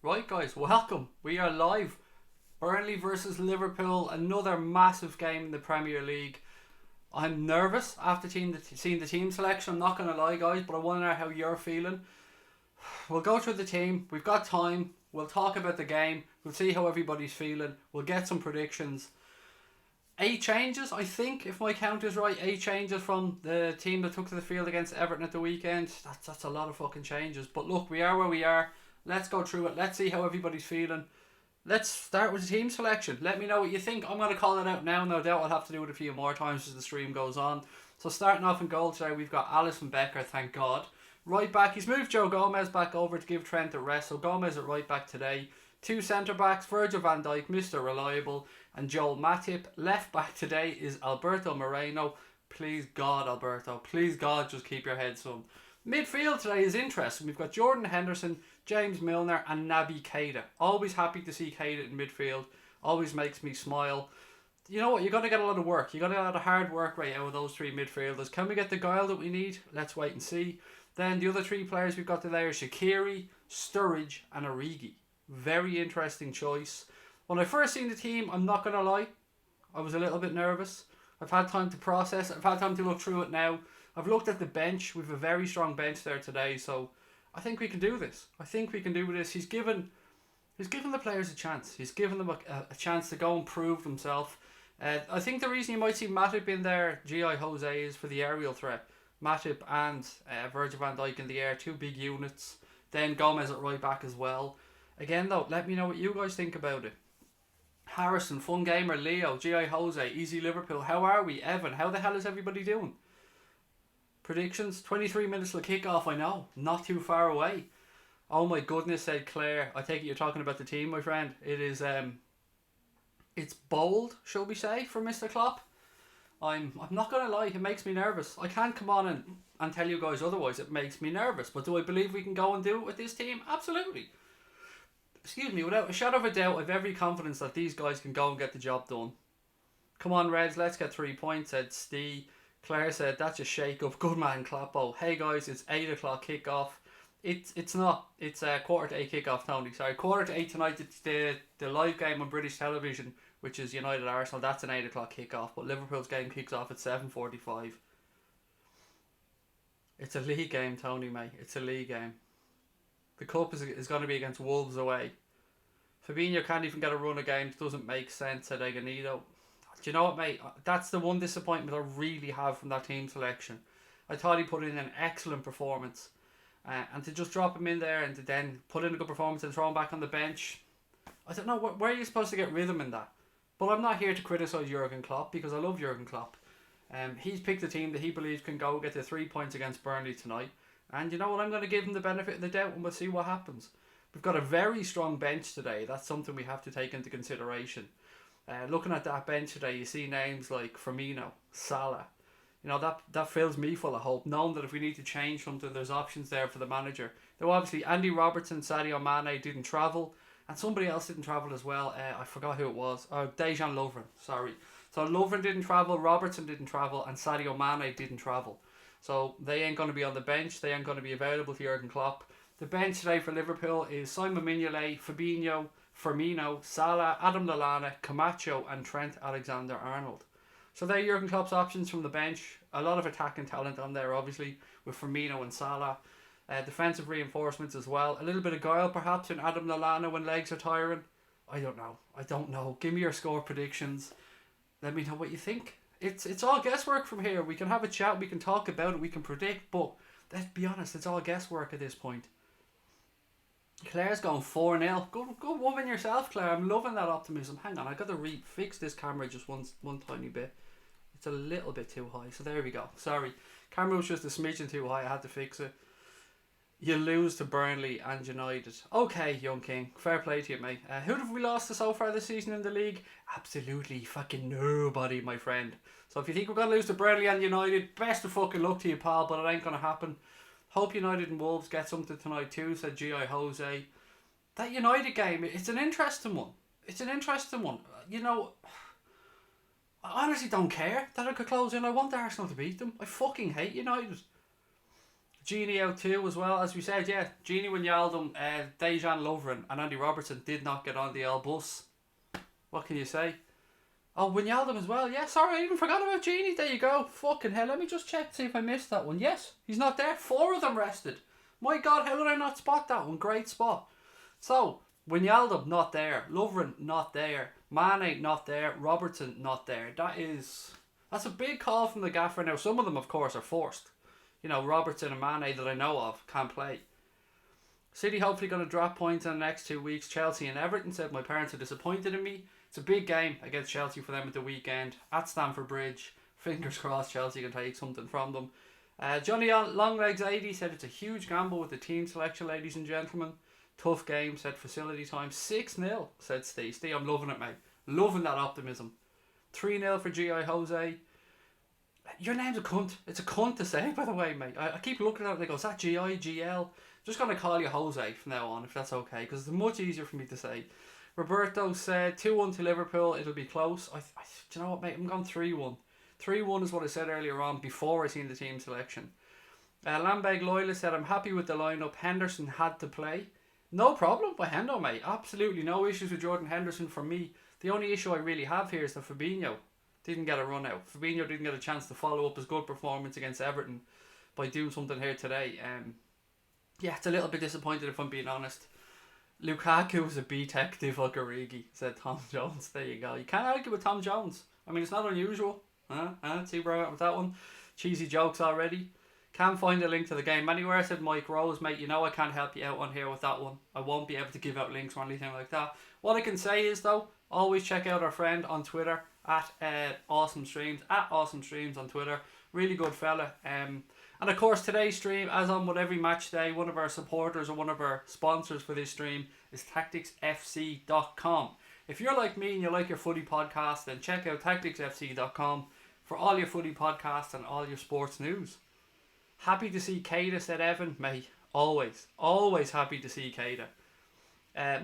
Right, guys, welcome. We are live. Burnley versus Liverpool, another massive game in the Premier League. I'm nervous after seeing the team selection. I'm not going to lie, guys, but I want to know how you're feeling. We'll go through the team. We've got time. We'll talk about the game. We'll see how everybody's feeling. We'll get some predictions. 8 changes, I think, if my count is right. 8 changes from the team that took to the field against Everton at the weekend. That's a lot of fucking changes. But look, we are where we are. Let's go through it. Let's see how everybody's feeling. Let's start with the team selection. Let me know what you think. I'm going to call it out now. No doubt I'll have to do it a few more times as the stream goes on. So starting off in goal today, we've got Alisson Becker, thank God. Right back, he's moved Joe Gomez back over to give Trent a rest. So Gomez at right back today. 2 centre backs, Virgil van Dijk, Mr. Reliable, and Joel Matip. Left back today is Alberto Moreno. Please God, Alberto. Please God, just keep your head, son. Midfield today is interesting. We've got Jordan Henderson, James Milner, and Naby Keita. Always happy to see Keita in midfield. Always makes me smile. You know what? You've got to get a lot of work. You've got to get a lot of hard work right out of those 3 midfielders. Can we get the guile that we need? Let's wait and see. Then the other 3 players we've got today are Shaqiri, Sturridge, and Origi. Very interesting choice. When I first seen the team, I'm not going to lie, I was a little bit nervous. I've had time to process it. I've had time to look through it now. I've looked at the bench. We've a very strong bench there today, so I think we can do this. I think we can do this. He's given the players a chance. He's given them a chance to go and prove themselves. I think the reason you might see Matip in there, G.I. Jose, is for the aerial threat. Matip and Virgil van Dijk in the air, 2 big units. Then Gomez at right back as well. Again though, let me know what you guys think about it. Harrison, Fun Gamer, Leo, G.I. Jose, Easy Liverpool. How are we? Evan, how the hell is everybody doing? Predictions, 23 minutes till kick-off, I know. Not too far away. Oh my goodness, said Claire. I take it you're talking about the team, my friend. It is, it's bold, shall we say, for Mr. Klopp. I'm not going to lie, it makes me nervous. I can't come on and tell you guys otherwise. It makes me nervous. But do I believe we can go and do it with this team? Absolutely. Excuse me, without a shadow of a doubt, I've every confidence that these guys can go and get the job done. Come on, Reds, let's get 3 points, said Steve. Claire said, that's a shake-up. Good man, Clappo. Hey, guys, it's 8 o'clock kick-off. It's not. It's a 7:45 kick-off, Tony. Sorry, 7:45 tonight. It's the live game on British television, which is United Arsenal. That's an 8 o'clock kick-off. But Liverpool's game kicks off at 7:45. It's a league game, Tony, mate. It's a league game. The cup is going to be against Wolves away. Fabinho can't even get a run of games. Doesn't make sense, said Eganito. Do you know what, mate? That's the one disappointment I really have from that team selection. I thought he put in an excellent performance. And to just drop him in there and to then put in a good performance and throw him back on the bench, I don't know, where are you supposed to get rhythm in that? But I'm not here to criticise Jurgen Klopp because I love Jurgen Klopp. He's picked a team that he believes can go get the 3 points against Burnley tonight. And you know what? I'm going to give him the benefit of the doubt and we'll see what happens. We've got a very strong bench today. That's something we have to take into consideration. Looking at that bench today, you see names like Firmino, Salah. You know, that fills me full of hope, knowing that if we need to change something, there's options there for the manager. Though obviously Andy Robertson, Sadio Mane didn't travel, and somebody else didn't travel as well. I forgot who it was. Dejan Lovren, sorry. So Lovren didn't travel, Robertson didn't travel, and Sadio Mane didn't travel. So they ain't going to be on the bench. They ain't going to be available to Jurgen Klopp. The bench today for Liverpool is Simon Mignolet, Fabinho, Firmino, Salah, Adam Lallana, Camacho, and Trent Alexander-Arnold. So they're Jurgen Klopp's options from the bench. A lot of attacking talent on there, obviously, with Firmino and Salah. Defensive reinforcements as well. A little bit of guile, perhaps, in Adam Lallana when legs are tiring. I don't know. Give me your score predictions. Let me know what you think. It's all guesswork from here. We can have a chat. We can talk about it. We can predict. But let's be honest, it's all guesswork at this point. Claire's going 4-0. Good woman yourself, Claire. I'm loving that optimism. Hang on, I got to fix this camera just one tiny bit. It's a little bit too high. So there we go. Sorry. Camera was just a smidgen too high. I had to fix it. You lose to Burnley and United. Okay, Young King. Fair play to you, mate. Who have we lost to so far this season in the league? Absolutely fucking nobody, my friend. So if you think we're going to lose to Burnley and United, best of fucking luck to you, pal, but it ain't going to happen. Hope United and Wolves get something tonight too, said G.I. Jose. That United game, it's an interesting one. You know, I honestly don't care that it could close in. I want Arsenal to beat them. I fucking hate United. Genie out too as well, as we said, yeah. Genie Wijnaldum, Dejan Lovren and Andy Robertson did not get on the L bus. What can you say? Oh, Wijnaldum as well, yeah, sorry, I even forgot about Genie, there you go. Fucking hell, let me just check to see if I missed that one. Yes, he's not there, 4 of them rested. My God, how did I not spot that one? Great spot. So, Wijnaldum not there, Lovren not there, Mane not there, Robertson not there. That's a big call from the gaffer now. Some of them, of course, are forced. You know, Robertson and Mane that I know of can't play. City hopefully going to drop points in the next 2 weeks. Chelsea and Everton said my parents are disappointed in me. It's a big game against Chelsea for them at the weekend at Stamford Bridge. Fingers crossed Chelsea can take something from them. Johnny Longlegs 80 said it's a huge gamble with the team selection, ladies and gentlemen. Tough game, said facility time. 6-0, said Steve. Steve, I'm loving it, mate. Loving that optimism. 3-0 for G.I. Jose. Your name's a cunt. It's a cunt to say, by the way, mate. I keep looking at it and I go, is that G.I., G.L.? Just going to call you Jose from now on, if that's okay, because it's much easier for me to say. Roberto said 2-1 to Liverpool. It'll be close. Do you know what, mate? I'm going 3-1. 3-1 is what I said earlier on before I seen the team selection. Lambeg Loyla said, I'm happy with the lineup. Henderson had to play. No problem with Hendo, mate. Absolutely no issues with Jordan Henderson for me. The only issue I really have here is that Fabinho didn't get a run out. Fabinho didn't get a chance to follow up his good performance against Everton by doing something here today. Yeah, it's a little bit disappointed if I'm being honest. Lukaku was a B-Tech Divock Origi, said Tom Jones. There you go. You can't argue with Tom Jones. I mean, it's not unusual. See where I went with that one. Cheesy jokes already. Can't find a link to the game anywhere, said Mike Rose. Mate, you know I can't help you out on here with that one. I won't be able to give out links or anything like that. What I can say is, though, always check out our friend on Twitter at Awesome Streams. At Awesome Streams on Twitter. Really good fella. And of course, today's stream, as on with every match day, one of our supporters or one of our sponsors for this stream is tacticsfc.com. If you're like me and you like your footy podcast, then check out tacticsfc.com for all your footy podcasts and all your sports news. Happy to see Keita, said Evan. Mate, always happy to see Keita.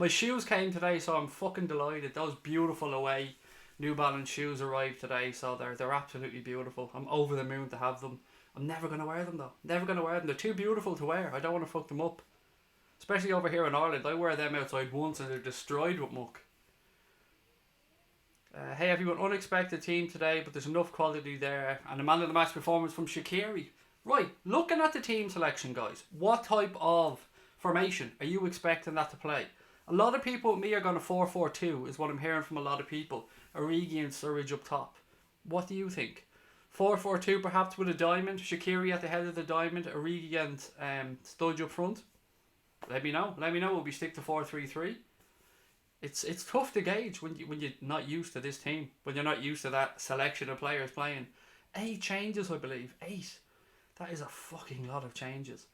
My shoes came today, so I'm fucking delighted. Those beautiful away New Balance shoes arrived today, so they're absolutely beautiful. I'm over the moon to have them. I'm never going to wear them though. Never going to wear them. They're too beautiful to wear. I don't want to fuck them up. Especially over here in Ireland. I wear them outside once and they're destroyed with muck. Hey everyone, unexpected team today, but there's enough quality there. And a man of the match performance from Shaqiri. Right, looking at the team selection, guys. What type of formation are you expecting that to play? A lot of people with me are going to 4-4-2 is what I'm hearing from a lot of people. Origi and Surridge up top. What do you think? 4-4-2 perhaps with a diamond. Shaqiri at the head of the diamond. Origi and Studge up front. Let me know. Will we stick to 4-3-3? It's tough to gauge when you're not used to this team. When you're not used to that selection of players playing. 8 changes, I believe. 8. That is a fucking lot of changes.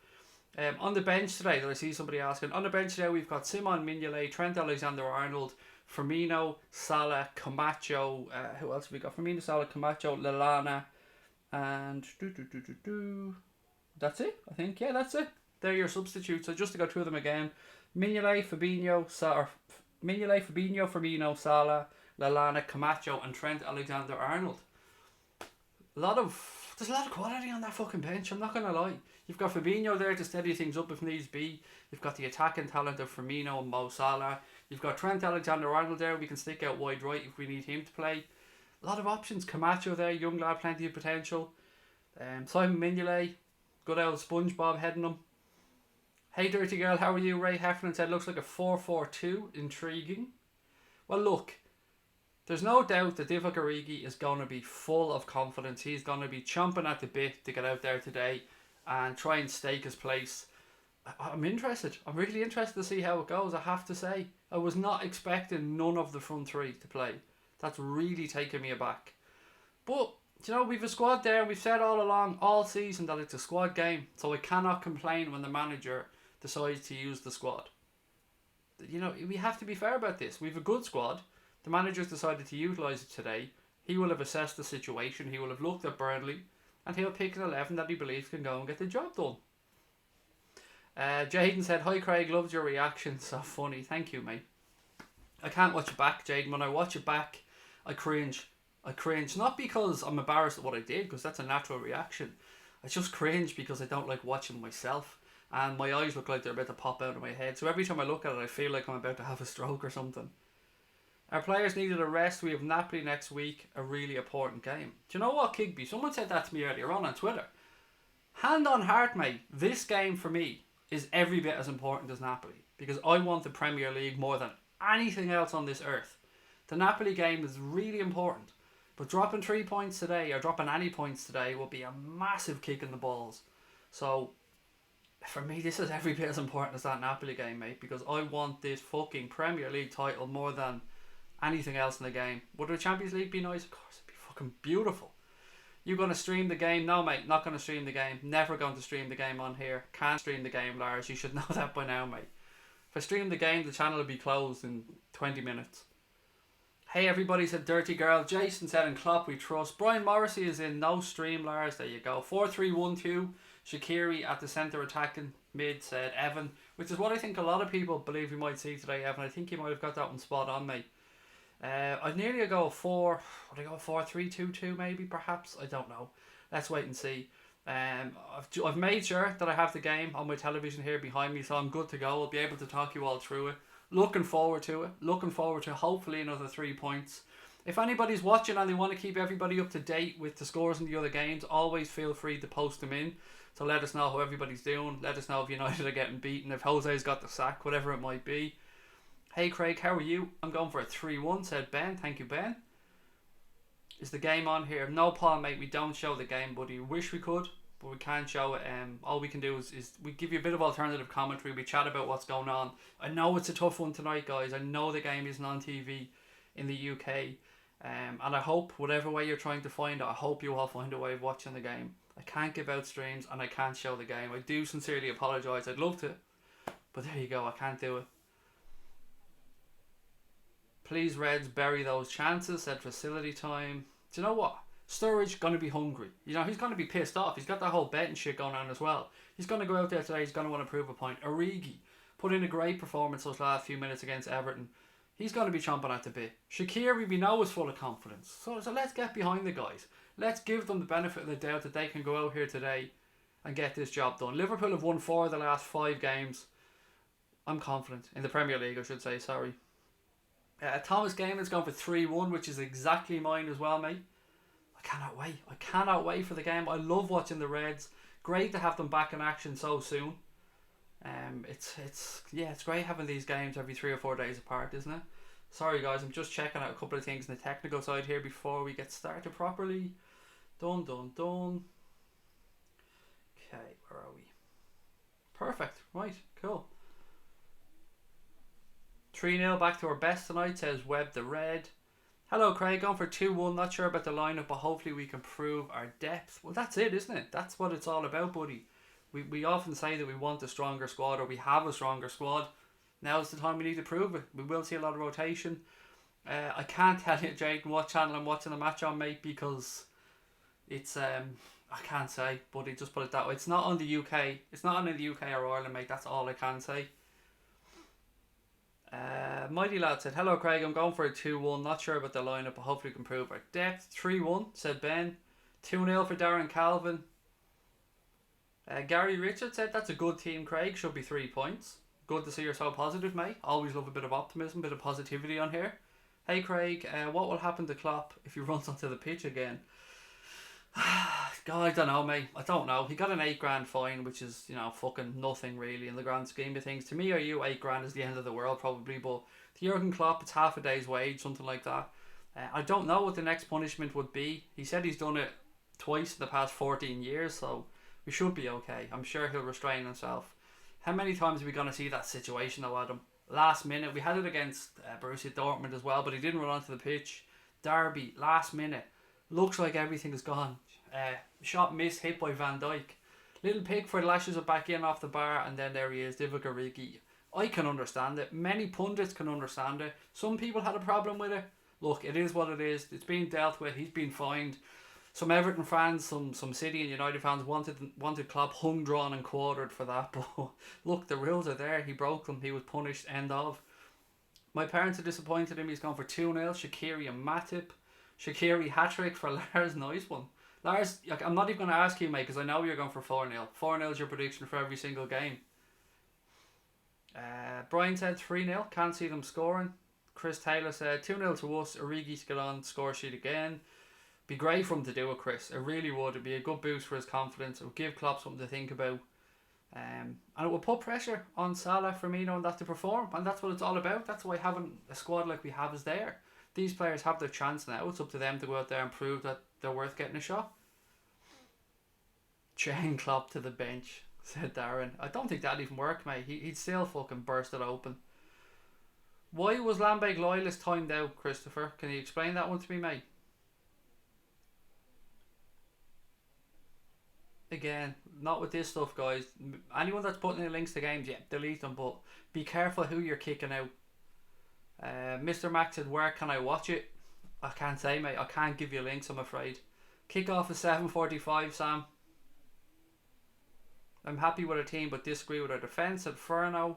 On the bench today, that I see somebody asking. On the bench today, we've got Simon Mignolet, Trent Alexander-Arnold, Firmino, Salah, Camacho. Who else have we got? Firmino, Salah, Camacho, Lallana, and that's it. I think, yeah, that's it. They're your substitutes. So just to go through them again: Mignolet, Fabinho, Firmino, Salah, Lallana, Camacho, and Trent Alexander-Arnold. There's a lot of quality on that fucking bench, I'm not going to lie. You've got Fabinho there to steady things up if needs be. You've got the attacking talent of Firmino and Mo Salah. You've got Trent Alexander-Arnold there. We can stick out wide right if we need him to play. A lot of options. Camacho there, young lad, plenty of potential. Simon Mignolet, good old SpongeBob heading him. Hey Dirty Girl, how are you? Ray Heffernan said, looks like a 4-4-2. Intriguing. Well, look. There's no doubt that Divock Origi is going to be full of confidence. He's going to be chomping at the bit to get out there today and try and stake his place. I'm interested. I'm really interested to see how it goes, I have to say. I was not expecting none of the front three to play. That's really taken me aback. But, you know, we've a squad there. We've said all along, all season, that it's a squad game. So I cannot complain when the manager decides to use the squad. You know, we have to be fair about this. We have a good squad. The manager's decided to utilise it today. He will have assessed the situation. He will have looked at Burnley. And he'll pick an 11 that he believes can go and get the job done. Jaden said, hi Craig, loves your reaction. So funny. Thank you, mate. I can't watch it back, Jaden. When I watch it back, I cringe. Not because I'm embarrassed at what I did, because that's a natural reaction. I just cringe because I don't like watching myself. And my eyes look like they're about to pop out of my head. So every time I look at it, I feel like I'm about to have a stroke or something. Our players needed a rest. We have Napoli next week, a really important game. Do you know what, Kigby? Someone said that to me earlier on Twitter. Hand on heart, mate, this game for me is every bit as important as Napoli. Because I want the Premier League more than anything else on this earth. The Napoli game is really important. But dropping 3 points today, or dropping any points today, will be a massive kick in the balls. So, for me, this is every bit as important as that Napoli game, mate. Because I want this fucking Premier League title more than anything else in the game. Would the Champions League be nice? Of course, it'd be fucking beautiful. You gonna stream the game? No, mate, not gonna stream the game. Never going to stream the game on here. Can't stream the game, Lars. You should know that by now, mate. If I stream the game, the channel will be closed in 20 minutes. Hey, everybody, said Dirty Girl. Jason said in Klopp we trust. Brian Morrissey is in no stream, Lars. There you go. 4-3-1-2. Shaqiri at the centre attacking mid, said Evan. Which is what I think a lot of people believe we might see today, Evan. I think you might have got that one spot on, mate. I'd nearly go 4-3-2-2 maybe, perhaps. I don't know. Let's wait and see. I've made sure that I have the game on my television here behind me, so I'm good to go. I'll be able to talk you all through it. Looking forward to it. Looking forward to hopefully another 3 points. If anybody's watching and they want to keep everybody up to date with the scores in the other games, always feel free to post them in. So let us know how everybody's doing. Let us know if United are getting beaten, if Jose's got the sack, whatever it might be. Hey Craig, how are you? I'm going for a 3-1, said Ben. Thank you, Ben. Is the game on here? No, Paul, mate, we don't show the game, buddy. Wish we could, but we can't show it. All we can do is we give you a bit of alternative commentary. We chat about what's going on. I know it's a tough one tonight, guys. I know the game isn't on TV in the UK. And I hope, whatever way you're trying to find it, I hope you all find a way of watching the game. I can't give out streams and I can't show the game. I do sincerely apologise. I'd love to, but there you go. I can't do it. Please, Reds, bury those chances, said Facility Time. Do you know what? Sturridge going to be hungry. You know, he's going to be pissed off. He's got that whole betting shit going on as well. He's going to go out there today. He's going to want to prove a point. Origi put in a great performance those last few minutes against Everton. He's going to be chomping at the bit. Shaqiri, we know, is full of confidence. So let's get behind the guys. Let's give them the benefit of the doubt that they can go out here today and get this job done. Liverpool have won 4 of the last 5 games. I'm confident. In the Premier League, I should say, sorry. Thomas Gaiman's gone for 3-1, which is exactly mine as well, mate. I cannot wait. I cannot wait for the game. I love watching the Reds. Great to have them back in action so soon. It's great having these games every 3 or 4 days apart, isn't it? Sorry guys, I'm just checking out a couple of things on the technical side here before we get started properly. Done. Okay, where are we? Perfect. Right, cool. 3-0 back to our best tonight, says Web the Red. Hello Craig, going for 2-1. Not sure about the lineup, but hopefully we can prove our depth. Well, that's it, isn't it? That's what it's all about, buddy. We often say that we want a stronger squad, or we have a stronger squad. Now's the time we need to prove it. We will see a lot of rotation. I can't tell you, Jake, what channel I'm watching the match on, mate, because it's I can't say, buddy. Just put it that way. It's not on the UK. It's not on in the UK or Ireland, mate. That's all I can say. Mighty Lad said, hello Craig, I'm going for a 2-1. Not sure about the lineup, but hopefully we can prove our depth. 3-1, said Ben. 2-0 for Darren Calvin. Gary Richard said, that's a good team, Craig. Should be 3 points. Good to see you're so positive, mate. Always love a bit of optimism, bit of positivity on here. Hey Craig, what will happen to Klopp if he runs onto the pitch again? God, I don't know, mate. I don't know. He got an $8,000 fine, which is, you know, fucking nothing really in the grand scheme of things. To me or you, $8,000 is the end of the world probably, but to Jurgen Klopp, it's half a day's wage, something like that. I don't know what the next punishment would be. He said he's done it twice in the past 14 years, so we should be okay. I'm sure he'll restrain himself. How many times are we going to see that situation though, Adam? Last minute, we had it against Borussia Dortmund as well, but he didn't run onto the pitch. Derby, last minute. Looks like everything is gone. Shot missed, hit by Van Dijk. Little Pickford lashes it back in off the bar, and then there he is, Divock Origi. I can understand it. Many pundits can understand it. Some people had a problem with it. Look, it is what it is. It's been dealt with. He's been fined. Some Everton fans, some City and United fans wanted Klopp hung, drawn and quartered for that. But look, the rules are there. He broke them. He was punished. End of. My parents are disappointed in him. He's gone for 2-0. Shaqiri and Matip. Shaqiri hat-trick for Lars. Nice one. Lars, like, I'm not even going to ask you, mate, because I know you're going for 4-0. 4-0 is your prediction for every single game. Brian said 3-0. Can't see them scoring. Chris Taylor said 2-0 to us. Origi to get on score sheet again. Be great for him to do it, Chris. It really would. It'd be a good boost for his confidence. It would give Klopp something to think about. And it will put pressure on Salah, Firmino and that to perform. And that's what it's all about. That's why having a squad like we have is there. These players have their chance now. It's up to them to go out there and prove that they're worth getting a shot. Chain Klopp to the bench, said Darren. I don't think that'd even work, mate. He'd still fucking burst it open. Why was Lambeg Loyalist timed out, Christopher? Can you explain that one to me, mate? Again, not with this stuff, guys. Anyone that's putting in links to games, yeah, delete them, but be careful who you're kicking out. Mr. Max said, where can I watch it? I can't say, mate. I can't give you links, I'm afraid. Kick-off is 7:45, Sam. I'm happy with our team, but disagree with our defence, said Furno.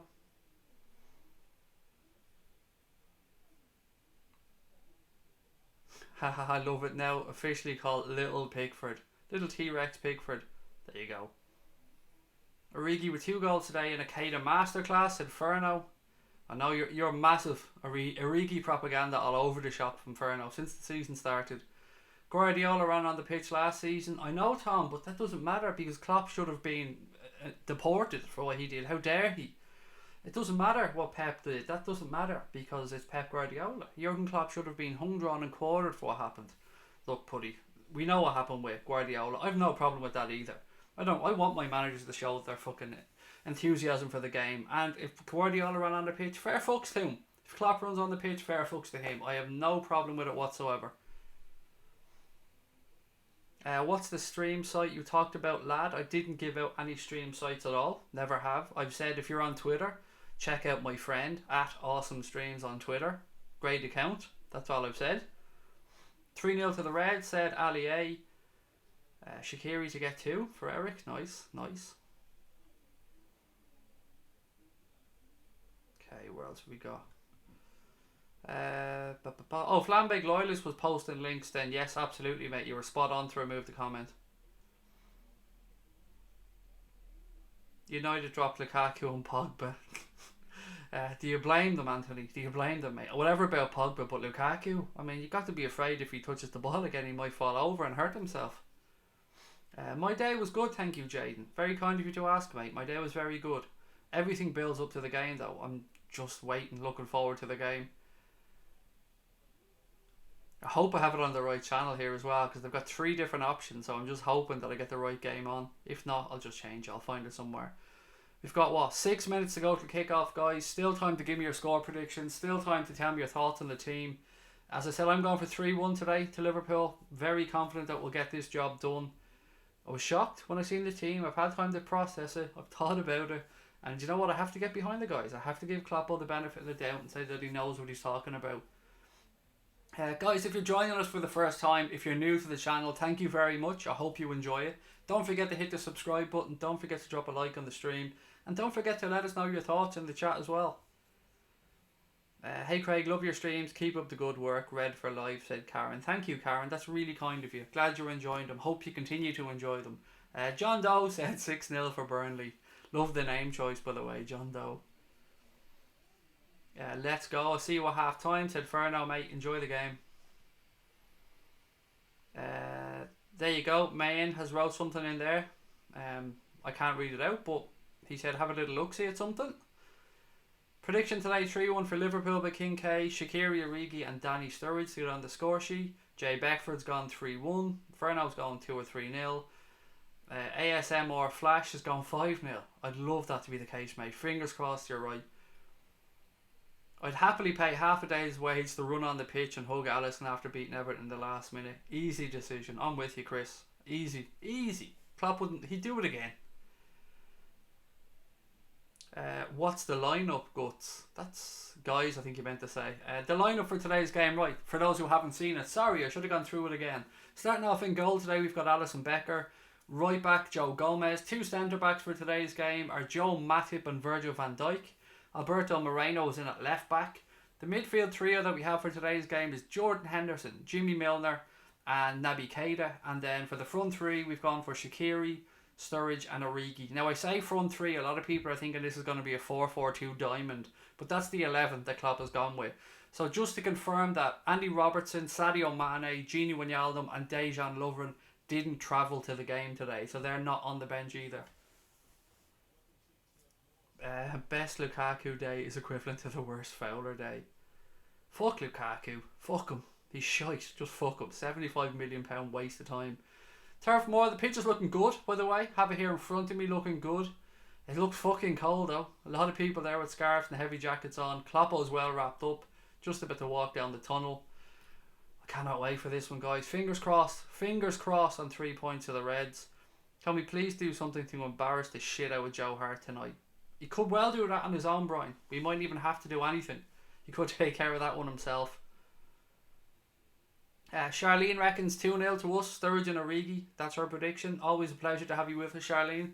Haha, I love it now. Officially called Little Pickford. Little T-Rex Pickford. There you go. Origi with 2 goals today in a Keita masterclass, said Furno. I know you're massive Origi propaganda all over the shop from Furno since the season started. Guardiola ran on the pitch last season. I know, Tom, but that doesn't matter because Klopp should have been deported for what he did. How dare he? It doesn't matter what Pep did. That doesn't matter because it's Pep Guardiola. Jurgen Klopp should have been hung, drawn and quartered for what happened. Look, Putty, we know what happened with Guardiola. I've no problem with that either. I want my managers to show their fucking enthusiasm for the game. And if Guardiola ran on the pitch, fair fucks to him. If Klopp runs on the pitch, fair fucks to him. I have no problem with it whatsoever. What's the stream site you talked about, lad? I didn't give out any stream sites at all. Never have. I've said if you're on Twitter, check out my friend at Awesome Streams on Twitter. Great account. That's all I've said. 3-0 to the Reds, said Ali A. Shaqiri to get 2 for Eric. Nice. Okay, where else have we got? Oh, Flambeg Loyalist was posting links then. Yes, absolutely, mate. You were spot on to remove the comment. United dropped Lukaku and Pogba. Do you blame them, Anthony? Do you blame them, mate? Whatever about Pogba, but Lukaku, I mean, you got to be afraid if he touches the ball again, he might fall over and hurt himself. My day was good, thank you, Jaden. Very kind of you to ask, mate. My day was very good. Everything builds up to the game, though. I'm just waiting, looking forward to the game. I hope I have it on the right channel here as well, because they've got 3 different options, so I'm just hoping that I get the right game on. If not, I'll just change. I'll find it somewhere. We've got, 6 minutes to go to kick off, guys. Still time to give me your score predictions. Still time to tell me your thoughts on the team. As I said, I'm going for 3-1 today to Liverpool. Very confident that we'll get this job done. I was shocked when I seen the team. I've had time to process it. I've thought about it. And you know what? I have to get behind the guys. I have to give Klopp all the benefit of the doubt and say that he knows what he's talking about. Guys, if you're joining us for the first time, if you're new to the channel, thank you very much. I hope you enjoy it. Don't forget to hit the subscribe button. Don't forget to drop a like on the stream. And don't forget to let us know your thoughts in the chat as well. Hey Craig, love your streams. Keep up the good work. Red for life, said Karen. Thank you, Karen. That's really kind of you. Glad you're enjoying them. Hope you continue to enjoy them. John Doe said 6-0 for Burnley. Love the name choice, by the way, John Doe. Let's go. I'll see you at half time, said Furno, mate. Enjoy the game. There you go. Mayan has wrote something in there. I can't read it out, but he said have a little look-see at something. Prediction today, 3-1 for Liverpool by King K, Shaqiri, Origi and Danny Sturridge to get on the score sheet. Jay Beckford's gone 3-1. Furno's gone 2 or 3-0. ASM or Flash has gone 5-0. I'd love that to be the case, mate. Fingers crossed you're right. I'd happily pay half a day's wage to run on the pitch and hug Alisson after beating Everton in the last minute. Easy decision. I'm with you, Chris. Easy. Klopp wouldn't. He'd do it again. What's the lineup, Guts? That's guys, I think you meant to say. The lineup for today's game, right? For those who haven't seen it, sorry, I should have gone through it again. Starting off in goal today, we've got Alisson Becker. Right back, Joe Gomez. 2 centre backs for today's game are Joe Matip and Virgil van Dijk. Alberto Moreno is in at left back. The midfield trio that we have for today's game is Jordan Henderson, Jimmy Milner and Naby Keita. And then for the front three, we've gone for Shaqiri, Sturridge and Origi. Now I say front three, a lot of people are thinking this is going to be a 4-4-2 diamond, but that's the 11 that Klopp has gone with. So just to confirm that Andy Robertson, Sadio Mane, Gini Wijnaldum and Dejan Lovren didn't travel to the game today, so they're not on the bench either. Best Lukaku day is equivalent to the worst Fowler day. Fuck Lukaku. Fuck him. He's shite. Just fuck him. £75 million waste of time. Turf Moor, the pitch is looking good, by the way. Have it here in front of me, looking good. It looks fucking cold though. A lot of people there with scarves and heavy jackets on. Kloppo's well wrapped up. Just about to walk down the tunnel. I cannot wait for this one, guys. Fingers crossed. Fingers crossed on 3 points of the Reds. Can we please do something to embarrass the shit out of Joe Hart tonight? He could well do that on his own, Brian. We might even have to do anything. He could take care of that one himself. Charlene reckons 2-0 to us, Sturridge and Origi. That's her prediction. Always a pleasure to have you with us, Charlene.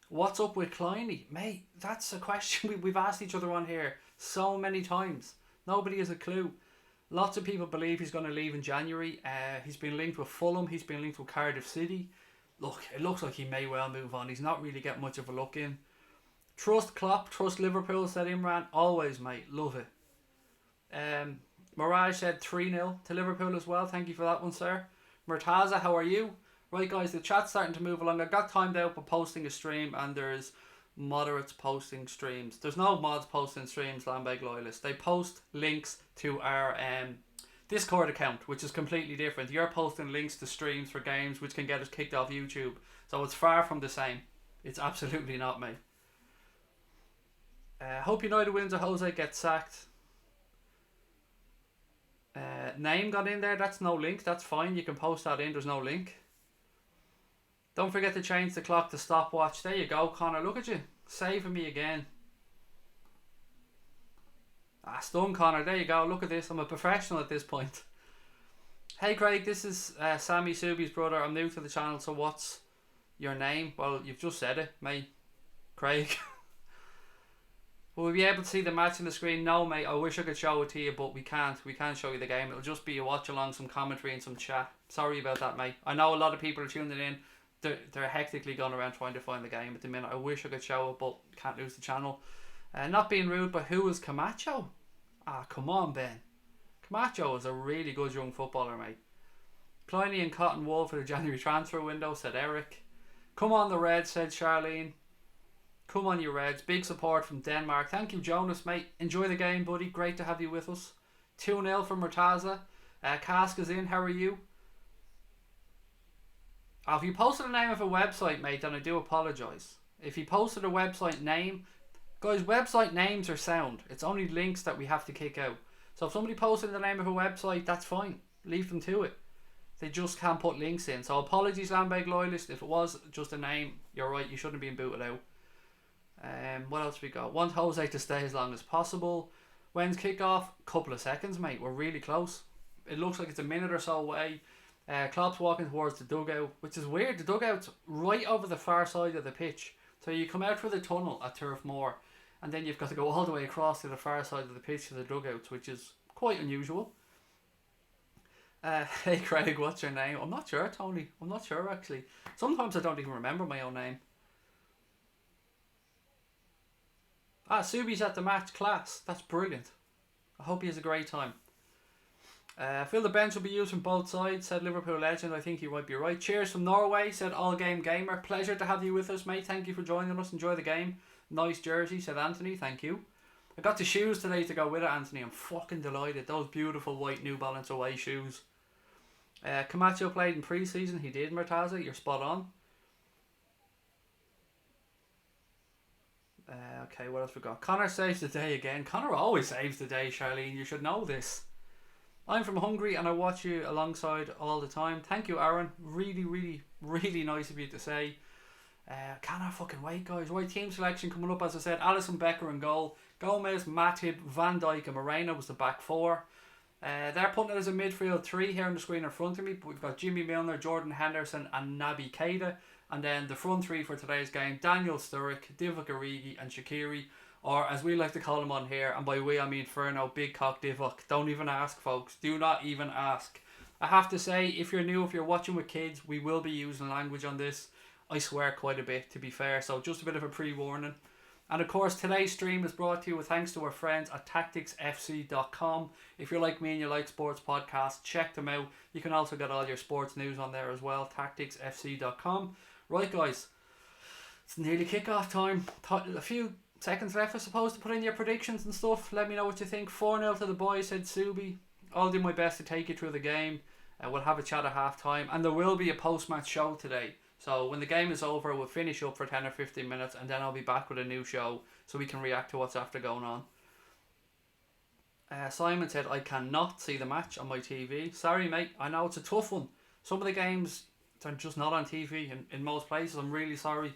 What's up with Kleiny? Mate, that's a question we've asked each other on here so many times. Nobody has a clue. Lots of people believe he's going to leave in January. He's been linked with Fulham. He's been linked with Cardiff City. Look, it looks like he may well move on. He's not really getting much of a look in. Trust Klopp, trust Liverpool, said Imran. Always, mate. Love it. Mirage said 3-0 to Liverpool as well. Thank you for that one, sir. Murtaza, how are you? Right, guys, the chat's starting to move along. I got timed out for posting a stream, and there's moderates posting streams. There's no mods posting streams, Lambeg Loyalists. They post links to our Discord account, which is completely different. You're posting links to streams for games, which can get us kicked off YouTube. So it's far from the same. It's absolutely not, mate. Hope United wins or Jose gets sacked. Name got in there. That's no link. That's fine. You can post that in. There's no link. Don't forget to change the clock to stopwatch. There you go, Connor. Look at you. Saving me again. Stun, Connor. There you go. Look at this. I'm a professional at this point. Hey, Craig. This is Sammy Subi's brother. I'm new to the channel, so what's your name? Well, you've just said it, mate. Craig. Will we be able to see the match on the screen? No, mate. I wish I could show it to you, but we can't. We can't show you the game. It'll just be a watch along, some commentary and some chat. Sorry about that, mate. I know a lot of people are tuning in. They're hectically going around trying to find the game at the minute. I wish I could show it, but can't lose the channel. Not being rude, but who is Camacho? Come on, Ben. Camacho is a really good young footballer, mate. Kleiny and Cotton Wool for the January transfer window, said Eric. Come on the Reds, said Charlene. Come on, you Reds. Big support from Denmark. Thank you, Jonas, mate. Enjoy the game, buddy. Great to have you with us. 2-0 for Murtaza. Cask is in. How are you? If you posted the name of a website, mate, then I do apologise. If you posted a website name... Guys, website names are sound. It's only links that we have to kick out. So if somebody posted the name of a website, that's fine. Leave them to it. They just can't put links in. So apologies, Lambeg Loyalist. If it was just a name, you're right. You shouldn't have been booted out. What else we got? Want Jose to stay as long as possible. When's kickoff? Couple of seconds, mate. We're really close. It looks like it's a minute or so away. Klopp's walking towards the dugout, which is weird. The dugout's right over the far side of the pitch. So you come out for the tunnel at Turf Moor, and then you've got to go all the way across to the far side of the pitch to the dugouts, which is quite unusual. Hey Craig, what's your name? I'm not sure, Tony. I'm not sure, actually. Sometimes I don't even remember my own name. Subi's at the match. Class. That's brilliant. I hope he has a great time. I feel the bench will be used from both sides, said Liverpool legend. I think you might be right. Cheers from Norway, said All Game Gamer. Pleasure to have you with us, mate. Thank you for joining us. Enjoy the game. Nice jersey, said Anthony. Thank you. I got the shoes today to go with it, Anthony. I'm fucking delighted. Those beautiful white New Balance away shoes. Camacho played in pre-season. He did, Murtaza. You're spot on. Okay, what else we got? Connor saves the day again. Connor always saves the day, Charlene. You should know this. I'm from Hungary and I watch you alongside all the time. Thank you, Aaron. Really, really, really nice of you to say. Cannot fucking wait, guys. Right, team selection coming up, as I said. Alisson, Becker in goal. Gomez, Matip, Van Dijk and Moreno was the back four. They're putting it as a midfield three here on the screen in front of me. But we've got Jimmy Milner, Jordan Henderson and Naby Keita. And then the front three for today's game, Daniel Sturridge, Divock Origi and Shaqiri. Or as we like to call him on here, and by we I mean Ferno, Big Cock Divock. Don't even ask, folks. Do not even ask. I have to say, if you're new, if you're watching with kids, we will be using language on this. I swear quite a bit, to be fair, so just a bit of a pre-warning. And of course, today's stream is brought to you with thanks to our friends at tacticsfc.com. If you're like me and you like sports podcasts, check them out. You can also get all your sports news on there as well, tacticsfc.com. Right, guys, it's nearly kick-off time. A few seconds left, I suppose, to put in your predictions and stuff. Let me know what you think. 4-0 to the boys, said Subi. I'll do my best to take you through the game. We'll have a chat at half-time. And there will be a post-match show today. So when the game is over, we'll finish up for 10 or 15 minutes and then I'll be back with a new show so we can react to what's after going on. Simon said, I cannot see the match on my TV. Sorry, mate. I know it's a tough one. Some of the games are just not on TV in most places. I'm really sorry.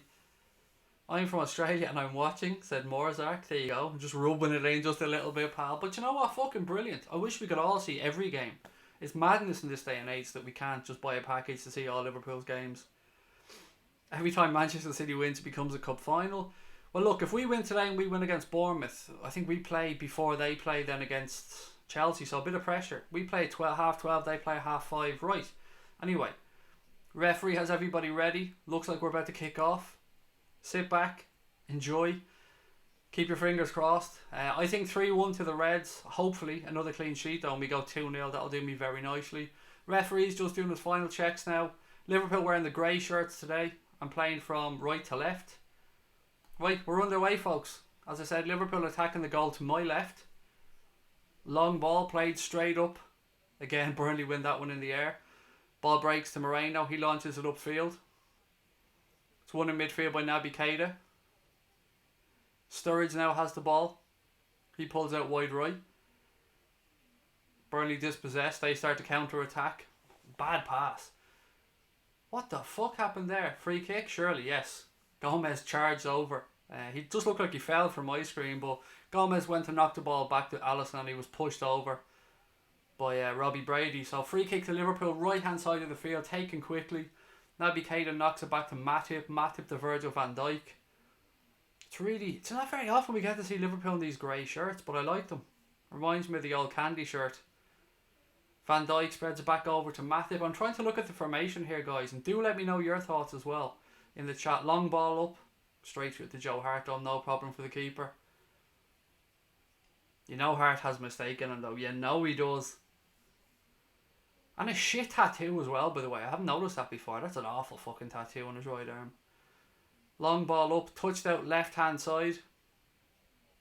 I'm from Australia and I'm watching, said Morzark. There you go. I'm just rubbing it in just a little bit, pal. But you know what? Fucking brilliant. I wish we could all see every game. It's madness in this day and age that we can't just buy a package to see all Liverpool's games. Every time Manchester City wins, it becomes a cup final. Well, look, if we win today and we win against Bournemouth, I think we play before they play then against Chelsea, so a bit of pressure. We play 12, they play 5:30. Right. Anyway, referee has everybody ready. Looks like we're about to kick off. Sit back, enjoy, keep your fingers crossed. I think 3-1 to the Reds. Hopefully another clean sheet though, and we go 2-0. That'll do me very nicely. Referee's just doing his final checks now. Liverpool wearing the grey shirts today. I'm playing from right to left. Right, we're underway, folks. As I said, Liverpool attacking the goal to my left. Long ball played straight up. Again, Burnley win that one in the air. Ball breaks to Moreno. He launches it upfield. It's won in midfield by Naby Keita. Sturridge now has the ball. He pulls out wide right. Burnley dispossessed. They start to counter-attack. Bad pass. What the fuck happened there? Free kick? Surely, yes. Gomez charged over. He just looked like he fell from my screen, but Gomez went to knock the ball back to Alisson and he was pushed over by Robbie Brady. So free kick to Liverpool, right hand side of the field, taken quickly. Naby Keita knocks it back to Matip. Matip to Virgil van Dijk. It's not very often we get to see Liverpool in these grey shirts, but I like them. Reminds me of the old candy shirt. Van Dijk spreads it back over to Matip. I'm trying to look at the formation here, guys, and do let me know your thoughts as well in the chat. Long ball up, straight through to Joe Hart, though, no problem for the keeper. You know Hart has a mistake in him, though. You know he does. And a shit tattoo as well, by the way. I haven't noticed that before. That's an awful fucking tattoo on his right arm. Long ball up, touched out left hand side.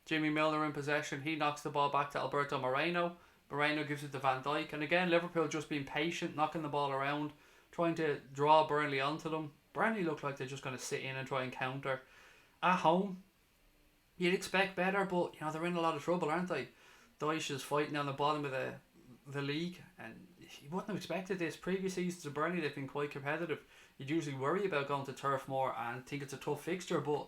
Jimmy Milner in possession. He knocks the ball back to Alberto Moreno. Moreno gives it to Van Dijk. And again, Liverpool just being patient, knocking the ball around, trying to draw Burnley onto them. Burnley look like they're just going to sit in and try and counter. At home, you'd expect better, but you know they're in a lot of trouble, aren't they? Dyche is fighting down the bottom of the league, and you wouldn't have expected this. Previous seasons of Burnley, they've been quite competitive. You'd usually worry about going to Turf Moor and think it's a tough fixture, but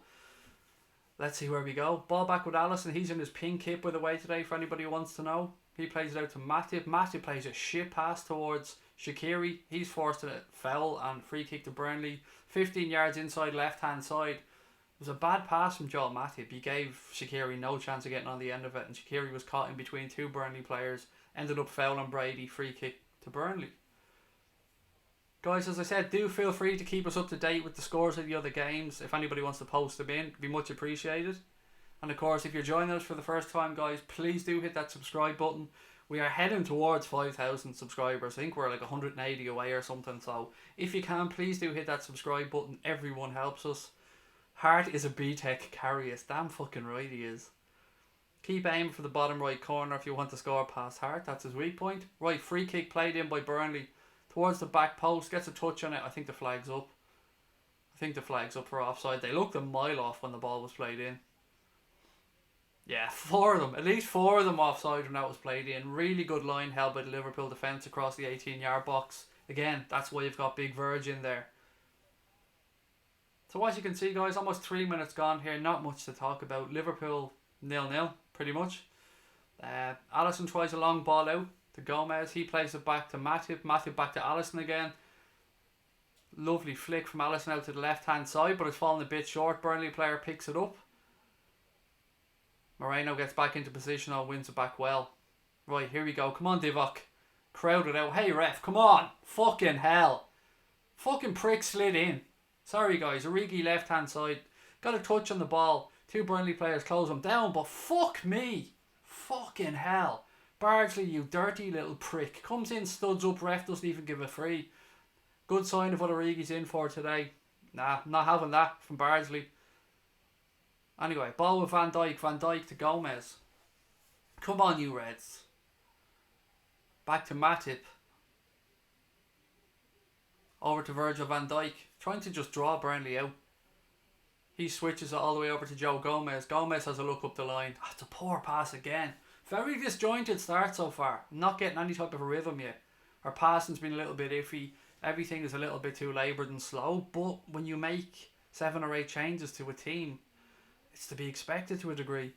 let's see where we go. Ball back with Alisson. He's in his pink kit, by the way, today, for anybody who wants to know. He plays it out to Matip. Matip plays a shit pass towards Shaqiri. He's forced a foul and free kick to Burnley. 15 yards inside left hand side. It was a bad pass from Joel Matip. He gave Shaqiri no chance of getting on the end of it, and Shaqiri was caught in between two Burnley players. Ended up fouling Brady. Free kick to Burnley. Guys, as I said, do feel free to keep us up to date with the scores of the other games. If anybody wants to post them in, it'd be much appreciated. And of course, if you're joining us for the first time, guys, please do hit that subscribe button. We are heading towards 5,000 subscribers. I think we're like 180 away or something. So if you can, please do hit that subscribe button. Everyone helps us. Hart is a B-Tech carrier. Damn fucking right he is. Keep aiming for the bottom right corner if you want to score past Hart. That's his weak point. Right, free kick played in by Burnley towards the back post. Gets a touch on it. I think the flag's up. For offside. They looked a mile off when the ball was played in. Yeah, four of them. At least four of them offside when that was played in. Really good line held by the Liverpool defence across the 18-yard box. Again, that's why you've got Big Verge in there. So as you can see, guys, almost 3 minutes gone here. Not much to talk about. Liverpool 0-0, pretty much. Alisson tries a long ball out to Gomez. He plays it back to Matip. Matip back to Alisson again. Lovely flick from Alisson out to the left-hand side, but it's fallen a bit short. Burnley player picks it up. Moreno gets back into position and wins it back well. Right, here we go. Come on, Divock. Crowded out. Hey ref, come on. Fucking hell. Fucking prick slid in. Sorry guys, Origi left hand side. Got a touch on the ball. Two Burnley players close him down, but fuck me. Fucking hell. Bardsley, you dirty little prick. Comes in, studs up, ref doesn't even give a free. Good sign of what Origi's in for today. Nah, not having that from Bardsley. Anyway, ball with Van Dijk. Van Dijk to Gomez. Come on, you Reds. Back to Matip. Over to Virgil van Dijk. Trying to just draw Burnley out. He switches it all the way over to Joe Gomez. Gomez has a look up the line. Ah, it's a poor pass again. Very disjointed start so far. Not getting any type of a rhythm yet. Our passing's been a little bit iffy. Everything is a little bit too laboured and slow. But when you make 7 or 8 changes to a team, it's to be expected to a degree.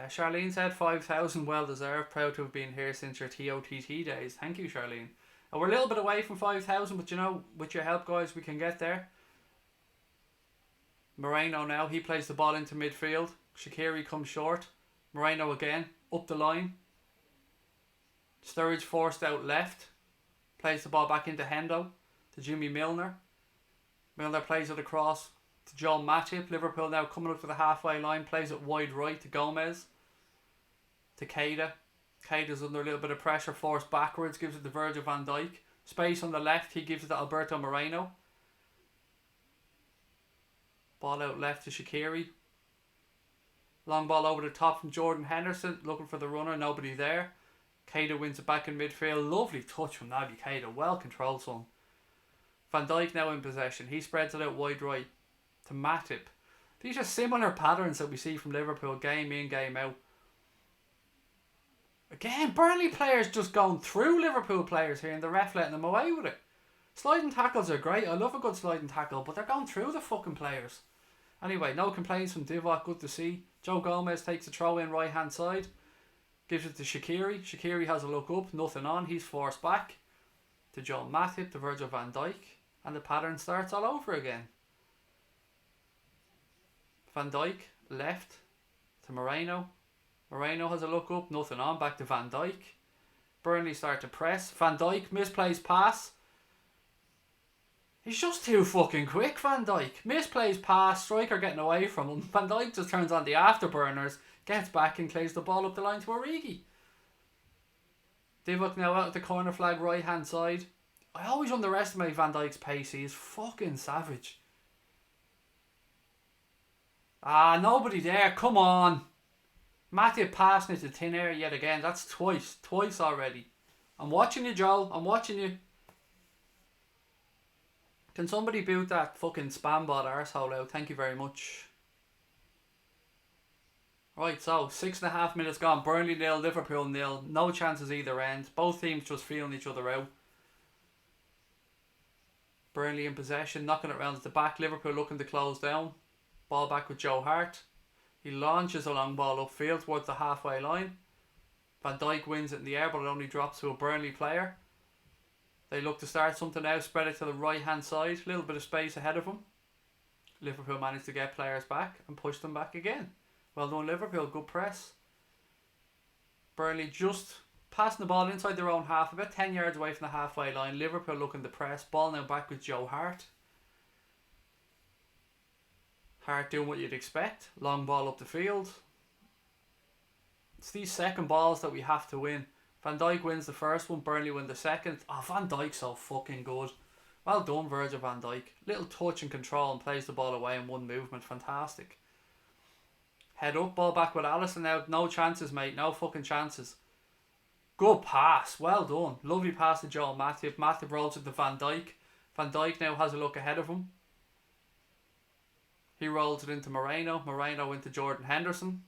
Charlene said 5,000, well deserved. Proud to have been here since your TOTT days. Thank you, Charlene. We're a little bit away from 5,000, but you know, with your help, guys, we can get there. Moreno now, he plays the ball into midfield. Shaqiri comes short. Moreno again, up the line. Sturridge forced out left. Plays the ball back into Hendo. To Jimmy Milner. Milner plays it across to John Matip. Liverpool now coming up to the halfway line. Plays it wide right to Gomez. To Keita. Keita's under a little bit of pressure. Forced backwards. Gives it to Virgil van Dijk. Space on the left. He gives it to Alberto Moreno. Ball out left to Shaqiri. Long ball over the top from Jordan Henderson. Looking for the runner. Nobody there. Keita wins it back in midfield. Lovely touch from Naby Keita. Well controlled, son. Van Dijk now in possession. He spreads it out wide right to Matip. These are similar patterns that we see from Liverpool game in, game out. Again, Burnley players just going through Liverpool players here and the ref letting them away with it. Sliding tackles are great. I love a good sliding tackle, but they're going through the fucking players. Anyway, no complaints from Divock. Good to see. Joe Gomez takes a throw in right hand side. Gives it to Shaqiri. Shaqiri has a look up. Nothing on. He's forced back. To John Matip. To Virgil van Dijk. And the pattern starts all over again. Van Dijk. Left. To Moreno. Moreno has a look up. Nothing on. Back to Van Dijk. Burnley start to press. Van Dijk misplays pass. He's just too fucking quick, Van Dijk. Misplays pass. Striker getting away from him. Van Dijk just turns on the afterburners. Gets back and plays the ball up the line to Origi. Divock now out at the corner flag right hand side. I always underestimate Van Dijk's pace. He is fucking savage. Ah, nobody there. Come on. Matip passing it to thin air yet again. That's twice. Twice already. I'm watching you, Joel. I'm watching you. Can somebody boot that fucking spam bot arsehole out? Thank you very much. Right, so 6.5 minutes gone. Burnley 0, Liverpool 0. No chances either end. Both teams just feeling each other out. Burnley in possession, knocking it round at the back. Liverpool looking to close down. Ball back with Joe Hart. He launches a long ball upfield towards the halfway line. Van Dijk wins it in the air, but it only drops to a Burnley player. They look to start something now, spread it to the right hand side. A little bit of space ahead of them. Liverpool managed to get players back and push them back again. Well done, Liverpool. Good press. Burnley just passing the ball inside their own half, about 10 yards away from the halfway line. Liverpool looking to press. Ball now back with Joe Hart. Hart doing what you'd expect. Long ball up the field. It's these second balls that we have to win. Van Dijk wins the first one. Burnley win the second. Oh, Van Dijk's so fucking good. Well done, Virgil van Dijk. Little touch and control and plays the ball away in one movement. Fantastic. Head up, ball back with Alisson now. No chances, mate. No fucking chances. Good pass. Well done. Lovely pass to Joel Matip. Matip rolls it to Van Dijk. Van Dijk now has a look ahead of him. He rolls it into Moreno. Moreno into Jordan Henderson.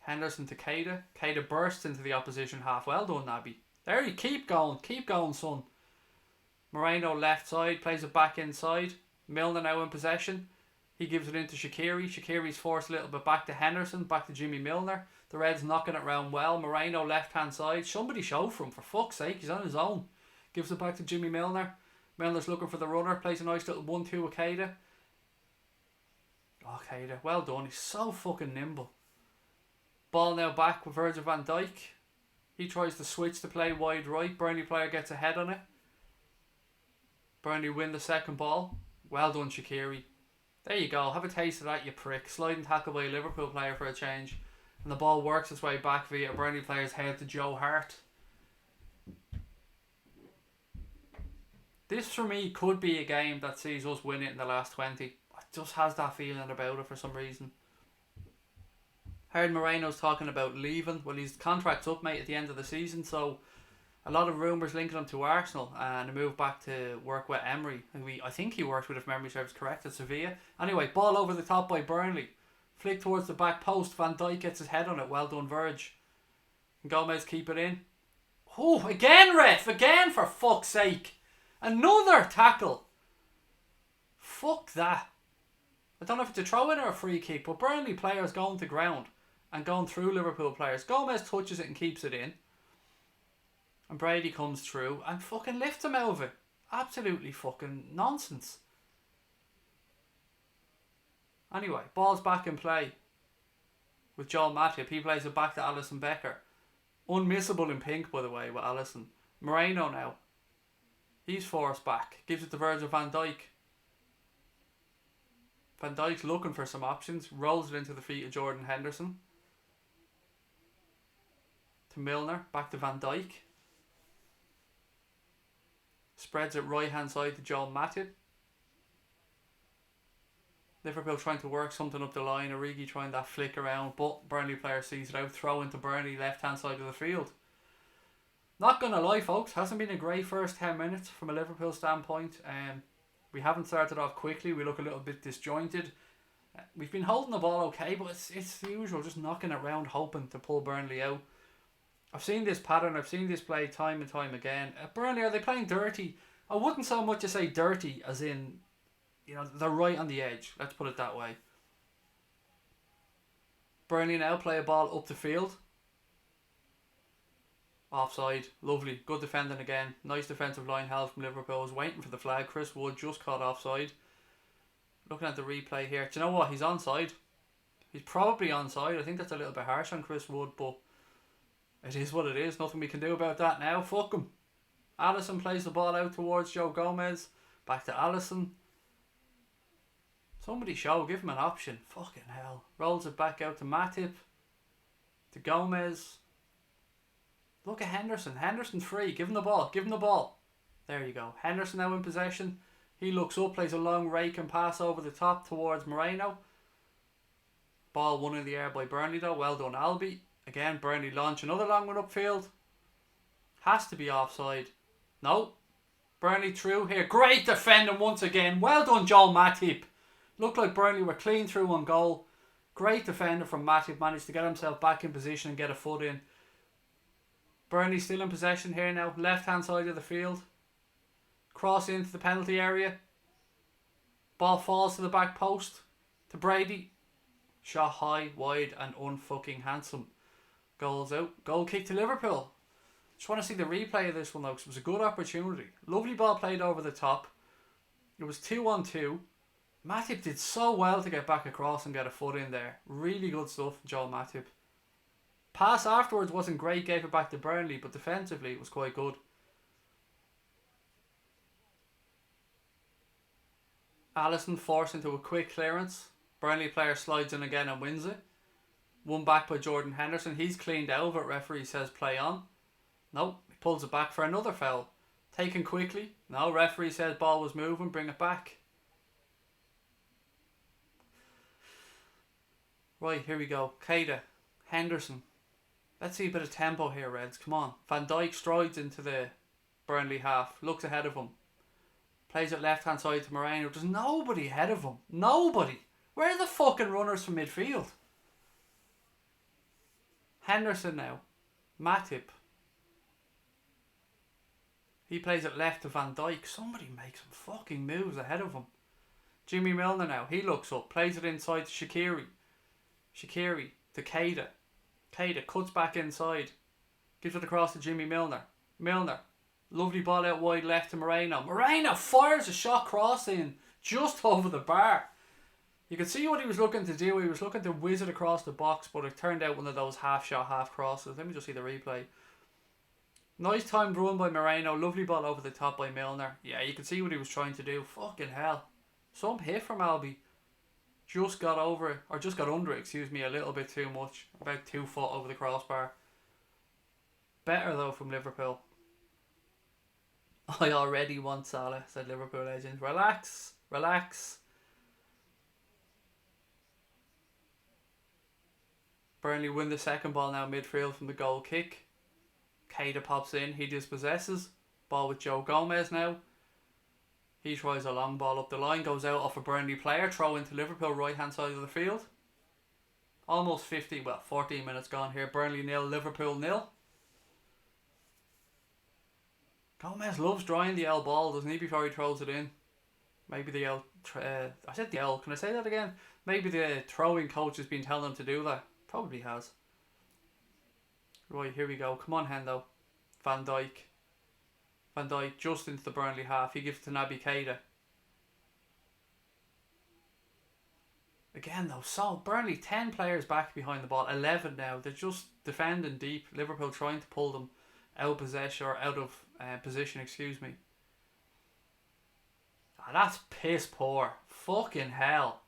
Henderson to Keita. Keita bursts into the opposition half. Well done, Naby. There you keep going. Keep going, son. Moreno left side. Plays it back inside. Milner now in possession. He gives it into Shaqiri. Shaqiri's forced a little bit back to Henderson. Back to Jimmy Milner. The Reds knocking it round well. Moreno left hand side. Somebody show for him, for fuck's sake. He's on his own. Gives it back to Jimmy Milner. Milner's looking for the runner. Plays a nice little 1-2 with Keita. Oh, Keita. Well done. He's so fucking nimble. Ball now back with Virgil van Dijk. He tries to switch to play wide right. Burnley player gets ahead on it. Burnley win the second ball. Well done, Shaqiri. There you go. Have a taste of that, you prick. Sliding tackle by a Liverpool player for a change. And the ball works its way back via a Burnley player's head to Joe Hart. This, for me, could be a game that sees us win it in the last 20. It just has that feeling about it for some reason. Heard Moreno's talking about leaving. Well, his contract's up, mate, at the end of the season, so a lot of rumours linking him to Arsenal and a move back to work with Emery. I think he worked with, if memory serves correct, at Sevilla. Anyway, ball over the top by Burnley. Flick towards the back post. Van Dijk gets his head on it. Well done, Verge. And Gomez keep it in. Oh, again, ref. Again, for fuck's sake. Another tackle. Fuck that. I don't know if it's a throw-in or a free kick, but Burnley players going to ground and going through Liverpool players. Gomez touches it and keeps it in. And Brady comes through and fucking lifts him out of it. Absolutely fucking nonsense. Anyway, ball's back in play with Joel Matip. He plays it back to Alisson Becker. Unmissable in pink, by the way, with Alisson. Moreno now. He's forced back. Gives it to Virgil van Dijk. Van Dijk's looking for some options. Rolls it into the feet of Jordan Henderson. To Milner. Back to Van Dijk. Spreads it right hand side to Joel Matip. Liverpool trying to work something up the line. Origi trying that flick around, but Burnley player sees it out. Throw into Burnley, left hand side of the field. Not gonna lie, folks, hasn't been a great first 10 minutes from a Liverpool standpoint. We haven't started off quickly. We look a little bit disjointed. We've been holding the ball okay, but it's the usual, just knocking it around, hoping to pull Burnley out. I've seen this pattern. I've seen this play time and time again. Burnley, are they playing dirty? I wouldn't so much as say dirty as in, you know, they're right on the edge. Let's put it that way. Burnley now play a ball up the field. Offside. Lovely. Good defending again. Nice defensive line held from Liverpool. I was waiting for the flag. Chris Wood just caught offside. Looking at the replay here. Do you know what? He's onside. He's probably onside. I think that's a little bit harsh on Chris Wood, but it is what it is. Nothing we can do about that now. Fuck him. Alisson plays the ball out towards Joe Gomez. Back to Alisson. Somebody show. Give him an option. Fucking hell. Rolls it back out to Matip. To Gomez. Look at Henderson. Henderson free. Give him the ball. Give him the ball. There you go. Henderson now in possession. He looks up. Plays a long rake and pass over the top towards Moreno. Ball won in the air by Burnley though. Well done, Albie. Again, Burnley launch another long one upfield. Has to be offside. No. Burnley through here. Great defending once again. Well done, Joel Matip. Looked like Burnley were clean through on goal. Great defender from Matip. Managed to get himself back in position and get a foot in. Burnley still in possession here now. Left hand side of the field. Cross into the penalty area. Ball falls to the back post. To Brady. Shot high, wide and unfucking handsome. Goals out. Goal kick to Liverpool. Just want to see the replay of this one though, because it was a good opportunity. Lovely ball played over the top. It was 2-on-2. Matip did so well to get back across and get a foot in there. Really good stuff, Joel Matip. Pass afterwards wasn't great, gave it back to Burnley, but defensively it was quite good. Alisson forced into a quick clearance. Burnley player slides in again and wins it. One back by Jordan Henderson. He's cleaned out of it. Referee says play on. Nope. He pulls it back for another foul. Taken quickly. No, referee says ball was moving. Bring it back. Right, here we go. Keita. Henderson. Let's see a bit of tempo here, Reds. Come on. Van Dijk strides into the Burnley half. Looks ahead of him. Plays it left hand side to Moreno. There's nobody ahead of him. Nobody. Where are the fucking runners from midfield? Henderson now. Matip. He plays it left to Van Dijk. Somebody makes some fucking moves ahead of him. Jimmy Milner now. He looks up. Plays it inside to Shaqiri. Shaqiri to Keita. Keita cuts back inside. Gives it across to Jimmy Milner. Milner. Lovely ball out wide left to Moreno. Moreno fires a shot cross in just over the bar. You could see what he was looking to do. He was looking to whiz it across the box, but it turned out one of those half shot, half crosses. Let me just see the replay. Nice timed run by Moreno. Lovely ball over the top by Milner. Yeah, you can see what he was trying to do. Fucking hell. Some hit from Albi. Just got over it, or just got under it, excuse me, a little bit too much. About 2 foot over the crossbar. Better though from Liverpool. I already want Salah, said Liverpool legend. Relax, relax. Burnley win the second ball now midfield from the goal kick. Keita pops in, he dispossesses. Ball with Joe Gomez now. He tries a long ball up the line, goes out off a Burnley player, throw into Liverpool right hand side of the field. Almost 14 minutes gone here. Burnley 0, Liverpool 0. Gomez loves drying the L ball, doesn't he, before he throws it in. Maybe the L... I said the L, can I say that again? Maybe the throwing coach has been telling him to do that. Probably has. Right, here we go. Come on, Hendo. Van Dijk. Van Dijk just into the Burnley half. He gives it to Naby Keita. Again though, so Burnley 10 players back behind the ball. 11 now. They're just defending deep. Liverpool trying to pull them out of possession, or out of position, excuse me. Ah, that's piss poor. Fucking hell.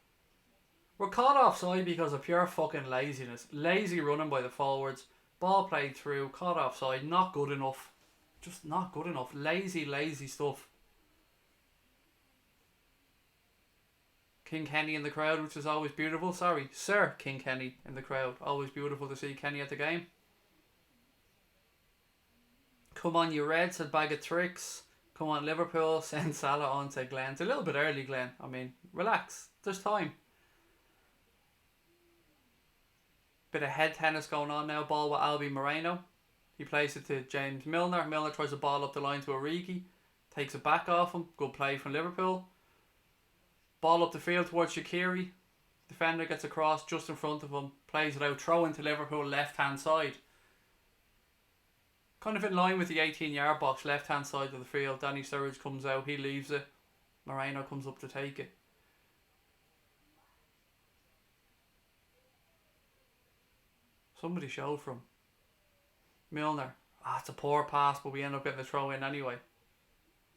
We're caught offside because of pure fucking laziness. Lazy running by the forwards. Ball played through. Caught offside. Not good enough. Just not good enough. Lazy stuff. King Kenny in the crowd, which is always beautiful. Sorry, Sir King Kenny in the crowd. Always beautiful to see Kenny at the game. Come on, you Reds, said Bag of Tricks. Come on, Liverpool, send Salah on, said Glenn. It's a little bit early, Glenn. I mean, relax. There's time. Bit of head tennis going on now. Ball with Albi Moreno. He plays it to James Milner. Milner tries a ball up the line to Origi. Takes it back off him. Good play from Liverpool. Ball up the field towards Shaqiri. Defender gets across just in front of him. Plays it out. Throw into Liverpool left hand side. Kind of in line with the 18-yard box. Left hand side of the field. Danny Sturridge comes out. He leaves it. Moreno comes up to take it. Somebody showed from Milner. It's a poor pass, but we end up getting the throw in anyway.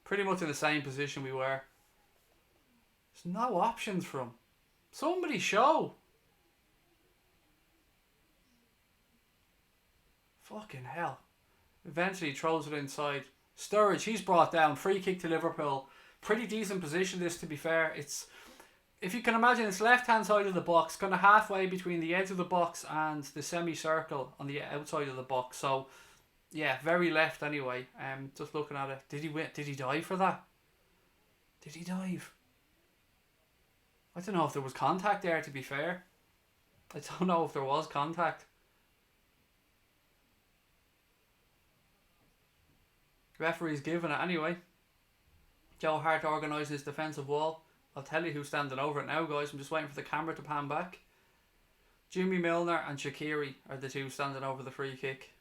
Pretty much in the same position we were. There's no options for him. Somebody show. Fucking hell. Eventually he throws it inside. Sturridge, he's brought down. Free kick to Liverpool. Pretty decent position this, to be fair. It's, if you can imagine, it's left hand side of the box, kind of halfway between the edge of the box and the semicircle on the outside of the box. So yeah, very left anyway. Just looking at it. Did he win? Did he dive for that? Did he dive? I don't know if there was contact there, to be fair. I don't know if there was contact. Referee's giving it anyway. Joe Hart organised his defensive wall. I'll tell you who's standing over it now, guys. I'm just waiting for the camera to pan back. Jimmy Milner and Shaqiri are the two standing over the free kick.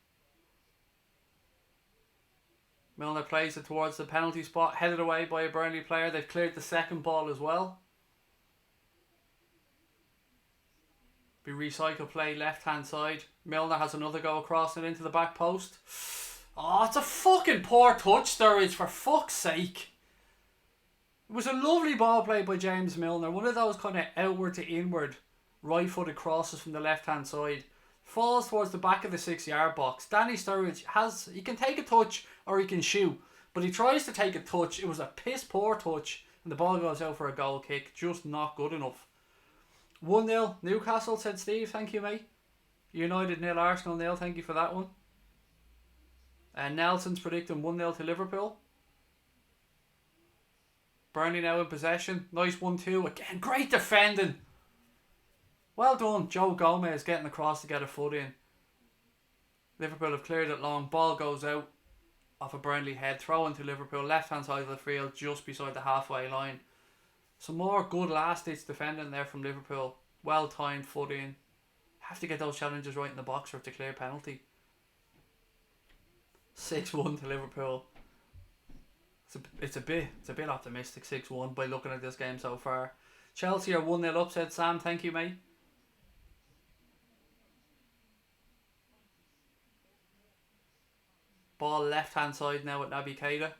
Milner plays it towards the penalty spot, headed away by a Burnley player. They've cleared the second ball as well. Be recycle play left hand side. Milner has another go across and into the back post. Oh, it's a fucking poor touch, Sturridge, for fuck's sake. It was a lovely ball play by James Milner. One of those kind of outward to inward right footed crosses from the left hand side. Falls towards the back of the 6-yard box. Danny Sturridge he can take a touch or he can shoot. But he tries to take a touch. It was a piss poor touch. And the ball goes out for a goal kick. Just not good enough. 1-0 Newcastle, said Steve. Thank you, mate. United 0, Arsenal 0. Thank you for that one. And Nelson's predicting 1-0 to Liverpool. Burnley now in possession. Nice 1-2. Again, great defending. Well done. Joe Gomez getting across to get a foot in. Liverpool have cleared it long. Ball goes out off a Burnley head. Throw into Liverpool. Left hand side of the field, just beside the halfway line. Some more good last ditch defending there from Liverpool. Well timed foot in. Have to get those challenges right in the box for it to clear penalty. 6-1 to Liverpool. It's a bit optimistic, 6-1 by looking at this game so far. Chelsea are 1-0 up, said Sam. Thank you, mate. Ball left hand side now with Naby Keita.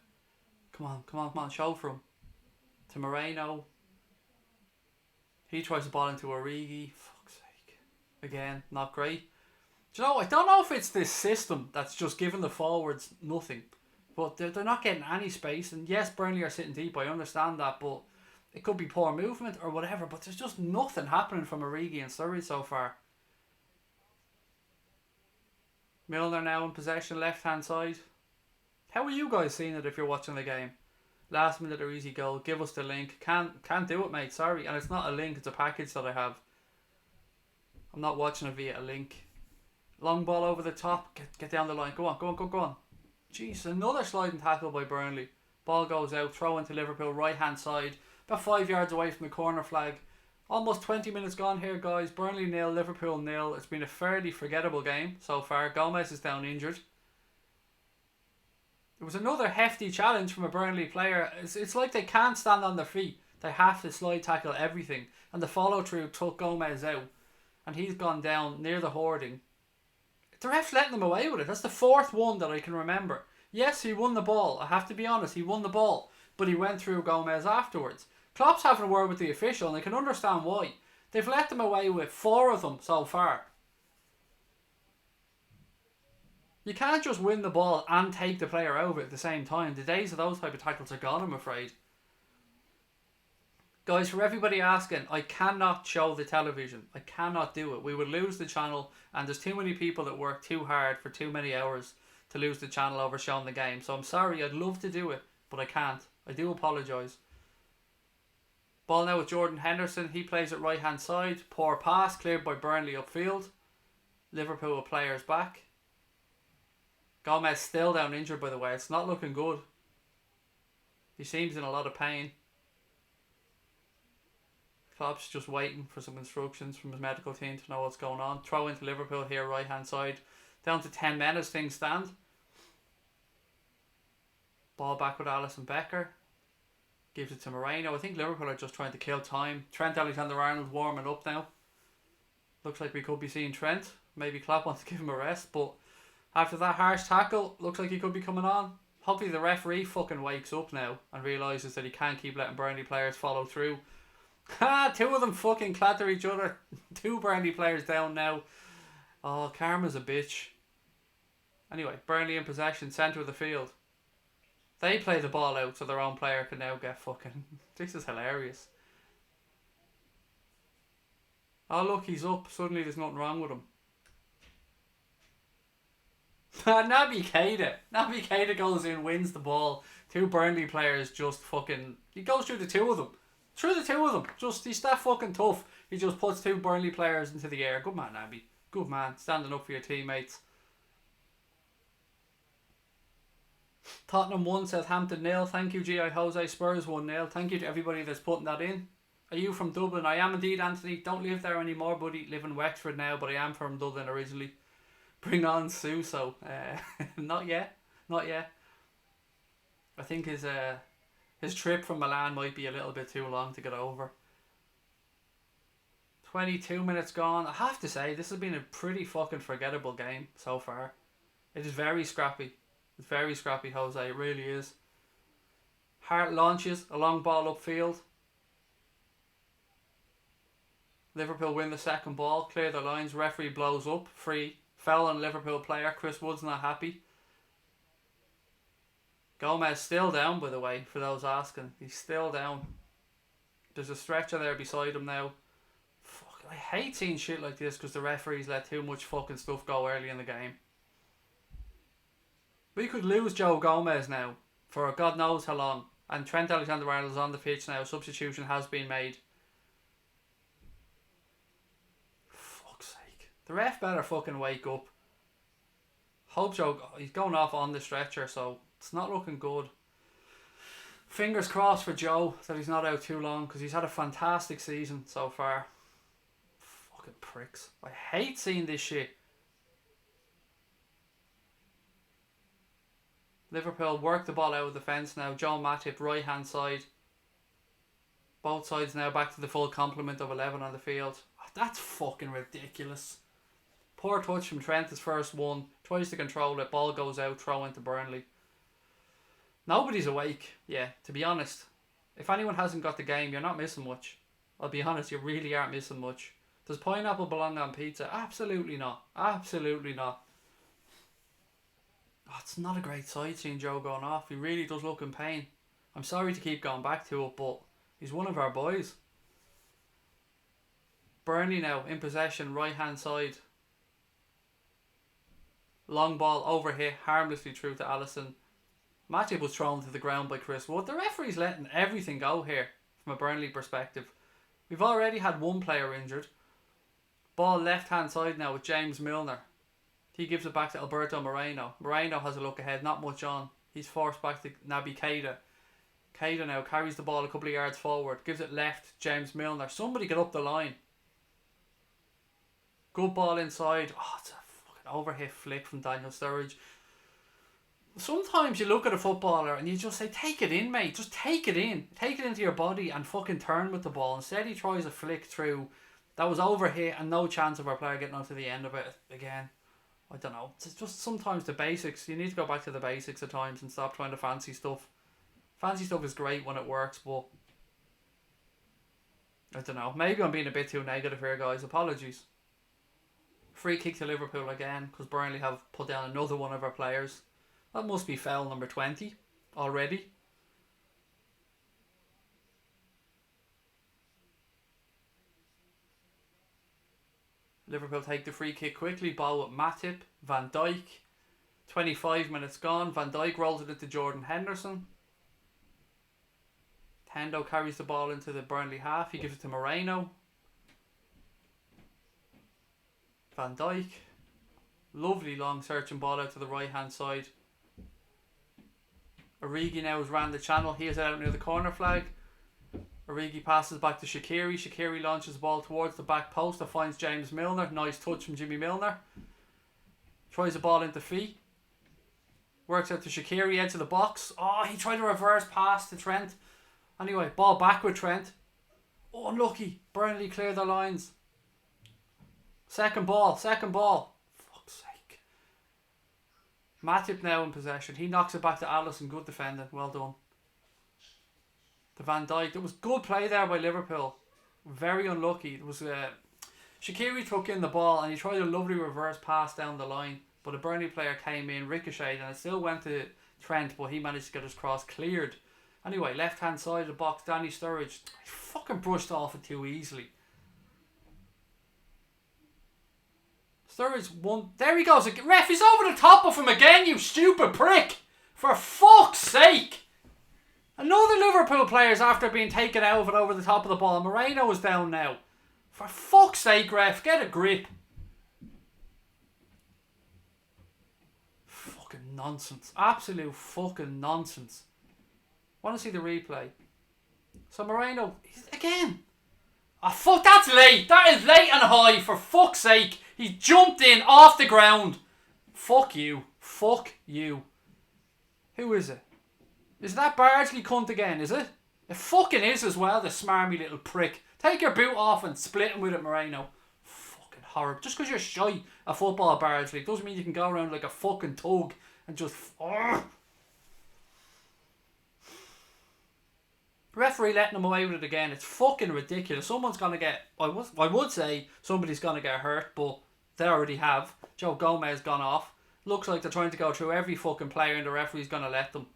Come on, show for him. To Moreno. He tries the ball into Origi. Fuck's sake. Again, not great. Do you know, I don't know if it's this system that's just giving the forwards nothing. But they're not getting any space. And yes, Burnley are sitting deep, I understand that. But it could be poor movement or whatever. But there's just nothing happening from Origi and Sturridge so far. Milner now in possession, left hand side. How are you guys seeing it if you're watching the game? Last minute or easy goal. Give us the link. Can't do it, mate. Sorry. And it's not a link. It's a package that I have. I'm not watching it via a link. Long ball over the top. Get down the line. Go on. Jeez, another sliding tackle by Burnley. Ball goes out. Throw into Liverpool. Right hand side. About 5 yards away from the corner flag. Almost 20 minutes gone here, guys. Burnley 0, Liverpool 0. It's been a fairly forgettable game so far. Gomez is down injured. It was another hefty challenge from a Burnley player. It's like they can't stand on their feet. They have to slide tackle everything. And the follow through took Gomez out. And he's gone down near the hoarding. The ref's letting them away with it. That's the fourth one that I can remember. Yes, he won the ball. I have to be honest. He won the ball. But he went through Gomez afterwards. Klopp's having a word with the official and I can understand why. They've let them away with 4 of them so far. You can't just win the ball and take the player over at the same time. The days of those type of tackles are gone, I'm afraid. Guys, for everybody asking, I cannot show the television. I cannot do it. We would lose the channel and there's too many people that work too hard for too many hours to lose the channel over showing the game. So I'm sorry, I'd love to do it, but I can't. I do apologise. Ball now with Jordan Henderson. He plays it right hand side. Poor pass, cleared by Burnley upfield. Liverpool players back. Gomez still down injured, by the way. It's not looking good. He seems in a lot of pain. Klopp's just waiting for some instructions from his medical team to know what's going on. Throw into Liverpool here, right hand side. Down to 10 men as things stand. Ball back with Alisson Becker. Gives it to Moreno. I think Liverpool are just trying to kill time. Trent Alexander-Arnold warming up now. Looks like we could be seeing Trent. Maybe Klopp wants to give him a rest, but after that harsh tackle, looks like he could be coming on. Hopefully the referee fucking wakes up now and realises that he can't keep letting Burnley players follow through. Ha! 2 of them fucking clatter each other. 2 Burnley players down now. Oh, karma's a bitch. Anyway, Burnley in possession, centre of the field. They play the ball out so their own player can now get fucking... This is hilarious. Oh look, he's up. Suddenly there's nothing wrong with him. Naby Keita goes in, wins the ball. 2 Burnley players just fucking... He goes through the 2 of them. Just, he's that fucking tough. He just puts 2 Burnley players into the air. Good man, Naby. Good man. Standing up for your teammates. Tottenham 1, Southampton 0. Thank you, G.I. Jose. Spurs 1-0. Thank you to everybody that's putting that in. Are you from Dublin? I am indeed, Anthony. Don't live there anymore, buddy. Live in Wexford now, but I am from Dublin originally. Bring on Suso. Not yet. I think his trip from Milan might be a little bit too long to get over. 22 minutes gone. I have to say, this has been a pretty fucking forgettable game so far. It is very scrappy. It's very scrappy, Jose. It really is. Hart launches a long ball upfield. Liverpool win the second ball. Clear the lines. Referee blows up. Free. Foul on Liverpool player. Chris Wood's not happy. Gomez still down, by the way, for those asking. He's still down. There's a stretcher there beside him now. Fuck, I hate seeing shit like this because the referees let too much fucking stuff go early in the game. We could lose Joe Gomez now for God knows how long. And Trent Alexander-Arnold is on the pitch now. Substitution has been made. Fuck's sake. The ref better fucking wake up. Hope Joe... He's going off on the stretcher, so it's not looking good. Fingers crossed for Joe that he's not out too long because he's had a fantastic season so far. Fucking pricks. I hate seeing this shit. Liverpool work the ball out of the fence now. Joe Matip, right hand side. Both sides now back to the full complement of 11 on the field. That's fucking ridiculous. Poor touch from Trent, his first one. Tries to control it. Ball goes out. Throw into Burnley. Nobody's awake. Yeah, to be honest. If anyone hasn't got the game, you're not missing much. I'll be honest, you really aren't missing much. Does pineapple belong on pizza? Absolutely not. Absolutely not. Oh, it's not a great sight seeing Joe going off. He really does look in pain. I'm sorry to keep going back to it, but he's one of our boys. Burnley now in possession, right hand side. Long ball overhit harmlessly through to Alisson. Matip was thrown to the ground by Chris Wood. The referee's letting everything go here from a Burnley perspective. We've already had one player injured. Ball left hand side now with James Milner. He gives it back to Alberto Moreno. Moreno has a look ahead, not much on. He's forced back to Naby Keita. Keita now carries the ball a couple of yards forward. Gives it left, James Milner. Somebody get up the line. Good ball inside. Oh, it's a fucking overhit flick from Daniel Sturridge. Sometimes you look at a footballer and you just say, take it in, mate. Just take it in. Take it into your body and fucking turn with the ball. Instead he tries a flick through. That was overhit and no chance of our player getting onto the end of it again. I don't know. It's just sometimes the basics. You need to go back to the basics at times and stop trying to fancy stuff. Fancy stuff is great when it works, but I don't know. Maybe I'm being a bit too negative here, guys. Apologies. Free kick to Liverpool again because Burnley have put down another one of our players. That must be foul number 20 already. Liverpool take the free kick quickly. Ball with Matip. Van Dijk. 25 minutes gone. Van Dijk rolls it into Jordan Henderson. Hendo carries the ball into the Burnley half. He gives it to Moreno. Van Dijk. Lovely long searching ball out to the right hand side. Origi now has ran the channel. He is out near the corner flag. Origi passes back to Shaqiri. Shaqiri launches the ball towards the back post. That finds James Milner. Nice touch from Jimmy Milner. Tries the ball into feet. Works out to Shaqiri, edge of the box. Oh, he tried a reverse pass to Trent. Anyway, ball back with Trent. Oh, unlucky. Burnley clear the lines. Second ball. Fuck's sake. Matip now in possession. He knocks it back to Alisson. Good defending. Well done. To Van Dijk. There was good play there by Liverpool. Very unlucky. It was Shaqiri took in the ball and he tried a lovely reverse pass down the line. But a Burnley player came in, ricocheted, and it still went to Trent, but he managed to get his cross cleared. Anyway, left hand side of the box, Danny Sturridge. He fucking brushed off it too easily. Sturridge won. There he goes. Ref, he's over the top of him again, you stupid prick. For fuck's sake. Another Liverpool player's after being taken out of it over the top of the ball. Moreno is down now. For fuck's sake, ref, get a grip. Fucking nonsense. Absolute fucking nonsense. Want to see the replay. So Moreno, again. Oh fuck, that's late. That is late and high, for fuck's sake. He jumped in off the ground. Fuck you. Fuck you. Who is it? Is that Bardsley cunt again, is it? It fucking is as well, the smarmy little prick. Take your boot off and split him with it, Moreno. Fucking horrible. Just because you're shy of football, Bardsley, doesn't mean you can go around like a fucking thug and just... Referee letting him away with it again. It's fucking ridiculous. Someone's going to get... I would say somebody's going to get hurt, but they already have. Joe Gomez gone off. Looks like they're trying to go through every fucking player and the referee's going to let them.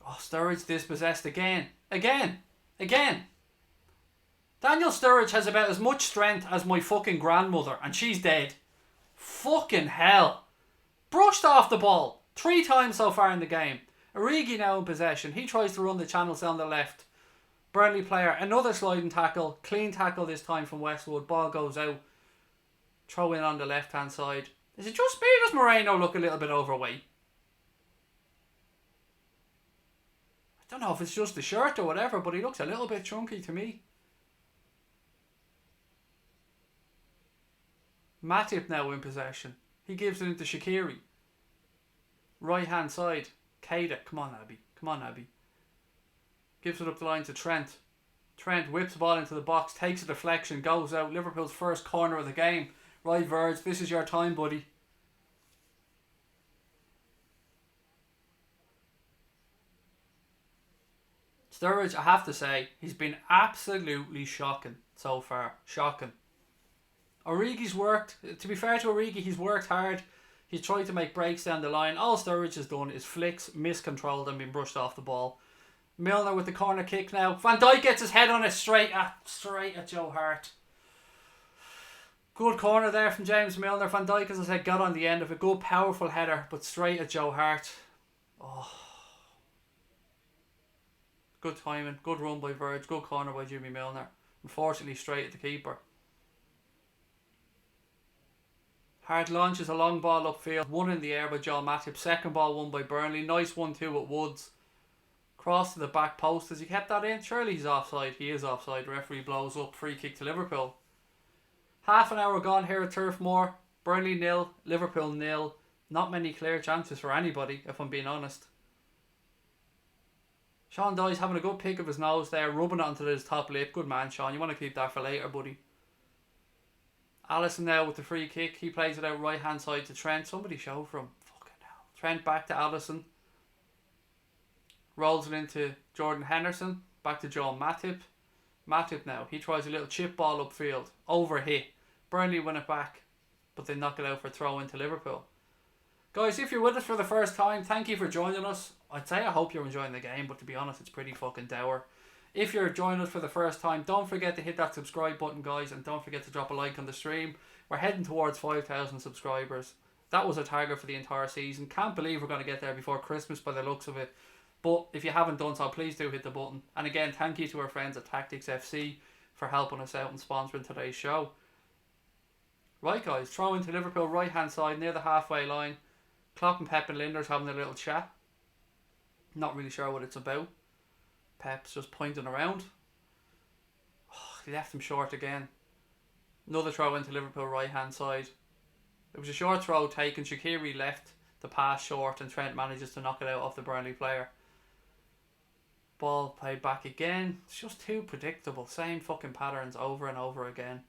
Oh, Sturridge dispossessed again. Again. Daniel Sturridge has about as much strength as my fucking grandmother, and she's dead. Fucking hell. Brushed off the ball 3 times so far in the game. Origi now in possession. He tries to run the channels down the left. Burnley player, another sliding tackle. Clean tackle this time from Westwood. Ball goes out. Throw in on the left hand side. Is it just me or does Moreno look a little bit overweight? I don't know if it's just the shirt or whatever, but he looks a little bit chunky to me. Matip now in possession. He gives it into Shaqiri. Right hand side. Keita. Come on, Abby. Gives it up the line to Trent. Trent whips the ball into the box, takes a deflection, goes out. Liverpool's first corner of the game. Right, Verge, this is your time, buddy. Sturridge, I have to say, he's been absolutely shocking so far. Shocking. Origi's worked, to be fair to Origi, he's worked hard. He's tried to make breaks down the line. All Sturridge has done is flicks, miscontrolled and been brushed off the ball. Milner with the corner kick now. Van Dijk gets his head on it straight at Joe Hart. Good corner there from James Milner. Van Dijk, as I said, got on the end of a good powerful header, but straight at Joe Hart. Oh. Good timing, good run by Verge, good corner by Jimmy Milner. Unfortunately straight at the keeper. Hart launches a long ball upfield, one in the air by John Matip. Second ball won by Burnley. Nice 1-2 at Woods. Cross to the back post. Has he kept that in? Surely he's offside. He is offside. Referee blows up. Free kick to Liverpool. Half an hour gone here at Turf Moor. Burnley 0, Liverpool 0. Not many clear chances for anybody, if I'm being honest. Sean Dyche having a good pick of his nose there, rubbing it onto his top lip. Good man, Sean. You want to keep that for later, buddy. Alisson now with the free kick. He plays it out right hand side to Trent. Somebody show for him. Fucking hell. Trent back to Alisson. Rolls it into Jordan Henderson. Back to John Matip. Matip now. He tries a little chip ball upfield. Overhit. Burnley win it back. But they knock it out for a throw into Liverpool. Guys, if you're with us for the first time, thank you for joining us. I'd say I hope you're enjoying the game, but to be honest, it's pretty fucking dour. If you're joining us for the first time, don't forget to hit that subscribe button, guys, and don't forget to drop a like on the stream. We're heading towards 5,000 subscribers. That was a target for the entire season. Can't believe we're going to get there before Christmas by the looks of it. But if you haven't done so, please do hit the button. And again, thank you to our friends at Tactics FC for helping us out and sponsoring today's show. Right, guys, throw into Liverpool right hand side near the halfway line. Klopp and Pep and Linder's having a little chat. Not really sure what it's about. Pep's just pointing around. Oh, he left him short again. Another throw into Liverpool right hand side. It was a short throw taken. Shaqiri left the pass short and Trent manages to knock it out off the Burnley player. Ball played back again. It's just too predictable. Same fucking patterns over and over again.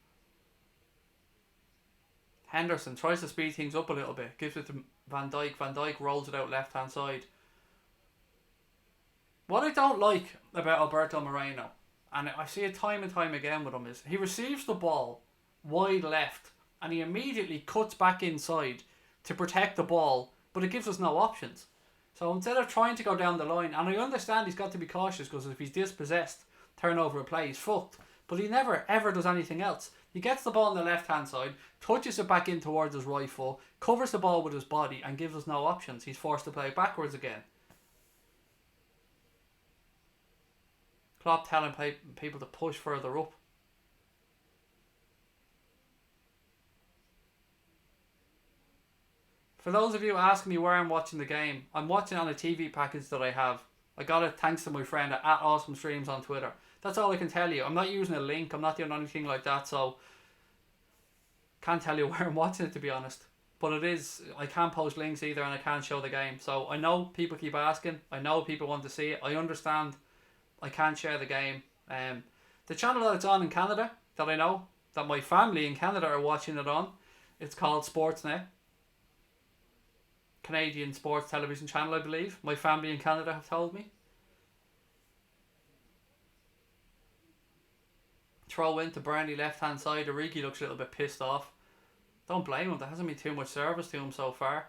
Henderson tries to speed things up a little bit. Gives it to Van Dijk. Van Dijk rolls it out left hand side. What I don't like about Alberto Moreno, and I see it time and time again with him, is he receives the ball wide left and he immediately cuts back inside to protect the ball, but it gives us no options. So instead of trying to go down the line, and I understand he's got to be cautious because if he's dispossessed, turnover of play, he's fucked. But he never ever does anything else. He gets the ball on the left hand side, touches it back in towards his right foot, covers the ball with his body and gives us no options. He's forced to play backwards again. Klopp telling people to push further up. For those of you asking me where I'm watching the game, I'm watching on a TV package that I have. I got it thanks to my friend at Awesome Streams on Twitter. That's all I can tell you. I'm not using a link. I'm not doing anything like that. So can't tell you where I'm watching it, to be honest. But it is, I can't post links either and I can't show the game. So I know people keep asking. I know people want to see it. I understand. I can't share the game. The channel that it's on in Canada, that I know, that my family in Canada are watching it on, it's called Sportsnet. Canadian sports television channel, I believe. My family in Canada have told me. Throw in to Burnley left hand side. Origi looks a little bit pissed off. Don't blame him. There hasn't been too much service to him so far.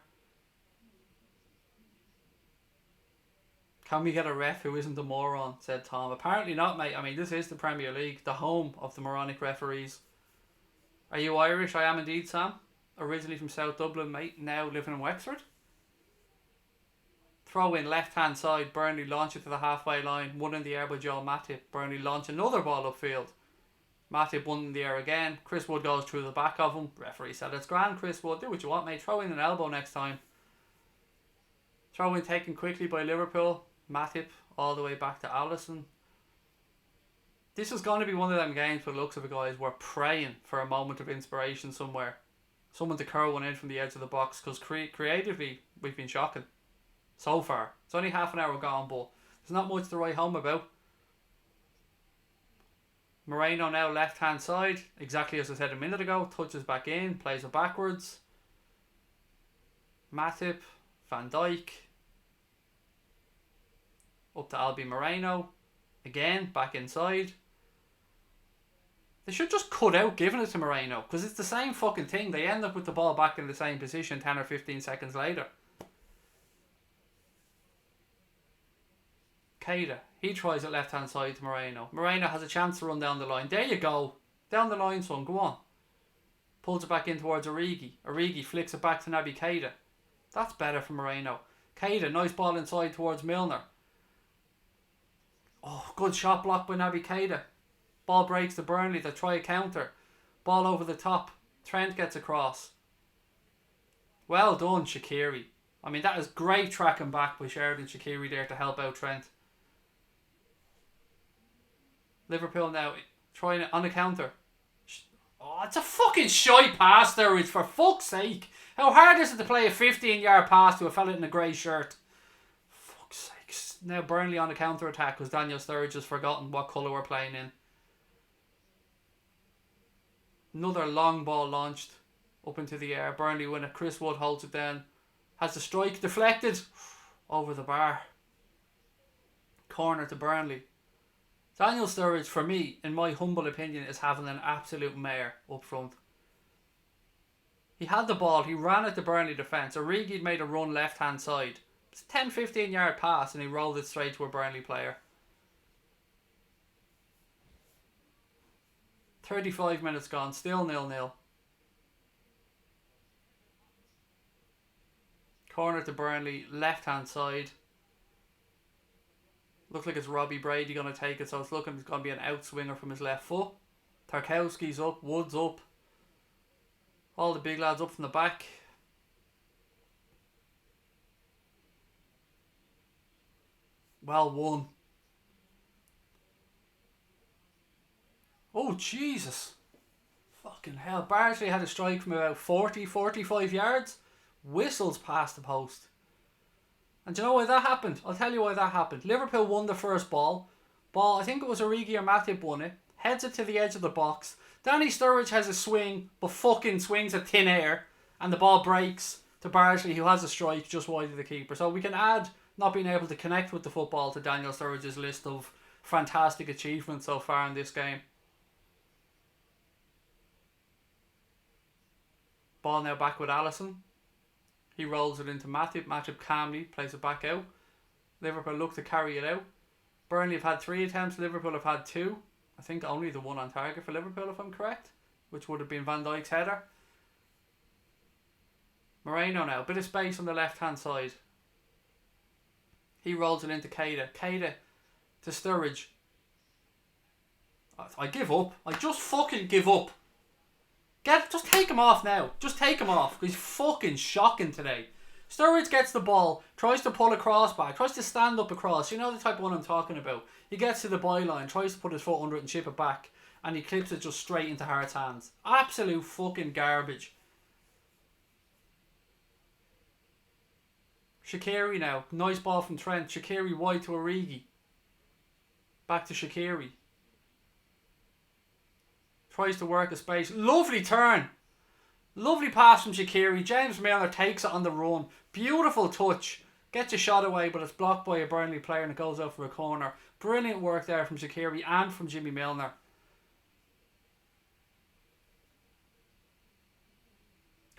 Can we get a ref who isn't a moron? Said Tom. Apparently not, mate. I mean, this is the Premier League, the home of the moronic referees. Are you Irish? I am indeed, Sam. Originally from South Dublin, mate. Now living in Wexford. Throw in left hand side. Burnley launch it to the halfway line. One in the air by Joe Matip. Burnley launch another ball upfield. Matip one in the air again. Chris Wood goes through the back of him. Referee said it's grand, Chris Wood. Do what you want, mate. Throw in an elbow next time. Throw in taken quickly by Liverpool. Matip all the way back to Alisson. This is going to be one of them games for the looks of it, guys. We're praying for a moment of inspiration somewhere. Someone to curl one in from the edge of the box, because creatively we've been shocking so far. It's only half an hour gone, but there's not much to write home about. Moreno now left hand side, exactly as I said a minute ago. Touches back in, plays it backwards. Matip, Van Dijk. Up to Albi Moreno. Again, back inside. They should just cut out giving it to Moreno, because it's the same fucking thing. They end up with the ball back in the same position 10 or 15 seconds later. Keita, he tries it left hand side to Moreno. Moreno has a chance to run down the line. There you go. Down the line, son. Go on. Pulls it back in towards Origi. Origi flicks it back to Naby Keita. That's better for Moreno. Keita, nice ball inside towards Milner. Oh, good shot block by Naby Keita. Ball breaks to Burnley. They try a counter. Ball over the top. Trent gets across. Well done, Shaqiri. I mean, that is great tracking back by Sheridan Shaqiri there to help out Trent. Liverpool now trying it on the counter. Oh, it's a fucking shy pass there, it's for fuck's sake. How hard is it to play a 15-yard pass to a fella in a grey shirt? Fuck's sake. Now Burnley on the counter attack because Daniel Sturridge has forgotten what colour we're playing in. Another long ball launched up into the air. Burnley win it. Chris Wood holds it down. Has the strike deflected over the bar. Corner to Burnley. Daniel Sturridge, for me, in my humble opinion, is having an absolute mare up front. He had the ball, he ran at the Burnley defence. Origi made a run left hand side. It's a 10-15 yard pass and he rolled it straight to a Burnley player. 35 minutes gone, still 0-0. Corner to Burnley, left hand side. Looks like it's Robbie Brady going to take it, so it's looking it's going to be an outswinger from his left foot. Tarkowski's up, Wood's up. All the big lads up from the back. Well won. Oh, Jesus. Fucking hell. Barnsley had a strike from about 40-45 yards. Whistles past the post. And do you know why that happened? I'll tell you why that happened. Liverpool won the first ball. I think it was Origi or Matip won it. Heads it to the edge of the box. Danny Sturridge has a swing, but fucking swings at thin air. And the ball breaks to Barnsley, who has a strike just wide of the keeper. So we can add not being able to connect with the football to Daniel Sturridge's list of fantastic achievements so far in this game. Ball now back with Alisson. He rolls it into Matip. Matip calmly plays it back out. Liverpool look to carry it out. Burnley have had 3 attempts. Liverpool have had 2. I think only the one on target for Liverpool, if I'm correct, which would have been Van Dijk's header. Moreno now. Bit of space on the left hand side. He rolls it into Keita. Keita to Sturridge. I give up. I just fucking give up. Just take him off now. Just take him off. He's fucking shocking today. Sturridge gets the ball, tries to pull a cross back, tries to stand up across. You know the type of one I'm talking about. He gets to the byline, tries to put his foot under it and chip it back, and he clips it just straight into Hart's hands. Absolute fucking garbage. Shaqiri now. Nice ball from Trent. Shaqiri wide to Origi. Back to Shaqiri. Tries to work a space. Lovely turn. Lovely pass from Shaqiri. James Milner takes it on the run. Beautiful touch. Gets a shot away, but it's blocked by a Burnley player and it goes out for a corner. Brilliant work there from Shaqiri and from Jimmy Milner.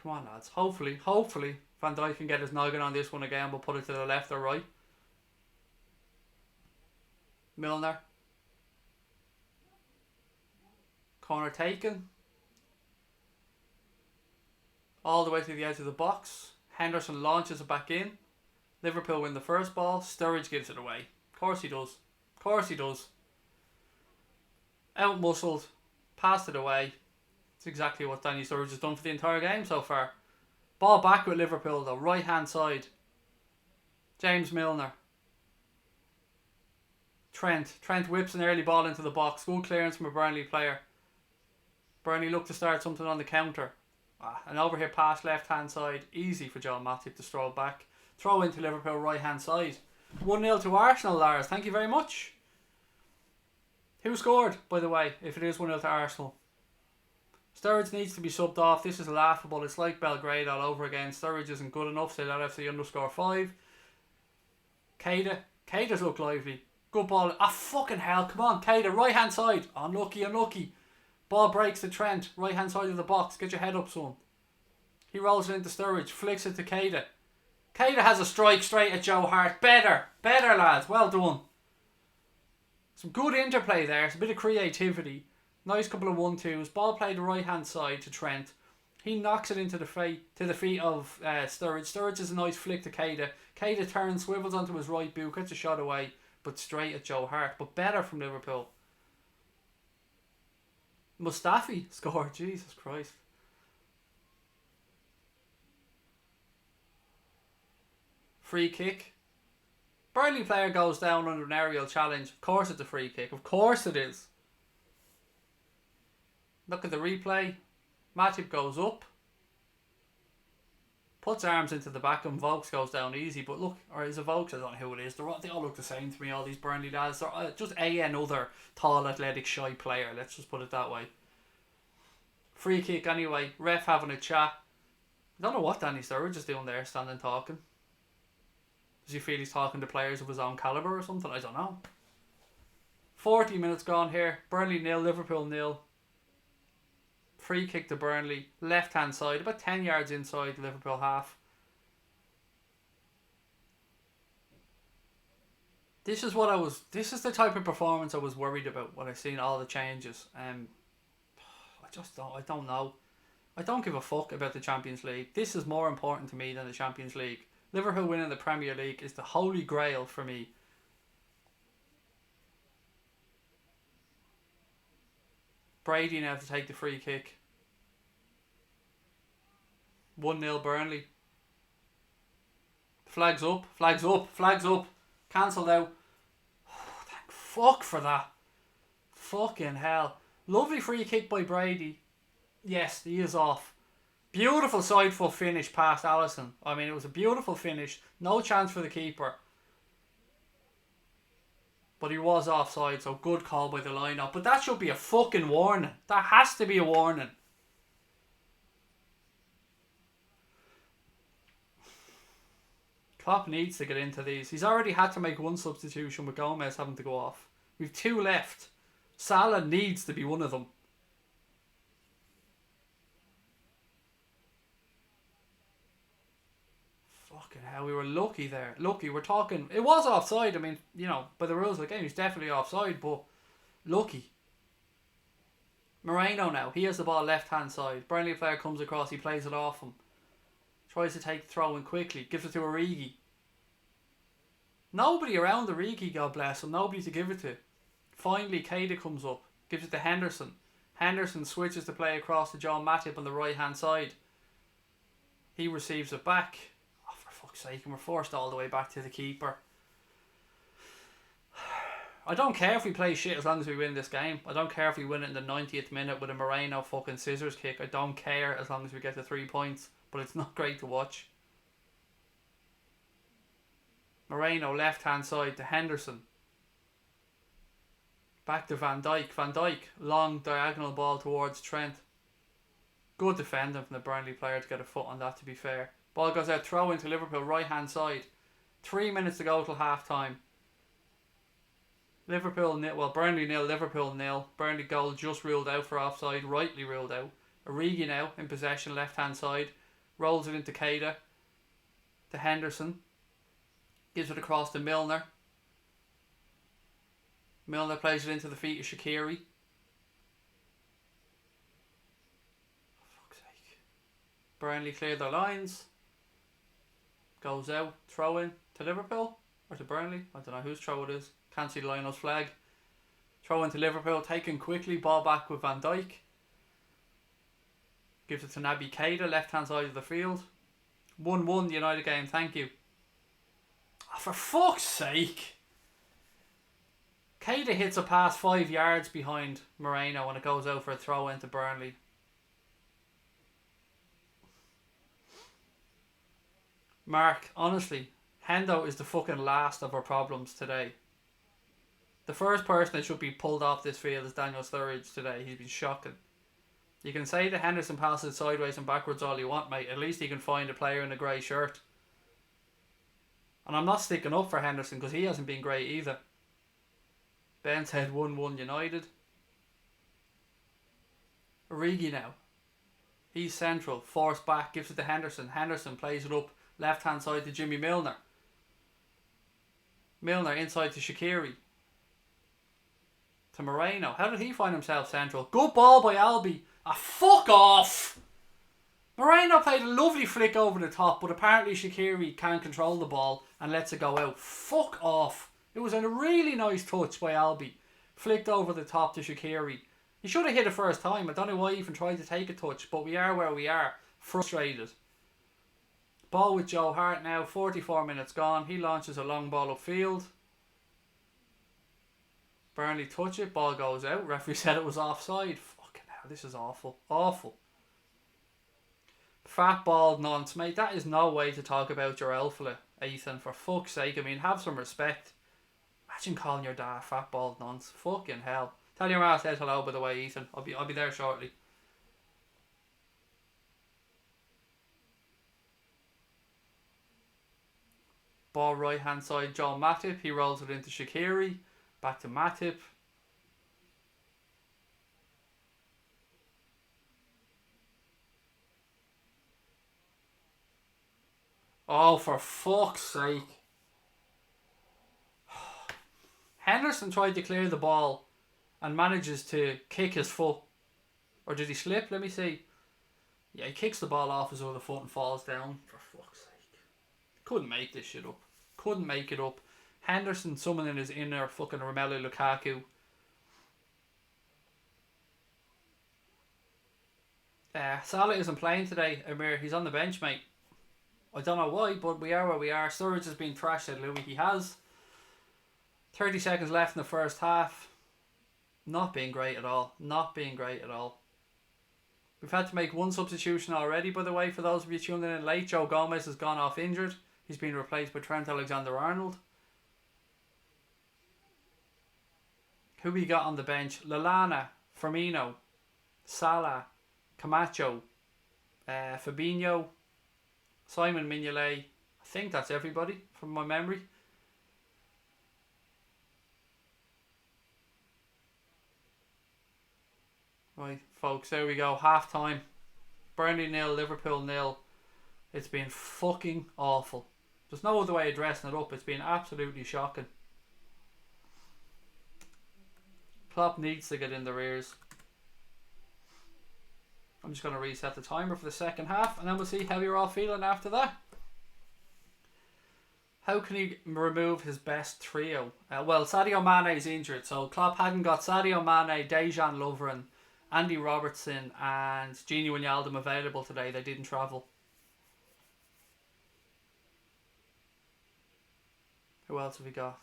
Come on, lads. Hopefully, Van Dijk can get his noggin on this one again. We'll put it to the left or right. Milner. Corner taken. All the way to the edge of the box. Henderson launches it back in. Liverpool win the first ball. Sturridge gives it away. Of course he does. Of course he does. Out muscled. Passed it away. It's exactly what Danny Sturridge has done for the entire game so far. Ball back with Liverpool though. Right hand side. James Milner. Trent whips an early ball into the box. Good clearance from a Burnley player. Burnley look to start something on the counter. An overhead pass left hand side. Easy for John Matip to stroll back. Throw into Liverpool right hand side. 1-0 to Arsenal, Lars. Thank you very much. Who scored, by the way, if it is 1-0 to Arsenal? Sturridge needs to be subbed off. This is laughable. It's like Belgrade all over again. Sturridge isn't good enough. Say that FC_5. Keita's look lively. Good ball. Ah, fucking hell. Come on, Keita. Right hand side. Unlucky. Ball breaks to Trent. Right hand side of the box. Get your head up, son. He rolls it into Sturridge. Flicks it to Keita. Keita has a strike straight at Joe Hart. Better, lads. Well done. Some good interplay there. It's a bit of creativity. Nice couple of 1-2s. Ball played the right hand side to Trent. He knocks it into the feet of Sturridge. Sturridge is a nice flick to Keita. Keita turns, swivels onto his right boot, gets a shot away, but straight at Joe Hart. But better from Liverpool. Mustafi scored. Jesus Christ. Free kick. Burnley player goes down under an aerial challenge. Of course it's a free kick. Of course it is. Look at the replay. Matip goes up. Puts arms into the back and Vokes goes down easy. But look, or is it Vokes? I don't know who it is. They all look the same to me, all these Burnley lads. They're just another tall, athletic, shy player. Let's just put it that way. Free kick anyway. Ref having a chat. I don't know what Danny Sturridge is doing there, standing talking. Does he feel he's talking to players of his own calibre or something? I don't know. 40 minutes gone here. Burnley 0, Liverpool 0. Free kick to Burnley. Left hand side. About 10 yards inside the Liverpool half. This is the type of performance I was worried about when I seen all the changes. I don't know. I don't give a fuck about the Champions League. This is more important to me than the Champions League. Liverpool winning the Premier League is the holy grail for me. Brady now to take the free kick. 1-0 Burnley. Flags up. Cancelled out. Oh, thank fuck for that. Fucking hell. Lovely free kick by Brady. Yes, he is off. Beautiful side foot finish past Alisson. I mean, it was a beautiful finish. No chance for the keeper. But he was offside, so good call by the line-up. But that should be a fucking warning. That has to be a warning. Klopp needs to get into these. He's already had to make one substitution with Gomez having to go off. We've 2 left. Salah needs to be one of them. Fucking hell, we were lucky there. Lucky, we're talking... It was offside, I mean, you know, by the rules of the game, he's definitely offside, but lucky. Moreno now, he has the ball left-hand side. Burnley player comes across, he plays it off him. Tries to take the throw in quickly, gives it to Origi. Nobody around Origi, God bless him, nobody to give it to. Finally, Keita comes up, gives it to Henderson. Henderson switches to play across to John Matip on the right-hand side. He receives it back. Sake, and we're forced all the way back to the keeper. I don't care if we play shit as long as we win this game. I don't care if we win it in the 90th minute with a Moreno fucking scissors kick. I don't care as long as we get the 3 points. But it's not great to watch. Moreno left hand side to Henderson. Back to Van Dijk. Van Dijk, long diagonal ball towards Trent. Good defending from the Burnley player to get a foot on that, to be fair. Ball goes out, throw into Liverpool, right hand side. 3 minutes to go till half time. Liverpool 0, well, Burnley 0, Liverpool 0. Burnley goal just ruled out for offside, rightly ruled out. Origi now in possession, left hand side. Rolls it into Keita. To Henderson. Gives it across to Milner. Milner plays it into the feet of Shaqiri. For fuck's sake. Burnley clear their lines. Goes out, throw in to Liverpool or to Burnley. I don't know whose throw it is. Can't see Lionel's flag. Throw into Liverpool, taken quickly. Ball back with Van Dijk. Gives it to Naby Keita, left hand side of the field. 1-1 the United game, thank you. Oh, for fuck's sake. Keita hits a pass 5 yards behind Moreno when it goes out for a throw into Burnley. Mark, honestly, Hendo is the fucking last of our problems today. The first person that should be pulled off this field is Daniel Sturridge today. He's been shocking. You can say that Henderson passes sideways and backwards all you want, mate. At least he can find a player in a grey shirt. And I'm not sticking up for Henderson because he hasn't been great either. Ben said 1-1 United. Origi now. He's central. Forced back. Gives it to Henderson. Henderson plays it up left hand side to Jimmy Milner. Milner inside to Shaqiri. To Moreno. How did he find himself central? Good ball by Albi. Fuck off! Moreno played a lovely flick over the top, but apparently Shaqiri can't control the ball and lets it go out. Fuck off. It was a really nice touch by Albi. Flicked over the top to Shaqiri. He should have hit it first time. I don't know why he even tried to take a touch, but we are where we are. Frustrated. Ball with Joe Hart now. 44 minutes gone. He launches a long ball upfield. Burnley touch it. Ball goes out. Referee said it was offside. Fucking hell, this is awful. Awful. Fat bald nonce, mate. That is no way to talk about your alpha, Ethan. For fuck's sake. I mean, have some respect. Imagine calling your dad fat bald nonce. Fucking hell. Tell your ma I said hello, by the way, Ethan. I'll be there shortly. Ball right hand side, Joel Matip. He rolls it into Shaqiri. Back to Matip. Oh, for fuck's sake. Henderson tried to clear the ball and manages to kick his foot. Or did he slip? Let me see. Yeah, he kicks the ball off his other foot and falls down. For fuck's sake. Couldn't make this shit up. Couldn't make it up. Henderson summoning his inner fucking Romelu Lukaku. Salah isn't playing today, Amir. He's on the bench, mate. I don't know why, but we are where we are. Sturridge has been thrashed, said Louis. He has. 30 seconds left in the first half. Not being great at all. Not being great at all. We've had to make one substitution already, by the way, for those of you tuning in late. Joe Gomez has gone off injured. He's been replaced by Trent Alexander-Arnold. Who we got on the bench? Lallana, Firmino, Salah, Camacho, Fabinho, Simon Mignolet. I think that's everybody from my memory. Right, folks, there we go. Half time. Burnley 0, Liverpool 0. It's been fucking awful. There's no other way of dressing it up. It's been absolutely shocking. Klopp needs to get in the rears. I'm just going to reset the timer for the second half and then we'll see how you're all feeling after that. How can he remove his best trio? Well, Sadio Mane is injured, so Klopp hadn't got Sadio Mane, Dejan Lovren, Andy Robertson and Gini Wijnaldum available today. They didn't travel. Who else have we got?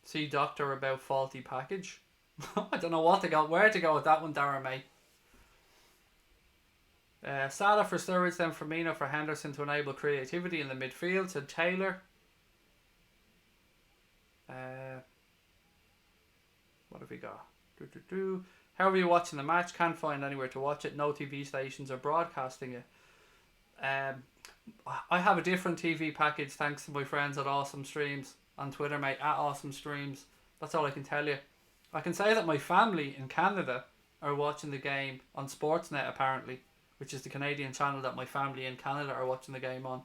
See doctor about faulty package. I don't know where to go with that one, Darren, mate. Salah for Sturridge, then Firmino for Henderson to enable creativity in the midfield, said Taylor. What have we got? How are you watching the match? Can't find anywhere to watch it. No TV stations are broadcasting it. I have a different TV package thanks to my friends at Awesome Streams on Twitter, mate, at Awesome Streams. That's all I can tell you. I can say that my family in Canada are watching the game on Sportsnet apparently, which is the Canadian channel that my family in Canada are watching the game on.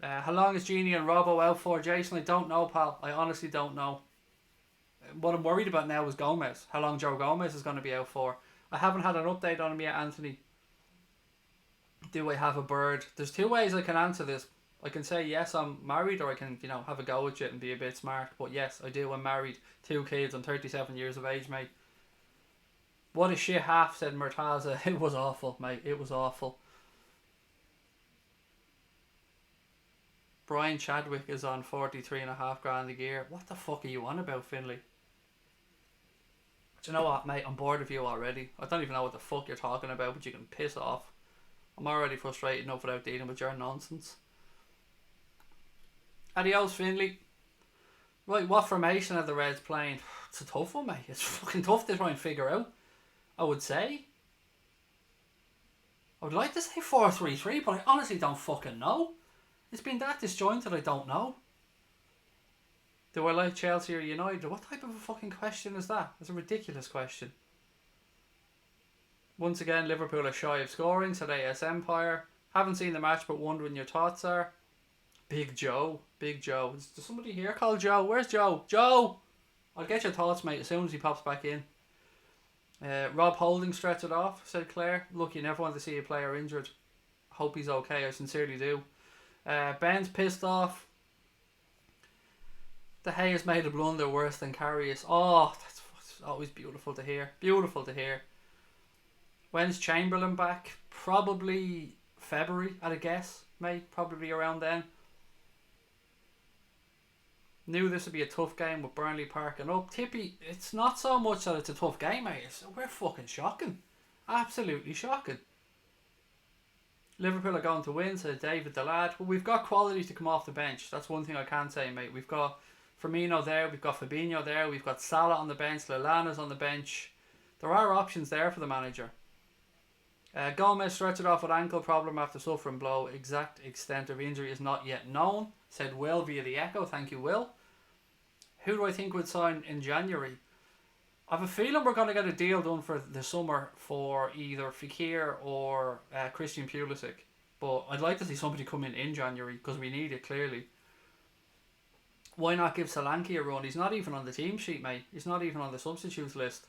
How long is Genie and Robbo out for, Jason? I don't know, pal. I honestly don't know. What I'm worried about now is Gomez. How long Joe Gomez is going to be out for. I haven't had an update on him yet, Anthony. Do I have a bird? There's two ways I can answer this. I can say yes, I'm married, or I can, have a go at it and be a bit smart. But yes, I do. I'm married. 2 kids. I'm 37 years of age, mate. What a shit half, said Murtaza. It was awful, mate. It was awful. Brian Chadwick is on 43.5 grand a year. What the fuck are you on about, Finlay? Do you know what, mate? I'm bored of you already. I don't even know what the fuck you're talking about, but you can piss off. I'm already frustrated enough without dealing with your nonsense. Adios, Finley. Right, what formation are the Reds playing? It's a tough one, mate. It's fucking tough to try and figure out. I would say. I would like to say 4-3-3, but I honestly don't fucking know. It's been that disjointed, I don't know. Do I like Chelsea or United? What type of a fucking question is that? It's a ridiculous question. Once again, Liverpool are shy of scoring, said AS Empire. Haven't seen the match, but wondering your thoughts are. Big Joe. Big Joe. Is there somebody here called Joe? Where's Joe? Joe! I'll get your thoughts, mate, as soon as he pops back in. Rob Holding stretched it off, said Claire. Look, you never want to see a player injured. Hope he's okay, I sincerely do. Ben's pissed off. De Gea's made a blunder worse than Karius. Oh, that's always beautiful to hear. Beautiful to hear. When's Chamberlain back? Probably February, I'd guess, mate. Probably around then. Knew this would be a tough game with Burnley parking up. Tippy, it's not so much that it's a tough game, mate. We're fucking shocking. Absolutely shocking. Liverpool are going to win, said David the lad. But we've got quality to come off the bench. That's one thing I can say, mate. We've got Firmino there. We've got Fabinho there. We've got Salah on the bench. Lallana's on the bench. There are options there for the manager. Gomez stretched it off with ankle problem after suffering blow. Exact extent of injury is not yet known, said Will via the Echo. Thank you, Will. Who do I think would sign in January? I have a feeling we're going to get a deal done for the summer for either Fekir or Christian Pulisic. But I'd like to see somebody come in January because we need it, clearly. Why not give Solanke a run? He's not even on the team sheet, mate. He's not even on the substitutes list.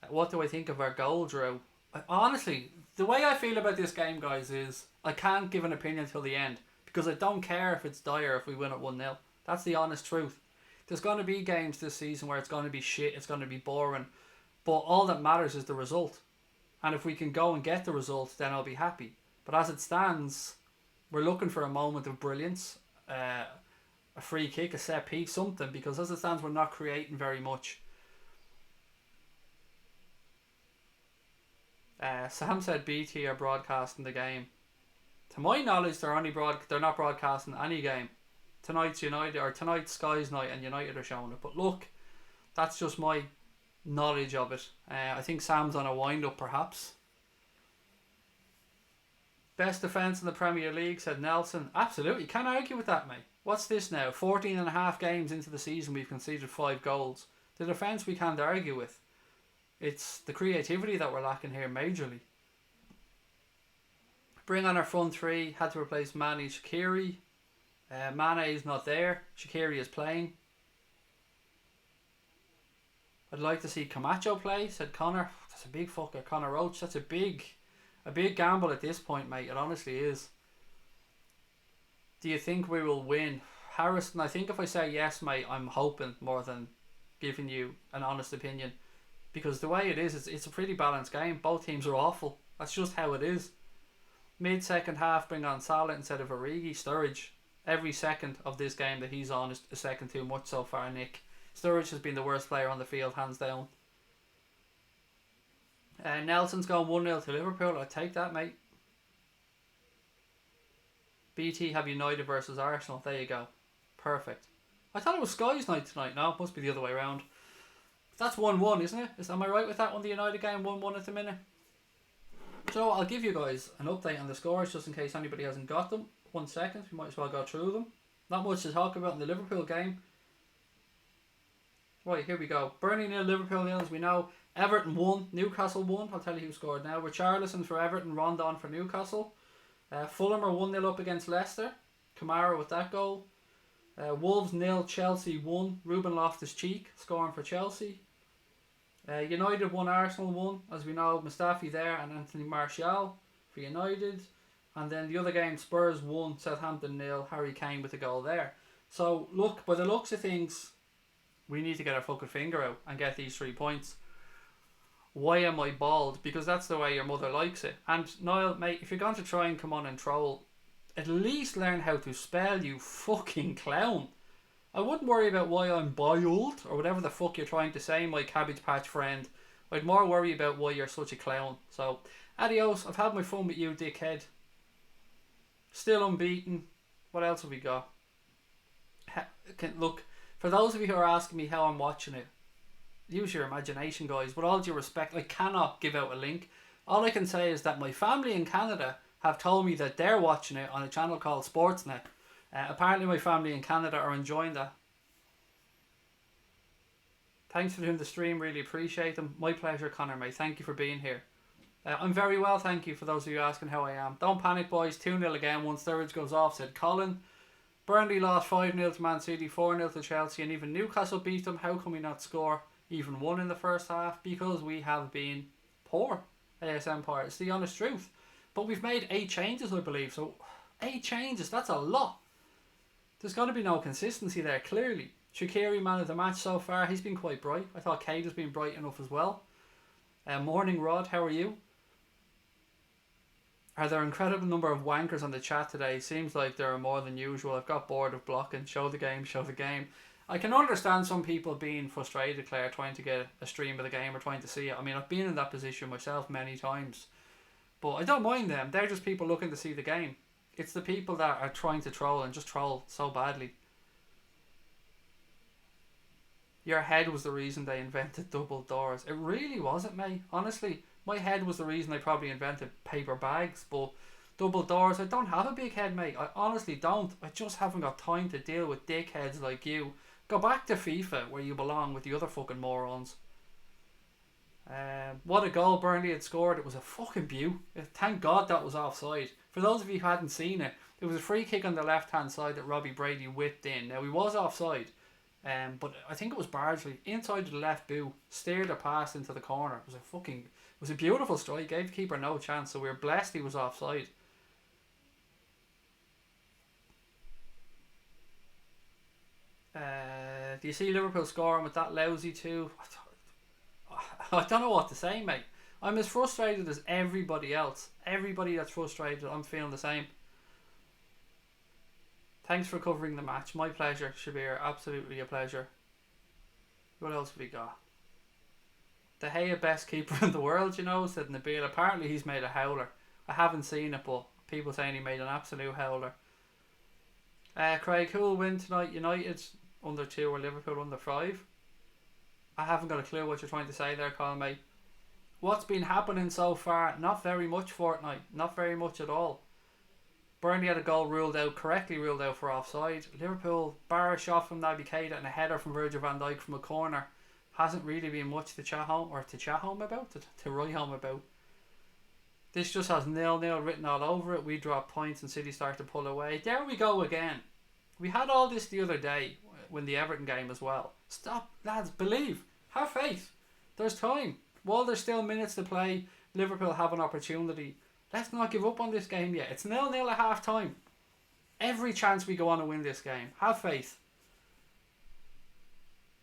What do I think of our goal, Drew? Honestly, the way I feel about this game, guys, is I can't give an opinion till the end because I don't care if it's dire if we win at 1-0. That's the honest truth. There's going to be games this season where it's going to be shit, it's going to be boring, but all that matters is the result. And if we can go and get the result, then I'll be happy. But as it stands, we're looking for a moment of brilliance, a free kick, a set piece, something, because as it stands, we're not creating very much. Sam said BT are broadcasting the game. To my knowledge, they're not broadcasting any game. Tonight's Sky's night and United are showing it. But look, that's just my knowledge of it. I think Sam's on a wind up perhaps. Best defence in the Premier League, said Nelson. Absolutely, can't argue with that, mate. What's this now? 14 and a half games into the season, we've conceded 5 goals. The defence we can't argue with. It's the creativity that we're lacking here majorly. Bring on our front three. Had to replace Mane, Shaqiri. Mane is not there. Shaqiri is playing. I'd like to see Camacho play, said Connor. That's a big fucker, Connor Roach. That's a big gamble at this point, mate. It honestly is. Do you think we will win? Harrison, I think if I say yes, mate, I'm hoping more than giving you an honest opinion. Because the way it is, it's a pretty balanced game. Both teams are awful. That's just how it is. Mid-second half, bring on Salah instead of Origi. Sturridge. Every second of this game that he's on is a second too much so far, Nick. Sturridge has been the worst player on the field, hands down. Nelson's going 1-0 to Liverpool. I'll take that, mate. BT have United versus Arsenal. There you go. Perfect. I thought it was Sky's night tonight. No, it must be the other way around. That's 1-1, isn't it? Am I right with that one? The United game 1-1 at the minute. So I'll give you guys an update on the scores just in case anybody hasn't got them. 1 second, we might as well go through them. Not much to talk about in the Liverpool game. Right, here we go. Burnley 0, Liverpool 0, as we know. Everton 1, Newcastle 1. I'll tell you who scored now. Richarlison for Everton, Rondon for Newcastle. Fulham are 1-0 up against Leicester. Kamara with that goal. Wolves 0, Chelsea 1. Ruben Loftus-Cheek scoring for Chelsea. United 1, Arsenal 1. As we know, Mustafi there and Anthony Martial for United. And then the other game, Spurs 1, Southampton 0. Harry Kane with a goal there. So, look, by the looks of things, we need to get our fucking finger out and get these 3 points. Why am I bald? Because that's the way your mother likes it. And Niall, mate, if you're going to try and come on and troll, at least learn how to spell, you fucking clown. I wouldn't worry about why I'm bald or whatever the fuck you're trying to say, my Cabbage Patch friend. I'd more worry about why you're such a clown. So, adios. I've had my fun with you, dickhead. Still unbeaten. What else have we got? Look, for those of you who are asking me how I'm watching it, use your imagination, guys. With all due respect, I cannot give out a link. All I can say is that my family in Canada have told me that they're watching it on a channel called Sportsnet. Apparently my family in Canada are enjoying that. Thanks for doing the stream, really appreciate them. My pleasure, Connor, mate. Thank you for being here. I'm very well, thank you, for those of you asking how I am. Don't panic, boys. 2-0 again once Sturridge goes off, said Colin. Burnley lost 5-0 to Man City, 4-0 to Chelsea, and even Newcastle beat them. How can we not score even one in the first half? Because we have been poor, AS Empire. It's the honest truth. But we've made 8 changes, I believe. So 8 changes, that's a lot. There's got to be no consistency there, clearly. Shaqiri, man of the match so far. He's been quite bright. I thought Kate has been bright enough as well. Morning, Rod. How are you? Are there an incredible number of wankers on the chat today? Seems like there are more than usual. I've got bored of blocking. Show the game, show the game. I can understand some people being frustrated, Claire, trying to get a stream of the game or trying to see it. I mean, I've been in that position myself many times. But I don't mind them. They're just people looking to see the game. It's the people that are trying to troll and just troll so badly. Your head was the reason they invented double doors. It really wasn't, mate. Honestly, my head was the reason they probably invented paper bags. But double doors, I don't have a big head, mate. I honestly don't. I just haven't got time to deal with dickheads like you. Go back to FIFA where you belong with the other fucking morons. What a goal Burnley had scored. It was a fucking beaut. Thank God that was offside. For those of you who hadn't seen it, it was a free kick on the left hand side that Robbie Brady whipped in. Now he was offside. But I think it was Bardsley inside the left boot, steered a pass into the corner. It was a beautiful strike, gave the keeper no chance, so we were blessed he was offside. Do you see Liverpool scoring with that lousy too? I don't know what to say, mate. I'm as frustrated as everybody else. Everybody that's frustrated, I'm feeling the same. Thanks for covering the match. My pleasure, Shabir. Absolutely a pleasure. What else have we got? De Gea, best keeper in the world, you know, said Nabil. Apparently he's made a howler. I haven't seen it, but people saying he made an absolute howler. Craig, who will win tonight? United under 2 or Liverpool under 5? I haven't got a clue what you're trying to say there, Colin, mate. What's been happening so far? Not very much, Fortnite. Not very much at all. Burnley had a goal correctly ruled out for offside. Liverpool, bar a shot from Naby Keita and a header from Virgil van Dijk from a corner. Hasn't really been much to chat home about. To write home about. This just has 0-0 written all over it. We drop points and City start to pull away. There we go again. We had all this the other day when the Everton game as well. Stop, lads. Believe. Have faith. There's time. While there's still minutes to play, Liverpool have an opportunity. Let's not give up on this game yet. It's 0-0 at half time. Every chance we go on and win this game. Have faith.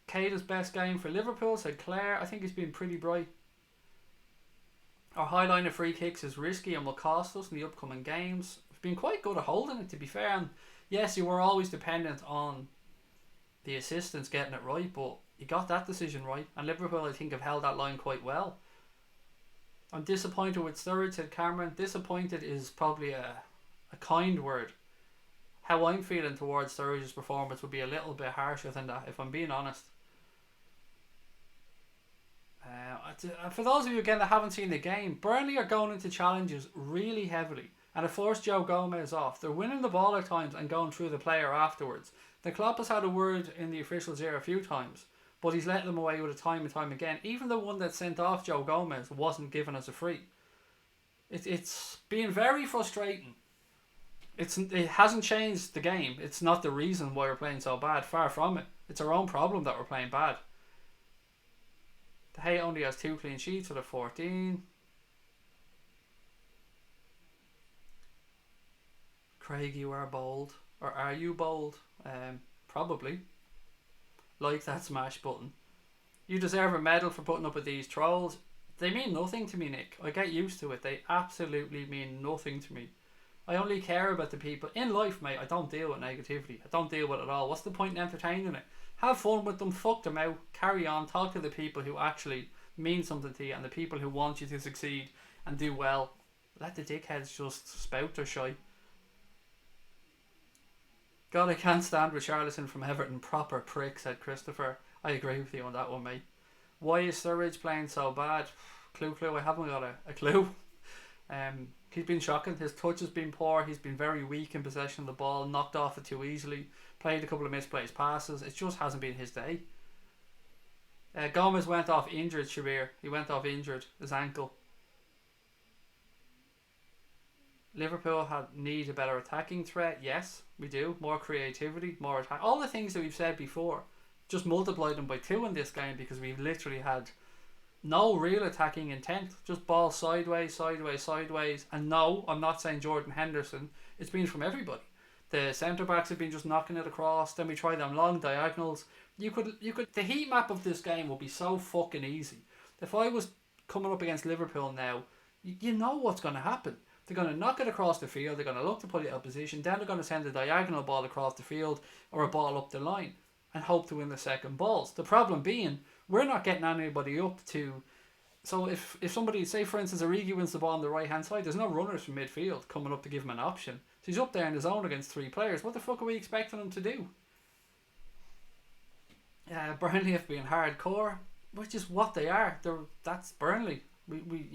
Keita's best game for Liverpool, said Claire. I think he's been pretty bright. Our high line of free kicks is risky and will cost us in the upcoming games. We've been quite good at holding it, to be fair. And yes, you were always dependent on the assistants getting it right, but you got that decision right. And Liverpool, I think, have held that line quite well. I'm disappointed with Sturridge, said Cameron. Disappointed is probably a kind word. How I'm feeling towards Sturridge's performance would be a little bit harsher than that, if I'm being honest. For those of you again that haven't seen the game, Burnley are going into challenges really heavily and it forced Joe Gomez off. They're winning the ball at times and going through the player afterwards. The Klopp has had a word in the officials here a few times, but he's let them away with it time and time again. Even the one that sent off Joe Gomez wasn't given as a free. It's been very frustrating. It hasn't changed the game. It's not the reason why we're playing so bad. Far from it. It's our own problem that we're playing bad. De Gea only has 2 clean sheets out of 14. Craig, you are bold. Or are you bold? Probably. Like that smash button. You deserve a medal for putting up with these trolls. They mean nothing to me, Nick. I get used to it. They absolutely mean nothing to me. I only care about the people. In life, mate, I don't deal with negativity. I don't deal with it at all. What's the point in entertaining it? Have fun with them, fuck them out, carry on, talk to the people who actually mean something to you and the people who want you to succeed and do well. Let the dickheads just spout their shite. God, I can't stand Richarlison from Everton. Proper prick, said Christopher. I agree with you on that one, mate. Why is Sturridge playing so bad? Clue. I haven't got a clue. He's been shocking. His touch has been poor. He's been very weak in possession of the ball. Knocked off it too easily. Played a couple of misplaced passes. It just hasn't been his day. Gomez went off injured, Shabir. He went off injured. His ankle. Liverpool need a better attacking threat. Yes, we do. More creativity, more attack. All the things that we've said before. Just multiply them by 2 in this game because we've literally had no real attacking intent. Just ball sideways. And no, I'm not saying Jordan Henderson. It's been from everybody. The centre backs have been just knocking it across. Then we try them long diagonals. You could. The heat map of this game will be so fucking easy. If I was coming up against Liverpool now, you know what's going to happen. They're going to knock it across the field. They're going to look to put it out of position. Then they're going to send a diagonal ball across the field or a ball up the line and hope to win the second balls. The problem being, we're not getting anybody up to. So if somebody, say for instance, Origi wins the ball on the right hand side, there's no runners from midfield coming up to give him an option. So he's up there in his own against 3 players. What the fuck are we expecting him to do? Burnley have been hardcore, which is what they are. That's Burnley. We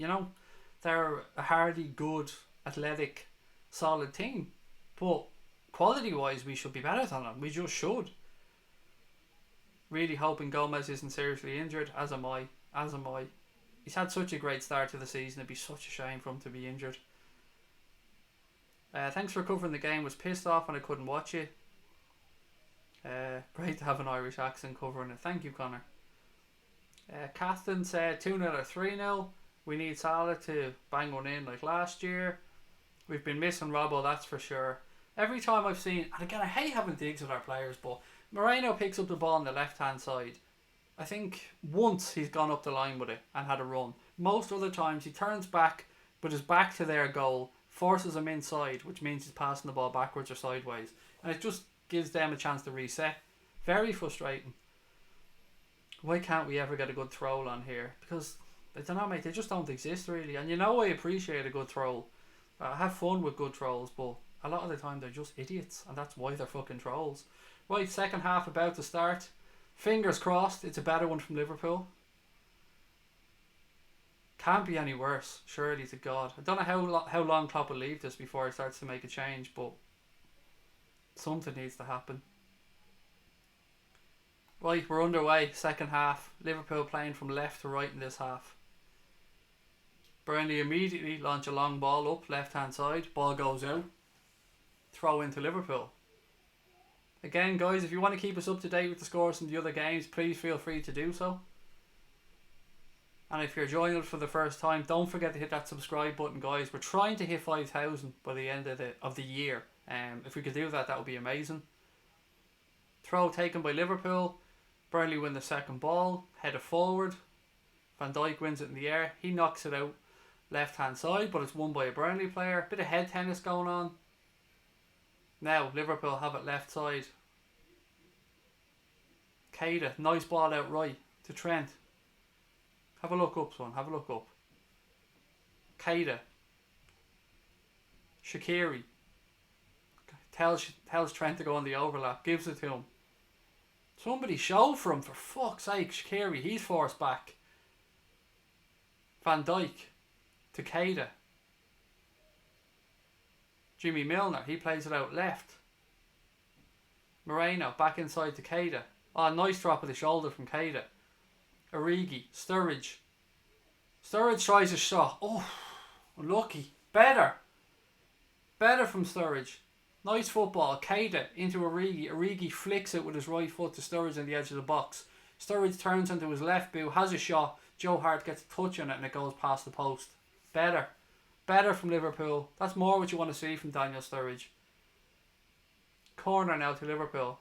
they're a hardy, good, athletic, solid team. But quality wise, we should be better than them. We just should. Really hoping Gomez isn't seriously injured, as am I. He's had such a great start to the season. It'd be such a shame for him to be injured. Thanks for covering the game. Was pissed off when I couldn't watch it. Great to have an Irish accent covering it. Thank you, Connor. Catherine said 2-0 or 3-0. We need Salah to bang one in like last year. We've been missing Robbo, that's for sure. Every time I've seen, and again I hate having digs with our players, but Moreno picks up the ball on the left hand side. I think once he's gone up the line with it and had a run. Most other times he turns back with his back to their goal, forces them inside, which means he's passing the ball backwards or sideways. And it just gives them a chance to reset. Very frustrating. Why can't we ever get a good throw on here? Because, I don't know, mate, they just don't exist really. And I appreciate a good throw. I have fun with good trolls, but a lot of the time they're just idiots. And that's why they're fucking trolls. Right, second half about to start. Fingers crossed it's a better one from Liverpool. Can't be any worse, surely to God. I don't know how long Klopp will leave this before he starts to make a change, but something needs to happen. Right, we're underway, second half. Liverpool playing from left to right in this half. Burnley immediately launch a long ball up, left hand side. Ball goes out. Throw into Liverpool. Again, guys, if you want to keep us up to date with the scores from the other games, please feel free to do so. And if you're joining us for the first time, don't forget to hit that subscribe button, guys. We're trying to hit 5,000 by the end of the year. If we could do that, that would be amazing. Throw taken by Liverpool. Burnley win the second ball. Header forward. Van Dijk wins it in the air. He knocks it out left hand side, but it's won by a Burnley player. Bit of head tennis going on. Now Liverpool have it left side. Keita, nice ball out right to Trent. Have a look up, son. Have a look up. Keita. Shaqiri tells Trent to go on the overlap. Gives it to him. Somebody show for him, for fuck's sake. Shaqiri, he's forced back. Van Dijk to Keita. Jimmy Milner, he plays it out left. Moreno back inside to Keita. Oh, nice drop of the shoulder from Keita. Origi, Sturridge. Sturridge tries a shot. Oh, unlucky. Better from Sturridge. Nice football. Keita into Origi. Origi flicks it with his right foot to Sturridge on the edge of the box. Sturridge turns onto his left boot, has a shot. Joe Hart gets a touch on it and it goes past the post. Better from Liverpool. That's more what you want to see from Daniel Sturridge. Corner now to Liverpool.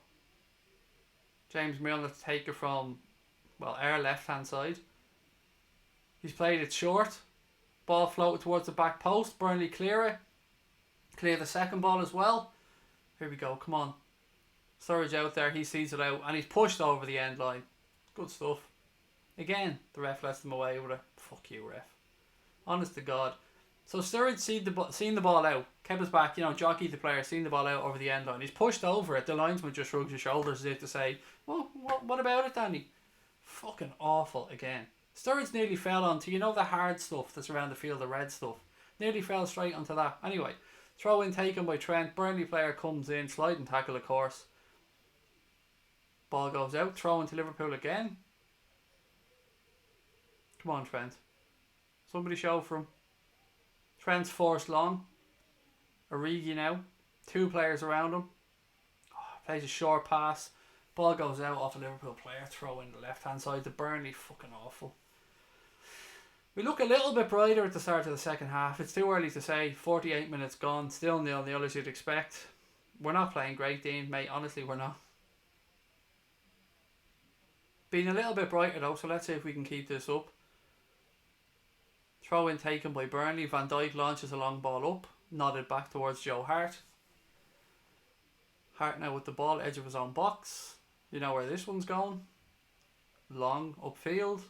James Milner to take it from, our left hand side. He's played it short. Ball floated towards the back post. Burnley clear it. Clear the second ball as well. Here we go, come on. Sturridge out there, he sees it out and he's pushed over the end line. Good stuff. Again, the ref lets them away with it. Fuck you, ref. Honest to God. So Sturridge seen the ball out, kept his back, jockeyed the player, seen the ball out over the end line. He's pushed over it. The linesman just shrugs his shoulders as if to say, well, what about it, Danny? Fucking awful again. Sturridge nearly fell onto, the hard stuff that's around the field, the red stuff. Nearly fell straight onto that. Anyway, throw in taken by Trent. Burnley player comes in, sliding tackle of course. Ball goes out, throw into Liverpool again. Come on, Trent. Somebody show for him. Trent's forced long. Origi now. 2 players around him. Plays a short pass. Ball goes out off a Liverpool player. Throw in the left hand side to Burnley. Fucking awful. We look a little bit brighter at the start of the second half. It's too early to say. 48 minutes gone. Still 0-0 as you'd expect. We're not playing great, Dean, mate. Honestly, we're not. Been a little bit brighter though, so let's see if we can keep this up. Throw in taken by Burnley. Van Dijk launches a long ball up. Nodded back towards Joe Hart. Hart now with the ball, edge of his own box. You know where this one's going. Long upfield.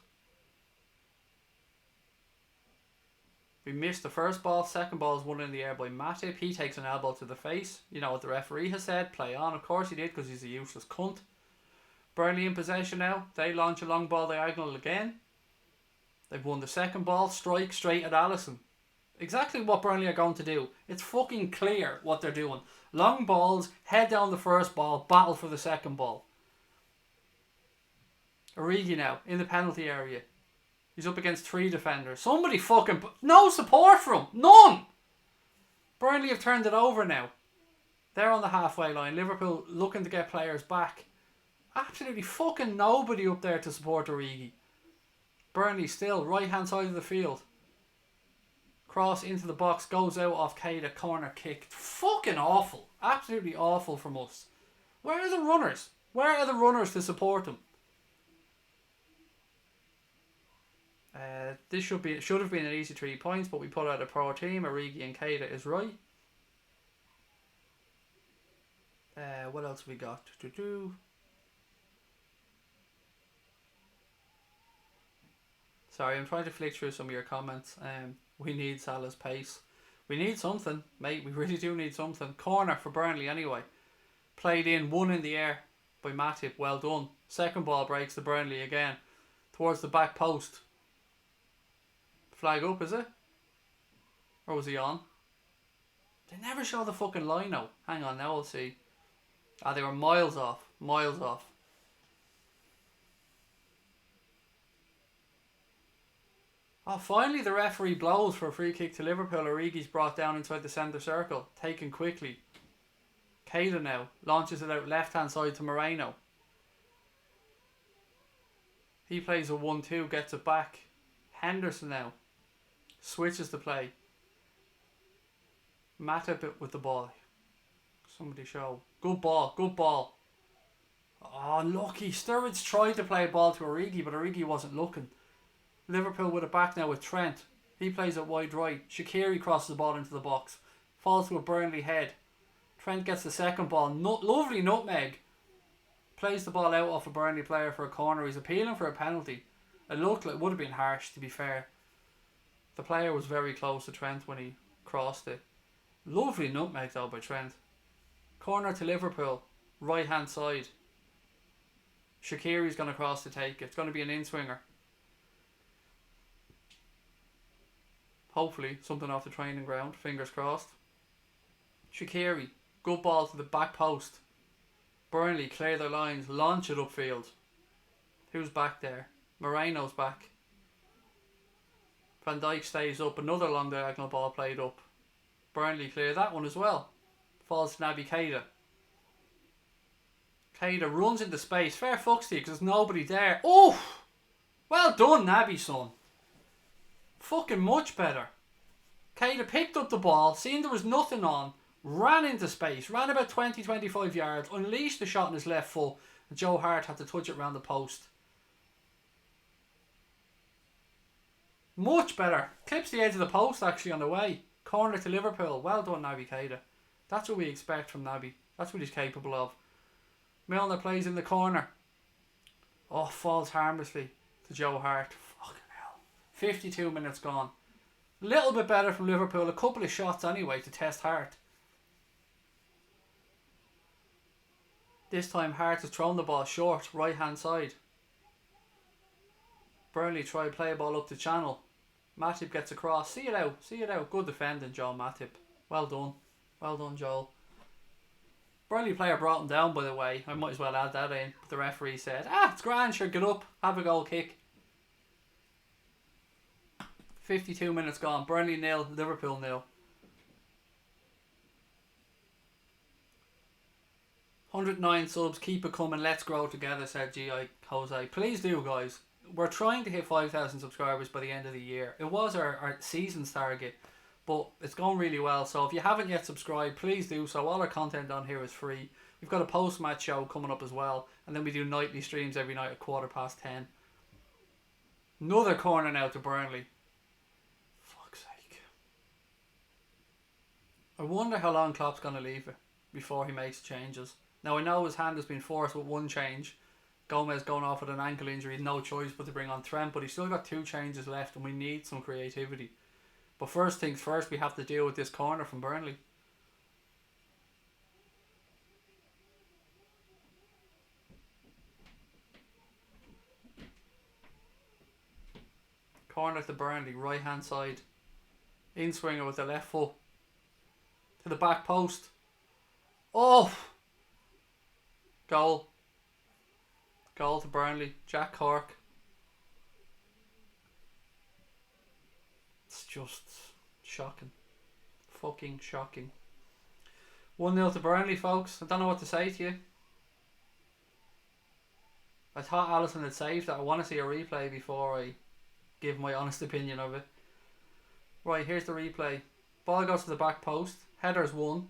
We missed the first ball. Second ball is won in the air by Matip. He takes an elbow to the face. You know what the referee has said. Play on. Of course he did, because he's a useless cunt. Burnley in possession now. They launch a long ball diagonal again. They've won the second ball. Strike straight at Alisson. Exactly what Burnley are going to do. It's fucking clear what they're doing. Long balls, head down the first ball, battle for the second ball. Origi now, in the penalty area. He's up against 3 defenders. Somebody fucking... No support for him. None! Burnley have turned it over now. They're on the halfway line. Liverpool looking to get players back. Absolutely fucking nobody up there to support Origi. Burnley still right hand side of the field. Cross into the box, goes out off Keita, corner kick. Fucking awful. Absolutely awful from us. Where are the runners? Where are the runners to support them? This should have been an easy 3 points, but we put out a pro team. Origi and Keita is right. What else have we got to do? Sorry, I'm trying to flick through some of your comments. We need Salah's pace. We need something, mate. We really do need something. Corner for Burnley anyway. Played in, 1 in the air by Matip. Well done. Second ball breaks to Burnley again. Towards the back post. Flag up, is it? Or was he on? They never show the fucking line out. Hang on, now we'll see. They were miles off. Miles off. Finally the referee blows for a free kick to Liverpool. Origi's brought down inside the centre circle. Taken quickly. Keita now. Launches it out left hand side to Moreno. He plays a 1-2. Gets it back. Henderson now. Switches the play. Matip with the ball. Somebody show. Good ball. Good ball. Oh, lucky. Sturridge tried to play a ball to Origi, but Origi wasn't looking. Liverpool with it back now with Trent. He plays it wide right. Shaqiri crosses the ball into the box. Falls to a Burnley head. Trent gets the second ball. Lovely nutmeg. Plays the ball out off a Burnley player for a corner. He's appealing for a penalty. It looked like it would have been harsh, to be fair. The player was very close to Trent when he crossed it. Lovely nutmeg though by Trent. Corner to Liverpool. Right hand side. Shaqiri's going to cross to take it. It's going to be an in-swinger. Hopefully something off the training ground. Fingers crossed. Shaqiri. Good ball to the back post. Burnley clear their lines. Launch it upfield. Who's back there? Moreno's back. Van Dijk stays up. Another long diagonal ball played up. Burnley clear that one as well. Falls to Naby Keita. Keita runs into space. Fair fucks to you because there's nobody there. Oh! Well done, Naby, son. Fucking much better. Keita picked up the ball, seen there was nothing on, ran into space, ran about 20-25 yards, unleashed the shot in his left foot, and Joe Hart had to touch it round the post. Much better. Clips the edge of the post actually on the way. Corner to Liverpool. Well done, Naby Keita. That's what we expect from Naby. That's what he's capable of. Milner plays in the corner. Oh, falls harmlessly to Joe Hart. Fucking hell. 52 minutes gone. A little bit better from Liverpool. A couple of shots anyway to test Hart. This time Hart has thrown the ball short, right hand side. Burnley try to play a ball up the channel. Matip gets across. See it out. See it out. Good defending, Joel Matip. Well done. Well done, Joel. Burnley player brought him down, by the way. I might as well add that in. But the referee said, it's grand, sure, get up. Have a goal kick. 52 minutes gone. Burnley 0, Liverpool 0. 109 subs. Keep it coming. Let's grow together, said G.I. Jose. Please do, guys. We're trying to hit 5,000 subscribers by the end of the year. It was our season's target, but it's going really well. So if you haven't yet subscribed, please do so. All our content on here is free. We've got a post-match show coming up as well, and then we do nightly streams every night at 10:15. Another corner now to Burnley. Fuck's sake. I wonder how long Klopp's going to leave it before he makes changes. Now I know his hand has been forced with one change. Gomez going off with an ankle injury, no choice but to bring on Trent, but he's still got 2 changes left and we need some creativity. But first things first, we have to deal with this corner from Burnley. Corner to Burnley, right hand side. In swinger with the left foot. To the back post. Oh! Goal. Goal to Burnley. Jack Cork. It's just shocking. Fucking shocking. 1-0 to Burnley, folks. I don't know what to say to you. I thought Alisson had saved that. I want to see a replay before I give my honest opinion of it. Right, here's the replay. Ball goes to the back post. Header's won.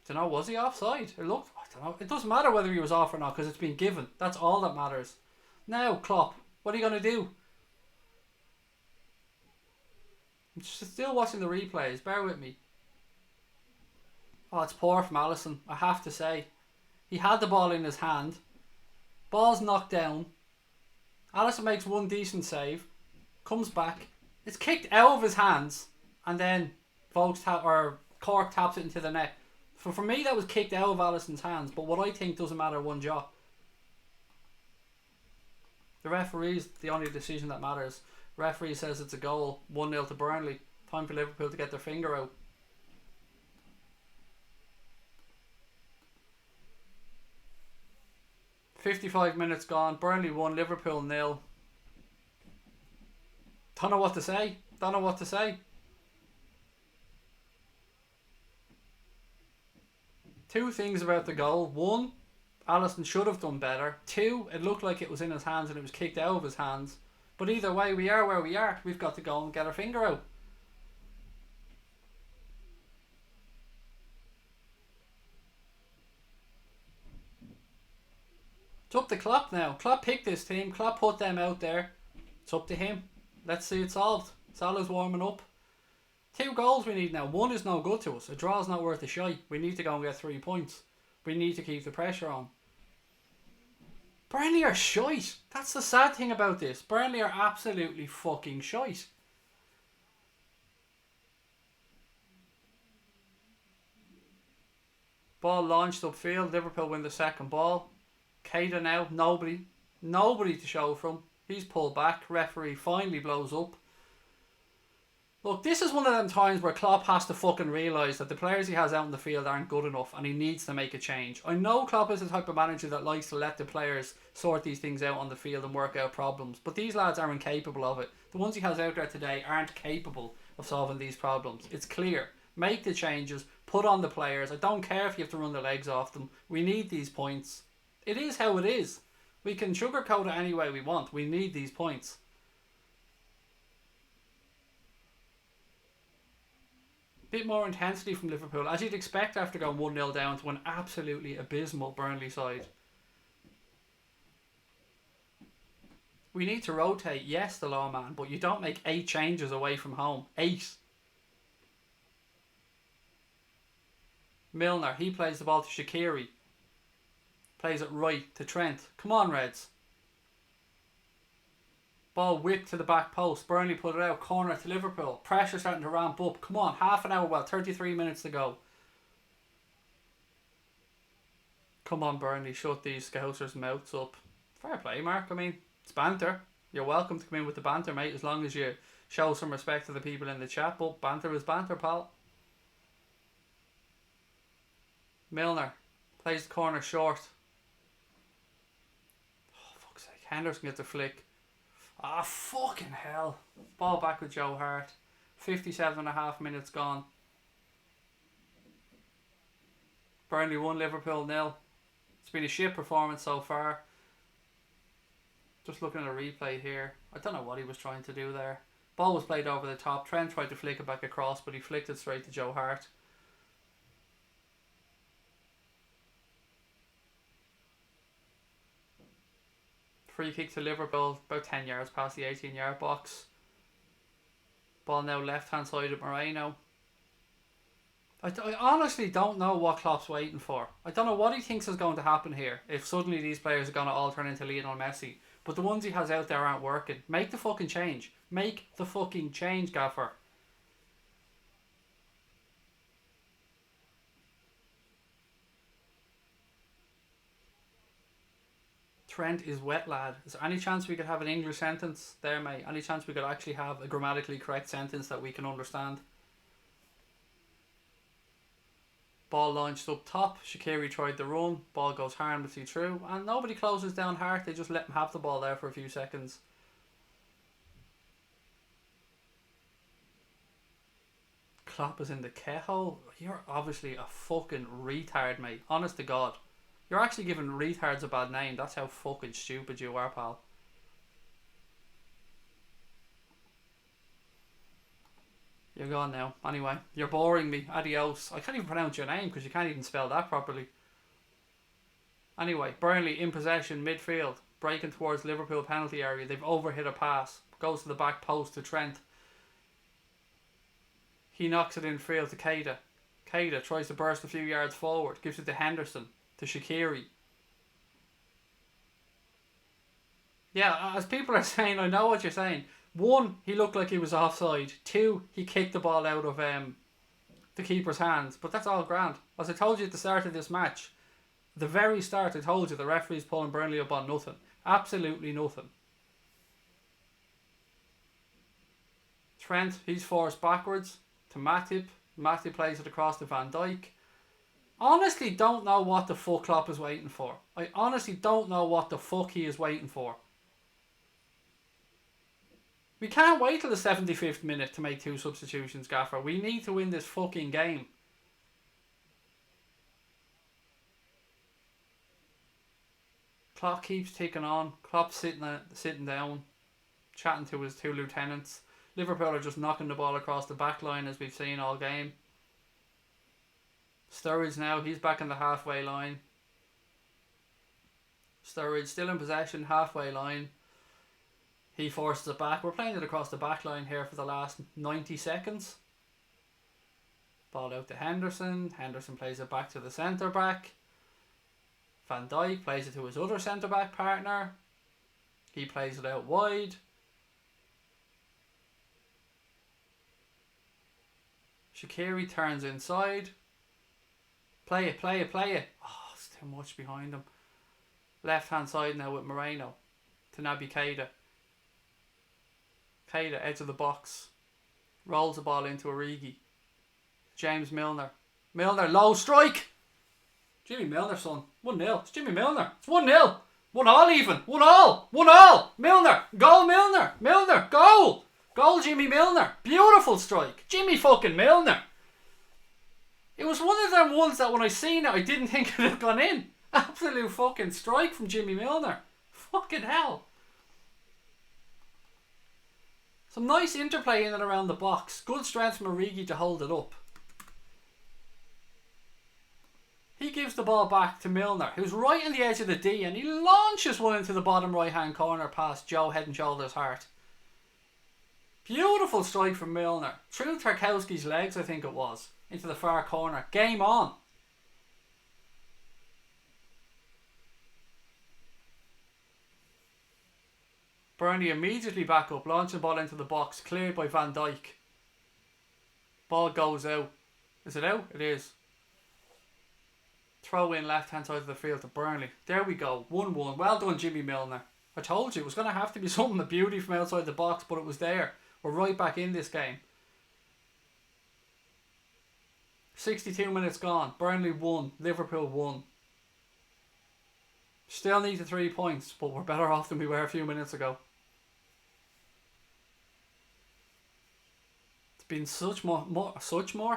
I don't know, was he offside? I don't know. It doesn't matter whether he was off or not because it's been given. That's all that matters. Now, Klopp, what are you going to do? I'm still watching the replays. Bear with me. Oh, it's poor from Alisson, I have to say. He had the ball in his hand. Ball's knocked down. Alisson makes one decent save. Comes back. It's kicked out of his hands. And then Cork taps it into the net. For me, that was kicked out of Alisson's hands. But what I think doesn't matter one jot. The referee's the only decision that matters. Referee says it's a goal. 1-0 to Burnley. Time for Liverpool to get their finger out. "55 minutes gone. Burnley 1, Liverpool 0. Don't know what to say. Don't know what to say. Two things about the goal. One, Alisson should have done better. Two, it looked like it was in his hands and it was kicked out of his hands. But either way, we are where we are. We've got to go and get our finger out. It's up to Klopp now. Klopp picked this team. Klopp put them out there. It's up to him. Let's see it solved. Salah's warming up. 2 goals we need now. 1 is no good to us. A draw is not worth a shite. We need to go and get 3 points. We need to keep the pressure on. Burnley are shite. That's the sad thing about this. Burnley are absolutely fucking shite. Ball launched upfield. Liverpool win the second ball. Keita now. Nobody to show from. He's pulled back. Referee finally blows up. Look, this is one of them times where Klopp has to fucking realise that the players he has out in the field aren't good enough and he needs to make a change. I know Klopp is the type of manager that likes to let the players sort these things out on the field and work out problems, but these lads are incapable of it. The ones he has out there today aren't capable of solving these problems. It's clear. Make the changes, put on the players. I don't care if you have to run the legs off them. We need these points. It is how it is. We can sugarcoat it any way we want. We need these points. Bit more intensity from Liverpool, as you'd expect after going 1-0 down to an absolutely abysmal Burnley side. We need to rotate, yes, the lawman, but you don't make 8 changes away from home. 8. Milner, he plays the ball to Shaqiri. Plays it right to Trent. Come on, Reds. Ball whipped to the back post. Burnley put it out. Corner to Liverpool. Pressure starting to ramp up. Come on, half an hour, 33 minutes to go. Come on, Burnley, shut these Scousers' mouths up. Fair play, Mark. I mean, it's banter. You're welcome to come in with the banter, mate, as long as you show some respect to the people in the chat. But banter is banter, pal. Milner plays the corner short. Oh, fuck's sake. Henderson gets a flick. Ah, fucking hell. Ball back with Joe Hart. 57.5 minutes gone. Burnley 1, Liverpool 0. It's been a shit performance so far. Just looking at a replay here. I don't know what he was trying to do there. Ball was played over the top. Trent tried to flick it back across, but he flicked it straight to Joe Hart. Free kick to Liverpool, about 10 yards past the 18-yard box. Ball now left-hand side of Moreno. I honestly don't know what Klopp's waiting for. I don't know what he thinks is going to happen here if suddenly these players are going to all turn into Lionel Messi. But the ones he has out there aren't working. Make the fucking change. Make the fucking change, Gaffer. Trent is wet, lad. Is there any chance we could have an English sentence there, mate? Any chance we could actually have a grammatically correct sentence that we can understand? Ball launched up top. Shaqiri tried the run. Ball goes harmlessly through. And nobody closes down Hart. They just let him have the ball there for a few seconds. Klopp is in the K-hole. You're obviously a fucking retard, mate. Honest to God. You're actually giving retards a bad name. That's how fucking stupid you are, pal. You're gone now. Anyway, you're boring me. Adios. I can't even pronounce your name because you can't even spell that properly. Anyway, Burnley in possession, midfield. Breaking towards Liverpool penalty area. They've overhit a pass. Goes to the back post to Trent. He knocks it in field to Keita. Keita tries to burst a few yards forward. Gives it to Henderson. To Shaqiri. Yeah, as people are saying, I know what you're saying. 1, he looked like he was offside. 2, he kicked the ball out of the keeper's hands. But that's all grand. As I told you at the start of this match, the very start I told you the referee's pulling Burnley up on nothing. Absolutely nothing. Trent, he's forced backwards to Matip. Matip plays it across to Van Dijk. Honestly don't know what the fuck Klopp is waiting for. I honestly don't know what the fuck he is waiting for. We can't wait till the 75th minute to make 2 substitutions, Gaffer. We need to win this fucking game. Clock keeps ticking on. Klopp sitting down, chatting to his 2 lieutenants. Liverpool are just knocking the ball across the back line as we've seen all game. Sturridge now, he's back in the halfway line. Sturridge still in possession, halfway line. He forces it back. We're playing it across the back line here for the last 90 seconds. Ball out to Henderson. Henderson plays it back to the centre back. Van Dijk plays it to his other centre back partner. He plays it out wide. Shaqiri turns inside. Play it. Oh, it's too much behind him. Left hand side now with Moreno. To Naby Keita. Keita, edge of the box. Rolls the ball into Origi. James Milner. Milner, low strike! Jimmy Milner, son. 1-0. It's Jimmy Milner. It's 1-0. 1-1 even. 1-1. 1-1. Milner. Goal Milner. Milner. Goal. Goal Jimmy Milner. Beautiful strike. Jimmy fucking Milner. It was one of them ones that when I seen it, I didn't think it had gone in. Absolute fucking strike from Jimmy Milner. Fucking hell. Some nice interplay in and around the box. Good strength from Origi to hold it up. He gives the ball back to Milner, who's right on the edge of the D, and he launches one into the bottom right hand corner past Joe Head and Shoulders Hart. Beautiful strike from Milner. Through Tarkowski's legs, I think it was. Into the far corner. Game on. Burnley immediately back up, launching the ball into the box, cleared by Van Dijk. Ball goes out. Is it out? It is. Throw in left hand side of the field to Burnley. There we go. 1-1. Well done, Jimmy Milner. I told you it was going to have to be something of beauty from outside the box, but it was there. We're right back in this game. 62 minutes gone. Burnley 1. Liverpool 1. Still need the 3 points, but we're better off than we were a few minutes ago. It's been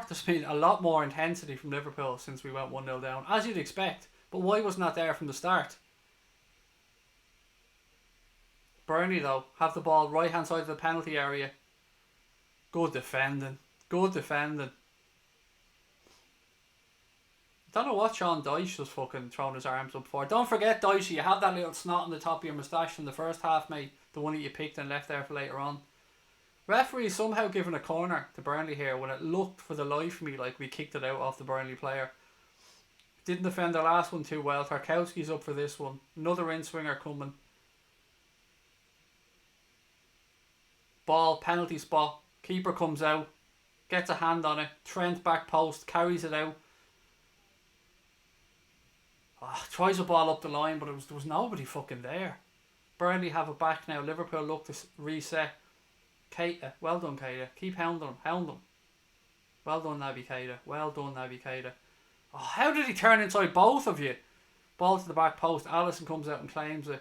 there's been a lot more intensity from Liverpool since we went 1-0 down, as you'd expect. But why wasn't that there from the start? Burnley, though, have the ball right hand side of the penalty area. Good defending. Good defending. Don't know what Sean Dyche was fucking throwing his arms up for. Don't forget, Dyche, you have that little snot on the top of your moustache from the first half, mate. The one that you picked and left there for later on. Referee somehow given a corner to Burnley here when it looked for the life of me like we kicked it out off the Burnley player. Didn't defend the last one too well. Tarkowski's up for this one. Another in-swinger coming. Ball, penalty spot. Keeper comes out. Gets a hand on it. Trent back post. Carries it out. Tries a ball up the line, but there was nobody fucking there. Burnley have it back now. Liverpool look to reset. Keita, well done Keita. Keep hounding him, hound him. Well done Naby Keita. Well done Naby Keita. Oh, how did he turn inside both of you? Ball to the back post. Alisson comes out and claims it.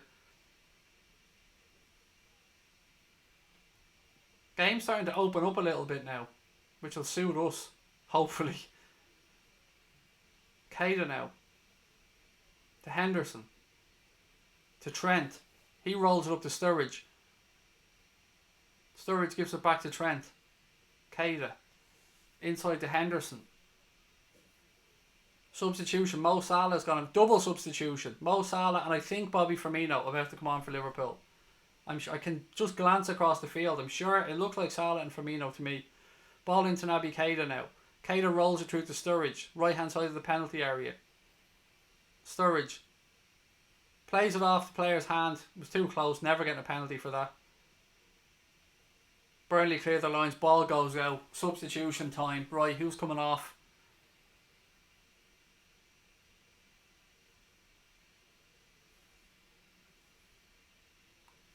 Game's starting to open up a little bit now, which will suit us, hopefully. Keita now. To Henderson. To Trent. He rolls it up to Sturridge. Sturridge gives it back to Trent. Keita. Inside to Henderson. Substitution. Mo Salah's gone. Double substitution. Mo Salah and I think Bobby Firmino about to come on for Liverpool. I'm sure I can just glance across the field. I'm sure it looked like Salah and Firmino to me. Ball into Naby Keita now. Keita rolls it through to Sturridge. Right hand side of the penalty area. Sturridge plays it off the player's hand. It was too close. Never getting a penalty for that. Burnley clear the lines. Ball goes out. Substitution time. Right, who's coming off?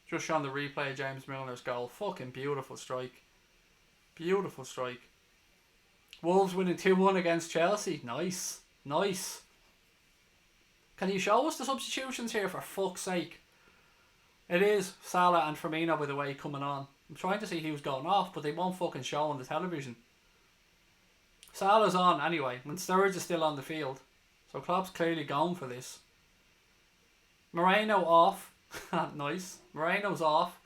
Just showing the replay of James Milner's goal. Fucking beautiful strike. Beautiful strike. Wolves winning 2-1 against Chelsea. Nice. Nice. Can you show us the substitutions here for fuck's sake? It is Salah and Firmino, by the way, coming on. I'm trying to see who's going off, but they won't fucking show on the television. Salah's on anyway, when Sturridge is still on the field. So Klopp's clearly going for this. Moreno off. Nice. Moreno's off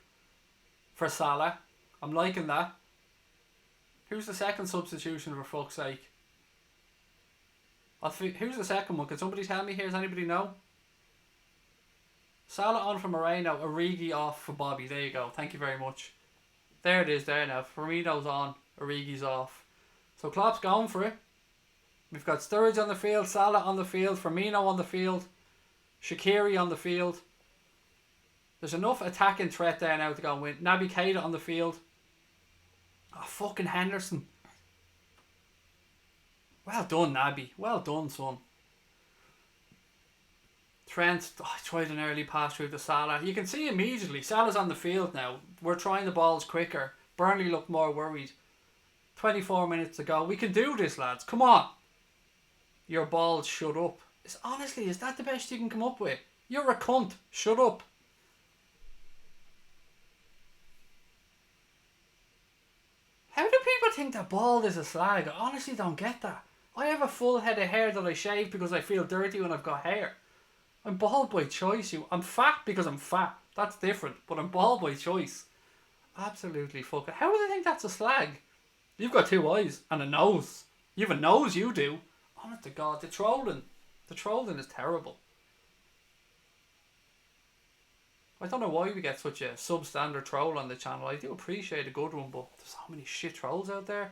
for Salah. I'm liking that. Who's the second substitution for fuck's sake? Who's the second one? Can somebody tell me here? Does anybody know? Salah on for Moreno. Origi off for Bobby. There you go. Thank you very much. There it is there now. Firmino's on. Origi's off. So Klopp's going for it. We've got Sturridge on the field. Salah on the field. Firmino on the field. Shaqiri on the field. There's enough attacking threat there now to go and win. Naby Keita on the field. Oh, fucking Henderson. Well done, Naby. Well done, son. Trent tried an early pass through to Salah. You can see immediately Salah's on the field now. We're trying the balls quicker. Burnley look more worried. 24 minutes to go. We can do this, lads. Come on. Your balls shut up. Honestly, is that the best you can come up with? You're a cunt. Shut up. How do people think that bald is a slag? I honestly don't get that. I have a full head of hair that I shave because I feel dirty when I've got hair. I'm bald by choice. I'm fat because I'm fat. That's different. But I'm bald by choice. Absolutely fucking. How do they think that's a slag? You've got 2 eyes and a nose. You have a nose, you do. Honest to God, the trolling. The trolling is terrible. I don't know why we get such a substandard troll on the channel. I do appreciate a good one, but there's so many shit trolls out there.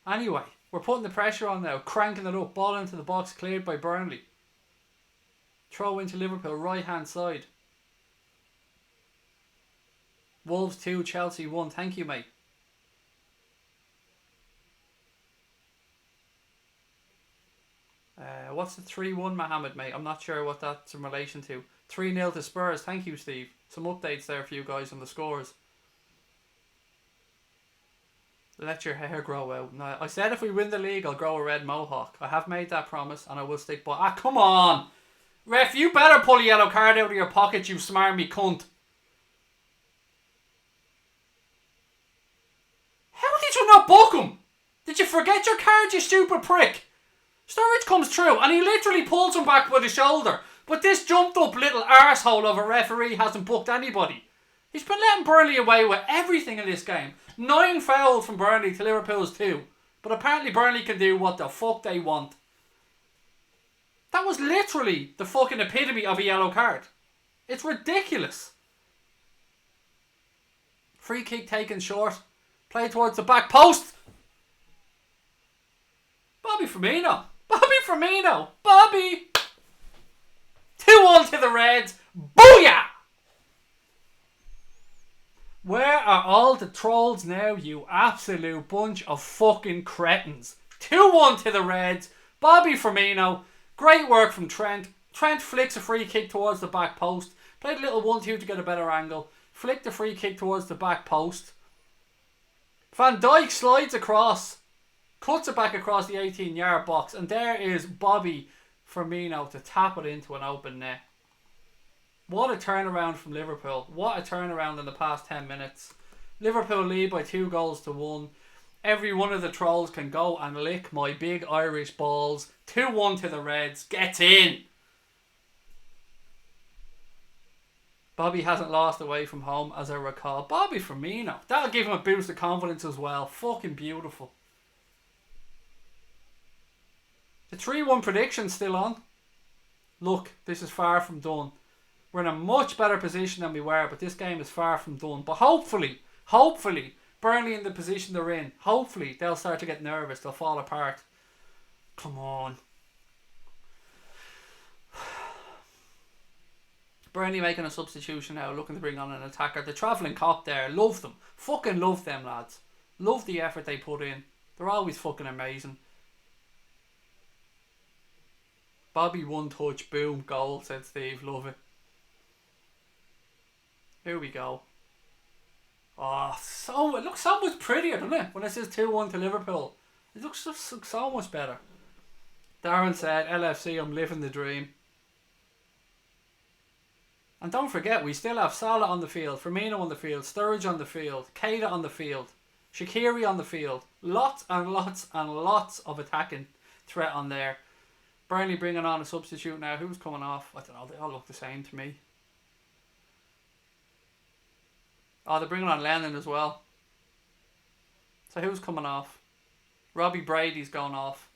Anyway, we're putting the pressure on now. Cranking it up. Ball into the box. Cleared by Burnley. Throw into Liverpool. Right hand side. Wolves 2, Chelsea 1. Thank you, mate. What's the 3-1, Mohammed, mate? I'm not sure what that's in relation to. 3-0 to Spurs. Thank you, Steve. Some updates there for you guys on the scores. Let your hair grow out. No, I said if we win the league, I'll grow a red mohawk. I have made that promise, and I will stick by. Ah, come on! Ref, you better pull a yellow card out of your pocket, you smarmy cunt. How did you not book him? Did you forget your card, you stupid prick? Sturridge comes through and he literally pulls him back with his shoulder. But this jumped up little arsehole of a referee hasn't booked anybody. He's been letting Burnley away with everything in this game. 9 fouls from Burnley to Liverpool's 2. But apparently Burnley can do what the fuck they want. That was literally the fucking epitome of a yellow card. It's ridiculous. Free kick taken short. Play towards the back post. Bobby Firmino. Bobby! 2-1 to the Reds. Booyah! Where are all the trolls now, you absolute bunch of fucking cretins? 2-1 to the Reds. Bobby Firmino. Great work from Trent. Trent flicks a free kick towards the back post. Played a little 1-2 to get a better angle. Flicked the free kick towards the back post. Van Dijk slides across. Cuts it back across the 18-yard box. And there is Bobby Firmino to tap it into an open net. What a turnaround from Liverpool. What a turnaround in the past 10 minutes. Liverpool lead by 2-1. Every one of the trolls can go and lick my big Irish balls. 2-1 to the Reds. Get in. Bobby hasn't lost away from home, as I recall. Bobby Firmino. That'll give him a boost of confidence as well. Fucking beautiful. The 3-1 prediction's still on. Look, this is far from done. We're in a much better position than we were, but this game is far from done. But hopefully, Burnley in the position they're in, hopefully they'll start to get nervous. They'll fall apart. Come on. Burnley making a substitution now, looking to bring on an attacker. The travelling cop there, love them. Fucking love them lads. Love the effort they put in. They're always fucking amazing. Bobby one touch, boom, goal, said Steve. Love it. Here we go. Oh, it looks so much prettier, doesn't it? When it says 2-1 to Liverpool. It looks so much better. Darren said, LFC, I'm living the dream. And don't forget, we still have Salah on the field, Firmino on the field, Sturridge on the field, Keita on the field, Shaqiri on the field. Lots and lots and lots of attacking threat on there. Burnley bringing on a substitute now. Who's coming off? I don't know. They all look the same to me. Oh, they're bringing on Lennon as well. So who's coming off? Robbie Brady's going off.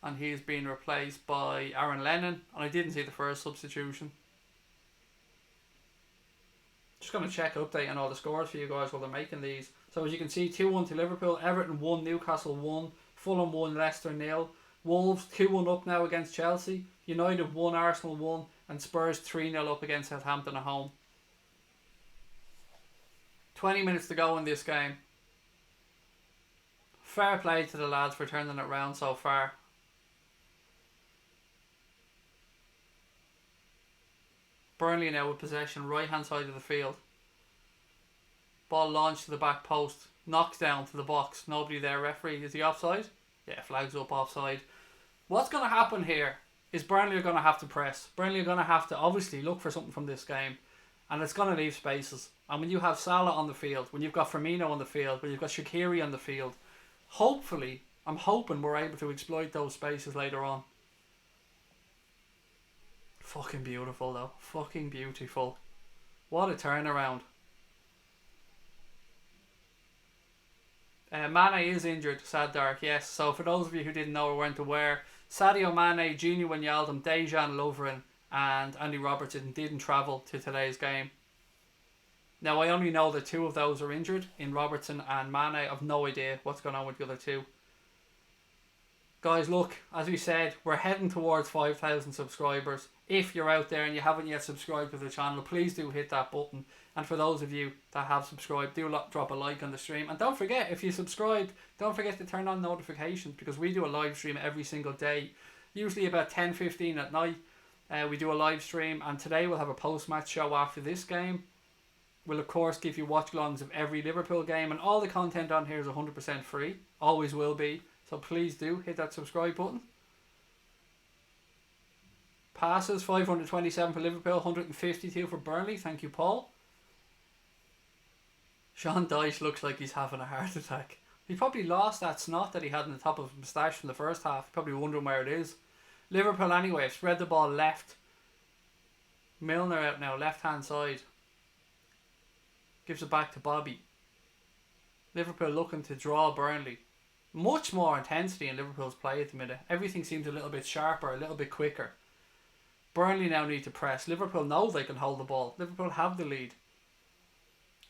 And he's being replaced by Aaron Lennon. And I didn't see the first substitution. Just going to check update on all the scores for you guys while they're making these. So as you can see, 2-1 to Liverpool. Everton 1, Newcastle 1. Fulham 1, Leicester 0. Wolves 2-1 up now against Chelsea. United 1, Arsenal 1. And Spurs 3-0 up against Southampton at home. 20 minutes to go in this game. Fair play to the lads for turning it round so far. Burnley now with possession, right hand side of the field. Ball launched to the back post. Knocks down to the box. Nobody there. Referee, is he offside? Yeah, flags up offside. What's going to happen here is Burnley are going to have to press. Burnley are going to have to obviously look for something from this game. And it's going to leave spaces. And when you have Salah on the field, when you've got Firmino on the field, when you've got Shaqiri on the field, hopefully, I'm hoping we're able to exploit those spaces later on. Fucking beautiful though. Fucking beautiful. What a turnaround. Mane is injured, sad Dark, yes. So for those of you who didn't know or weren't aware, Sadio Mane, Gini Wijnaldum, Dejan Lovren and Andy Robertson didn't travel to today's game. Now I only know that 2 of those are injured in Robertson and Mane. I've no idea what's going on with the other 2. Guys, look, as we said, we're heading towards 5,000 subscribers. If you're out there and you haven't yet subscribed to the channel, please do hit that button. And for those of you that have subscribed, do drop a like on the stream. And don't forget, if you subscribe, don't forget to turn on notifications, because we do a live stream every single day, usually about 10:15 at night. We do a live stream, and today we'll have a post-match show after this game. We'll of course give you watch-alongs of every Liverpool game, and all the content on here is 100% free. Always will be. So please do hit that subscribe button. Passes, 527 for Liverpool, 152 for Burnley. Thank you, Paul. Sean Dyche looks like he's having a heart attack. He probably lost that snot that he had on the top of his moustache from the first half. Probably wondering where it is. Liverpool anyway have spread the ball left. Milner out now, left hand side. Gives it back to Bobby. Liverpool looking to draw Burnley. Much more intensity in Liverpool's play at the minute. Everything seems a little bit sharper, a little bit quicker. Burnley now need to press. Liverpool know they can hold the ball. Liverpool have the lead.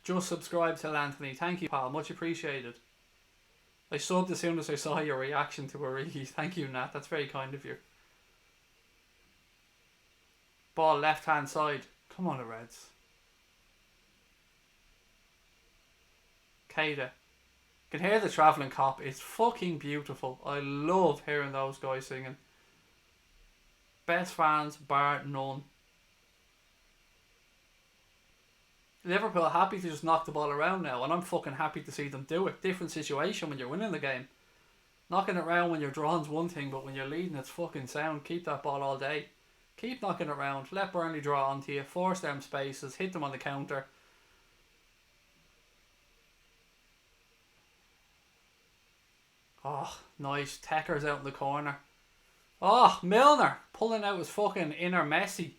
Just subscribe to Anthony. Thank you, pal. Much appreciated. I subbed as soon as I saw your reaction to Origi. Thank you, Nat. That's very kind of you. Ball left hand side. Come on, the Reds. Keita. You can hear the travelling cop. It's fucking beautiful. I love hearing those guys singing. Best fans bar none. Liverpool are happy to just knock the ball around now, and I'm fucking happy to see them do it. Different situation when you're winning the game. Knocking it around when you're drawing's one thing, but when you're leading it's fucking sound. Keep that ball all day. Keep knocking it around. Let Burnley draw onto you. Force them spaces. Hit them on the counter. Oh, nice. Tekker's out in the corner. Oh, Milner pulling out his fucking inner Messi.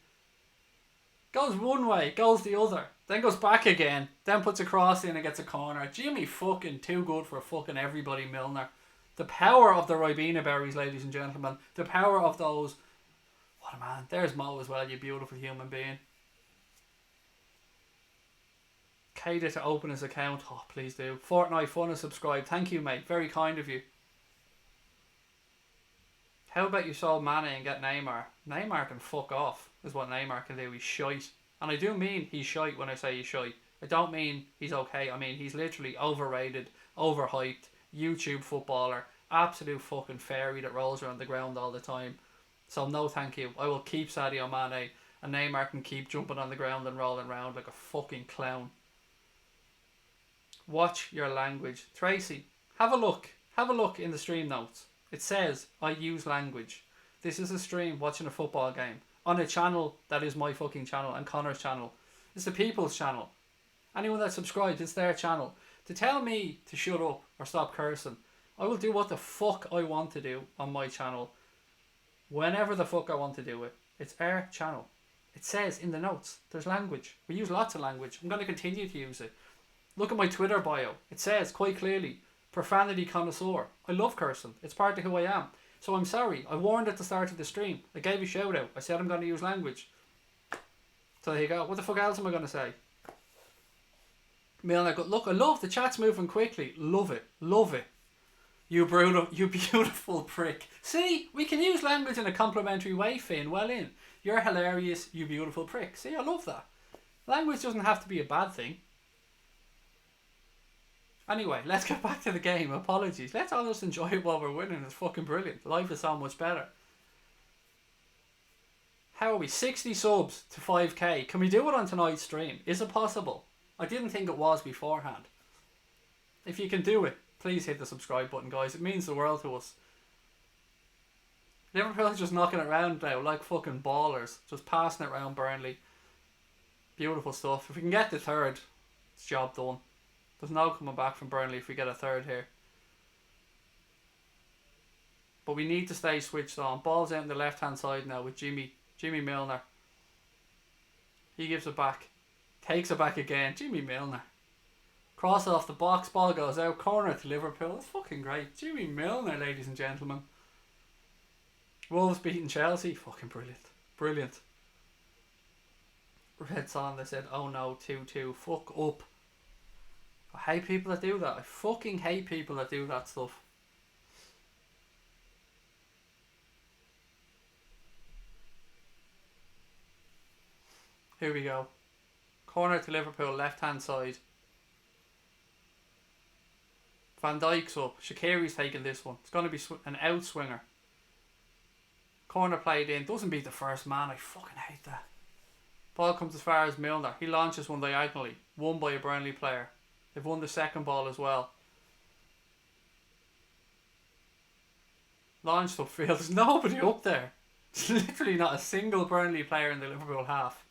Goes one way, goes the other, then goes back again, then puts a cross in and gets a corner. Jimmy fucking too good for fucking everybody, Milner. The power of the Ribena berries, ladies and gentlemen. The power of those. What a man. There's Mo as well, you beautiful human being. Keita to open his account. Oh, please do. Fortnite Fun is subscribed. Thank you, mate. Very kind of you. How about you sold Mane and get Neymar? Neymar can fuck off, is what Neymar can do. He's shite. And I do mean he's shite when I say he's shite. I don't mean he's okay. I mean he's literally overrated, overhyped, YouTube footballer, absolute fucking fairy that rolls around the ground all the time. So no thank you. I will keep Sadio Mane, and Neymar can keep jumping on the ground and rolling around like a fucking clown. Watch your language. Tracy, have a look. Have a look in the stream notes. It says, I use language. This is a stream watching a football game on a channel that is my fucking channel and Connor's channel. It's the people's channel. Anyone that subscribes, it's their channel. To tell me to shut up or stop cursing, I will do what the fuck I want to do on my channel. Whenever the fuck I want to do it. It's our channel. It says in the notes, there's language. We use lots of language. I'm going to continue to use it. Look at my Twitter bio. It says quite clearly, profanity connoisseur. I love cursing. It's part of who I am. So I'm sorry. I warned at the start of the stream. I gave a shout out. I said I'm going to use language. So there you go. What the fuck else am I going to say? Milner, look, I love the chat's moving quickly. Love it. Love it. You brutal, you beautiful prick. See, we can use language in a complimentary way, Finn. Well in. You're hilarious, you beautiful prick. See, I love that. Language doesn't have to be a bad thing. Anyway, let's get back to the game. Apologies. Let's all just enjoy it while we're winning. It's fucking brilliant. Life is so much better. How are we? 60 subs to 5k. Can we do it on tonight's stream? Is it possible? I didn't think it was beforehand. If you can do it, please hit the subscribe button, guys. It means the world to us. Liverpool's just knocking it around now like fucking ballers. Just passing it around Burnley. Beautiful stuff. If we can get the third, it's job done. There's no coming back from Burnley if we get a third here. But we need to stay switched on. Ball's out on the left hand side now with Jimmy Milner. He gives it back. Takes it back again. Jimmy Milner. Cross off the box. Ball goes out. Corner to Liverpool. It's fucking great. Jimmy Milner, ladies and gentlemen. Wolves beating Chelsea. Fucking brilliant. Brilliant. Reds on. They said, oh no, 2-2. Fuck up. I hate people that do that. I fucking hate people that do that stuff. Here we go. Corner to Liverpool, left hand side. Van Dijk's up. Shaqiri's taking this one. It's going to be an outswinger. Corner played in. Doesn't beat the first man. I fucking hate that. Ball comes as far as Milner. He launches one diagonally. Won by a Burnley player. They've won the second ball as well. Launched upfield. There's nobody up there. There's literally not a single Burnley player in the Liverpool half.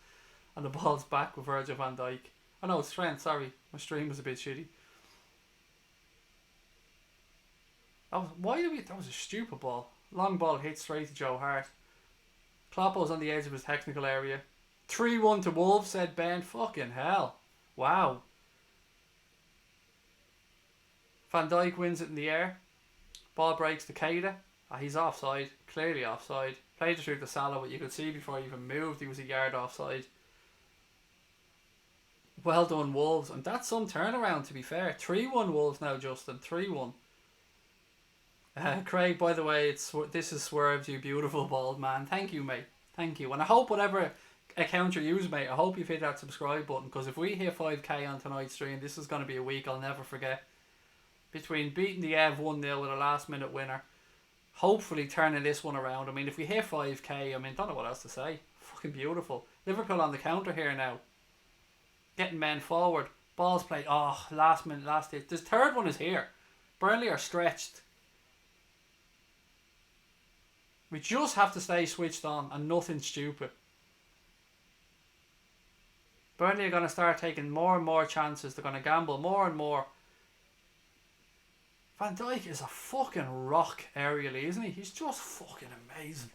And the ball's back with Virgil van Dijk. Oh no, it's Trent, sorry. My stream was a bit shitty. That was a stupid ball. Long ball hit straight to Joe Hart. Kloppo's on the edge of his technical area. 3-1 to Wolves, said Ben. Fucking hell. Wow. Van Dijk wins it in the air. Ball breaks to Keita. He's offside. Clearly offside. Played it through to Salah, but you could see before he even moved he was a yard offside. Well done, Wolves. And that's some turnaround, to be fair. 3-1 Wolves now, Justin. 3-1. Craig, by the way, this is Swerves, you beautiful bald man. Thank you, mate. Thank you. And I hope whatever account you're using, mate, I hope you've hit that subscribe button, because if we hit 5k on tonight's stream, this is going to be a week I'll never forget. Between beating the Ev 1-0 with a last minute winner, hopefully turning this one around. I mean, if we hit 5k, I mean, don't know what else to say. Fucking beautiful. Liverpool on the counter here now. Getting men forward. Balls played. Oh, last minute, last hit. This third one is here. Burnley are stretched. We just have to stay switched on and nothing stupid. Burnley are going to start taking more and more chances. They're going to gamble more and more. Van Dijk is a fucking rock aerially, isn't he? He's just fucking amazing.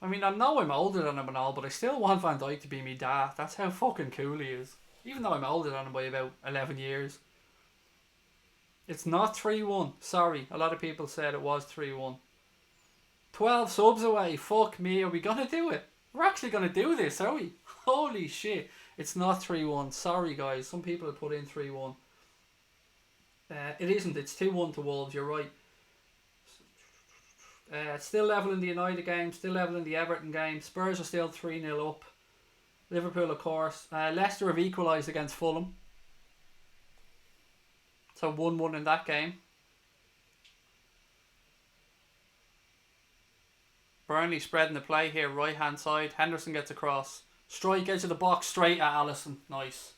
I mean, I know I'm older than him and all, but I still want Van Dijk to be me dad. That's how fucking cool he is. Even though I'm older than him by about 11 years. It's not 3-1. Sorry, a lot of people said it was 3-1. 12 subs away. Fuck me. Are we going to do it? We're actually going to do this, are we? Holy shit. It's not 3-1. Sorry, guys. Some people have put in 3-1. It isn't. It's 2-1 to Wolves. You're right. Still level in the United game. Still level in the Everton game. Spurs are still 3-0 up. Liverpool, of course. Leicester have equalised against Fulham. So 1-1 in that game. Burnley spreading the play here, right hand side. Henderson gets across. Strike, edge of the box, straight at Alisson. Nice.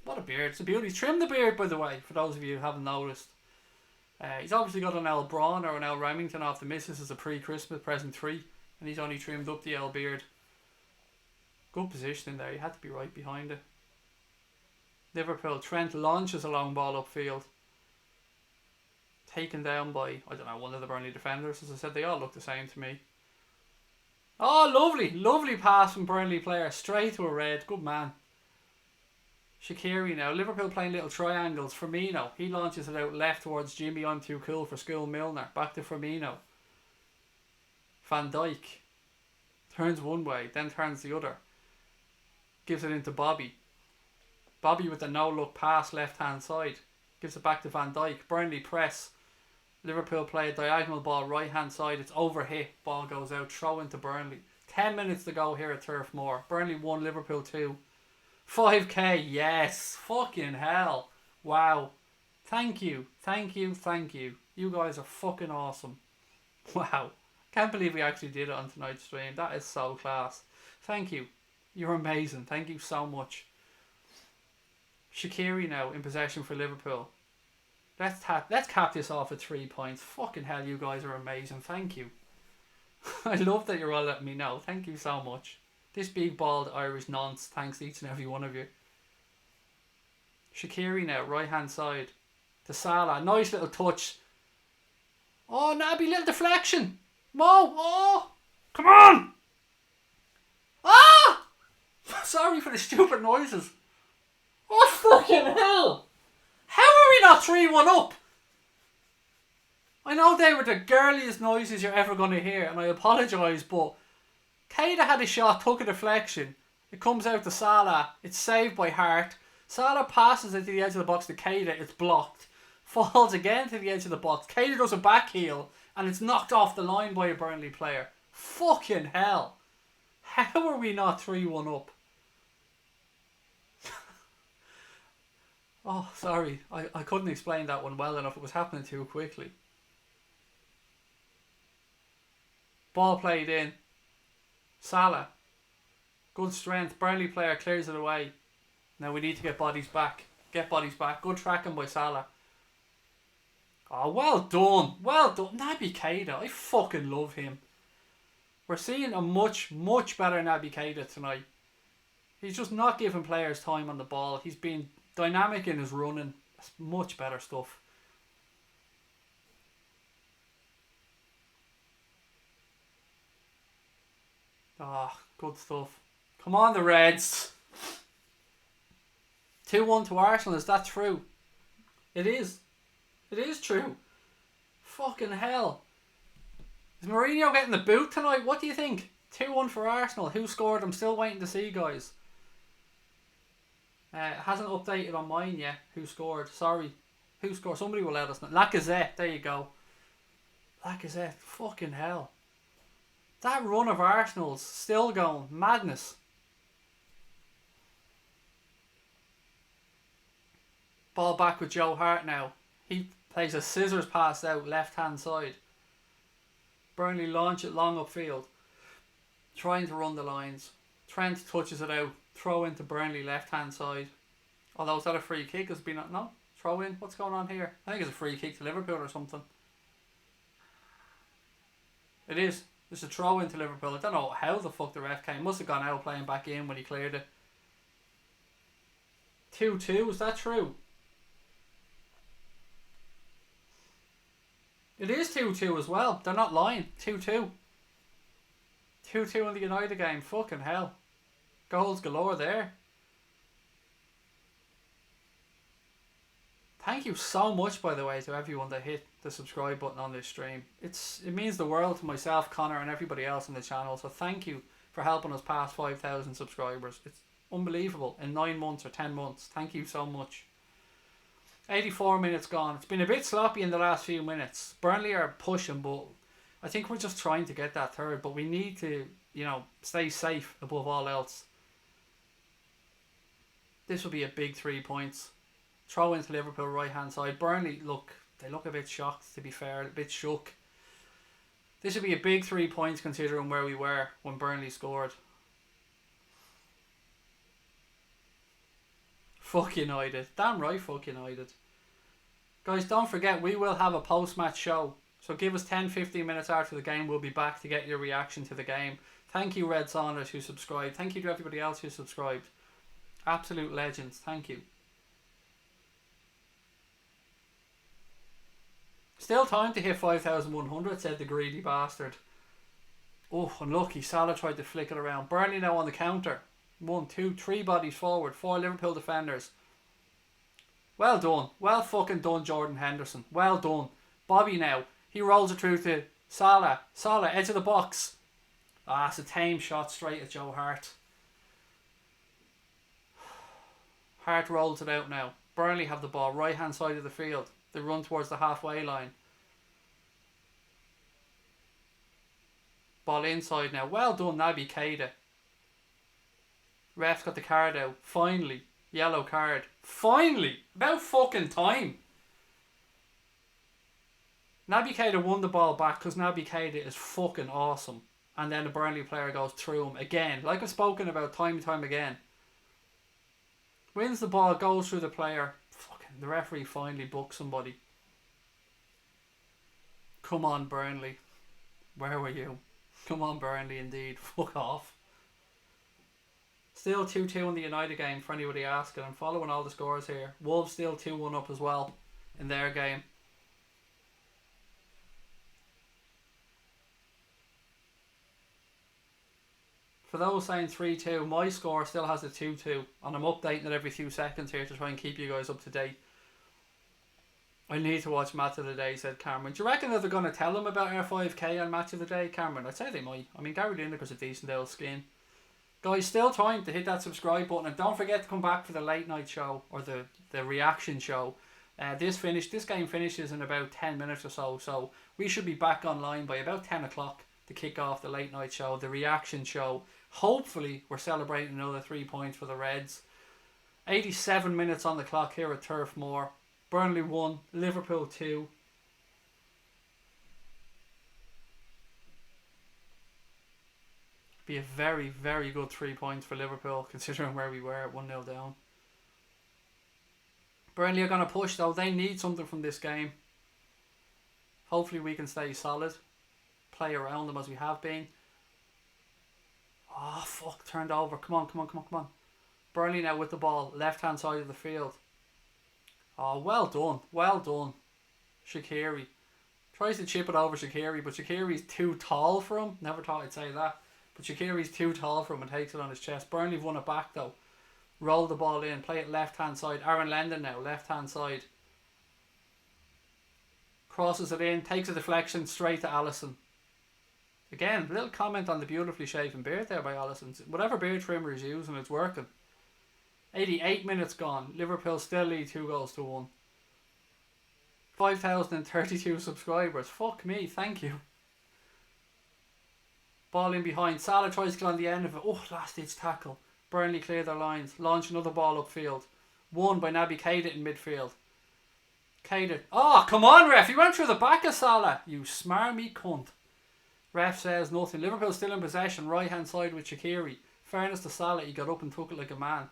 What a beard. It's a beauty. He's trimmed the beard, by the way, for those of you who haven't noticed. He's obviously got an L Braun or an L Remington off the missus as a pre-Christmas present 3. And he's only trimmed up the L beard. Good positioning there. He had to be right behind it. Liverpool. Trent launches a long ball upfield. Taken down by, I don't know, one of the Burnley defenders. As I said, they all look the same to me. Oh, lovely. Lovely pass from Burnley player. Straight to a red. Good man. Shaqiri now. Liverpool playing little triangles. Firmino. He launches it out left towards Jimmy. I'm too cool for school. Milner. Back to Firmino. Van Dijk. Turns one way. Then turns the other. Gives it into Bobby. Bobby with the no-look pass left hand side. Gives it back to Van Dijk. Burnley press. Liverpool play a diagonal ball right hand side. It's overhit. Ball goes out. Throw into Burnley. 10 minutes to go here at Turf Moor. Burnley 1, Liverpool 2. 5k. Yes. Fucking hell. Wow. Thank you. Thank you. Thank you. You guys are fucking awesome. Wow. Can't believe we actually did it on tonight's stream. That is so class. Thank you. You're amazing. Thank you so much. Shaqiri now in possession for Liverpool. Let's cap this off at 3 points. Fucking hell, you guys are amazing. Thank you. I love that you're all letting me know. Thank you so much. This big bald Irish nonce. Thanks to each and every one of you. Shaqiri now, right hand side. To Salah. Nice little touch. Oh, Naby, little deflection. Mo. Oh, come on. Ah! Sorry for the stupid noises. Oh, fucking hell. How are we not 3-1 up? I know they were the girliest noises you're ever going to hear, and I apologise, but Keita had a shot, took a deflection. It comes out to Salah. It's saved by Hart. Salah passes it to the edge of the box to Keita. It's blocked. Falls again to the edge of the box. Keita does a back heel, and it's knocked off the line by a Burnley player. Fucking hell. How are we not 3-1 up? Oh, sorry. I couldn't explain that one well enough. It was happening too quickly. Ball played in. Salah. Good strength. Burnley player clears it away. Now we need to get bodies back. Get bodies back. Good tracking by Salah. Oh, well done. Well done. Naby Keita. I fucking love him. We're seeing a much, much better Naby Keita tonight. He's just not giving players time on the ball. He's been dynamic in his running. It's much better stuff. Ah, good stuff. Come on, the Reds. 2-1 to Arsenal. Is that true? It is. It is true. Fucking hell. Is Mourinho getting the boot tonight? What do you think? 2-1 for Arsenal. Who scored? I'm still waiting to see, guys. It hasn't updated on mine yet. Who scored? Sorry. Who scored? Somebody will let us know. Lacazette. There you go. Lacazette. Fucking hell. That run of Arsenal's still going. Madness. Ball back with Joe Hart now. He plays a scissors pass out left hand side. Burnley launch it long upfield. Trying to run the lines. Trent touches it out. Throw into Burnley left hand side. Although is that a free kick? Has been no? Throw in? What's going on here? I think it's a free kick to Liverpool or something. It is. It's a throw into Liverpool. I don't know how the fuck the ref came. Must have gone out playing back in when he cleared it. 2-2, is that true? It is 2-2 as well. They're not lying. 2-2. 2-2 in the United game. Fucking hell. Goals galore there. Thank you so much, by the way, to everyone that hit the subscribe button on this stream. It means the world to myself, Connor, and everybody else on the channel. So thank you for helping us past 5,000 subscribers. It's unbelievable in 9 months or 10 months. Thank you so much. 84 minutes gone. It's been a bit sloppy in the last few minutes. Burnley are pushing, but I think we're just trying to get that third. But we need to, stay safe above all else. This will be a big 3 points. Throw into Liverpool right hand side. Burnley they look a bit shocked, to be fair, a bit shook. This would be a big 3 points considering where we were when Burnley scored. Fuck United. Damn right, fuck United. Guys, don't forget, we will have a post-match show. So give us 10-15 minutes after the game. We'll be back to get your reaction to the game. Thank you, Red Saunders, who subscribed. Thank you to everybody else who subscribed. Absolute legends. Thank you. Still time to hit 5,100, said the greedy bastard. Oh, unlucky. Salah tried to flick it around. Burnley now on the counter. 1, 2, 3 bodies forward. 4 Liverpool defenders. Well done. Well fucking done, Jordan Henderson. Well done. Bobby now. He rolls it through to Salah. Salah, edge of the box. Ah, it's a tame shot straight at Joe Hart. Hart rolls it out now. Burnley have the ball. Right hand side of the field. They run towards the halfway line. Ball inside now. Well done, Naby Keita. Ref's got the card out. Finally. Yellow card. Finally. About fucking time. Naby Keita won the ball back because Naby Keita is fucking awesome. And then the Burnley player goes through him again. Like I've spoken about time and time again. Wins the ball, goes through the player. Fucking the referee finally books somebody. Come on, Burnley. Where were you? Come on, Burnley, indeed. Fuck off. Still 2-2 in the United game for anybody asking. I'm following all the scores here. Wolves still 2-1 up as well in their game. For those saying 3-2, my score still has a 2-2. And I'm updating it every few seconds here to try and keep you guys up to date. I need to watch Match of the Day, said Cameron. Do you reckon that they're going to tell them about our 5k on Match of the Day, Cameron? I'd say they might. I mean, Gary Lineker's a decent old skin. Guys, still time to hit that subscribe button. And don't forget to come back for the late night show. Or the reaction show. This game finishes in about 10 minutes or so. So we should be back online by about 10 o'clock to kick off the late night show, the reaction show. Hopefully we're celebrating another 3 points for the Reds. 87 minutes on the clock here at Turf Moor. Burnley 1, Liverpool 2. Be a very, very good 3 points for Liverpool considering where we were at 1-0 down. Burnley are going to push though. They need something from this game. Hopefully we can stay solid. Play around them as we have been. Oh fuck, turned over. Come on. Burnley now with the ball. Left hand side of the field. Oh, well done. Shaqiri. Tries to chip it over Shaqiri, but Shaqiri's too tall for him. Never thought I'd say that. But Shaqiri's too tall for him and takes it on his chest. Burnley have won it back though. Roll the ball in. Play it left hand side. Aaron Lendon now. Left hand side. Crosses it in. Takes a deflection straight to Alisson. Again, a little comment on the beautifully shaven beard there by Alisson. Whatever beard trimmer he's using, it's working. 88 minutes gone. Liverpool still lead 2-1. 5,032 subscribers. Fuck me, thank you. Ball in behind. Salah tries to get on the end of it. Oh, last ditch tackle. Burnley clear their lines. Launch another ball upfield. Won by Naby Keita in midfield. Keita. Oh, come on, ref. He went through the back of Salah. You smarmy cunt. Ref says nothing. Liverpool still in possession. Right hand side with Shaqiri. Fairness to Salah, he got up and took it like a man.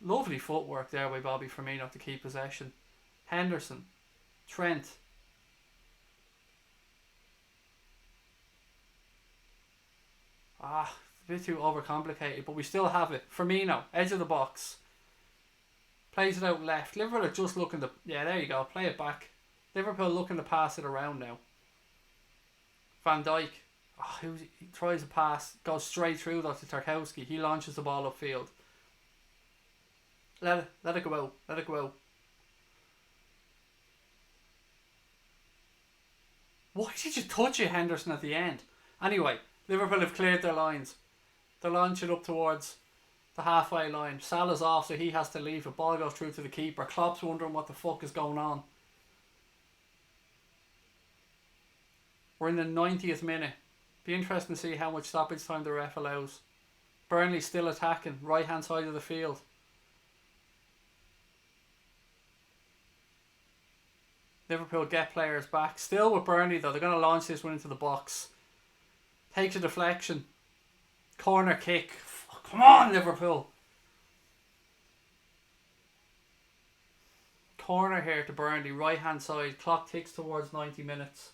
Lovely footwork there by Bobby Firmino to keep possession. Henderson. Trent. It's a bit too overcomplicated, but we still have it. Firmino, edge of the box. Plays it out left. Liverpool are just looking to... Yeah, there you go. Play it back. Liverpool looking to pass it around now. Van Dijk. He tries a pass. Goes straight through though to Tarkowski. He launches the ball upfield. Let it go out. Let it go out. Why did you touch it, Henderson, at the end? Anyway, Liverpool have cleared their lines. They're launching up towards the halfway line. Salah's off, so he has to leave. The ball goes through to the keeper. Klopp's wondering what the fuck is going on. We're in the 90th minute. Be interesting to see how much stoppage time the ref allows. Burnley still attacking. Right hand side of the field. Liverpool get players back. Still with Burnley though. They're going to launch this one into the box. Takes a deflection. Corner kick. Come on, Liverpool. Corner here to Burnley. Right hand side. Clock ticks towards 90 minutes.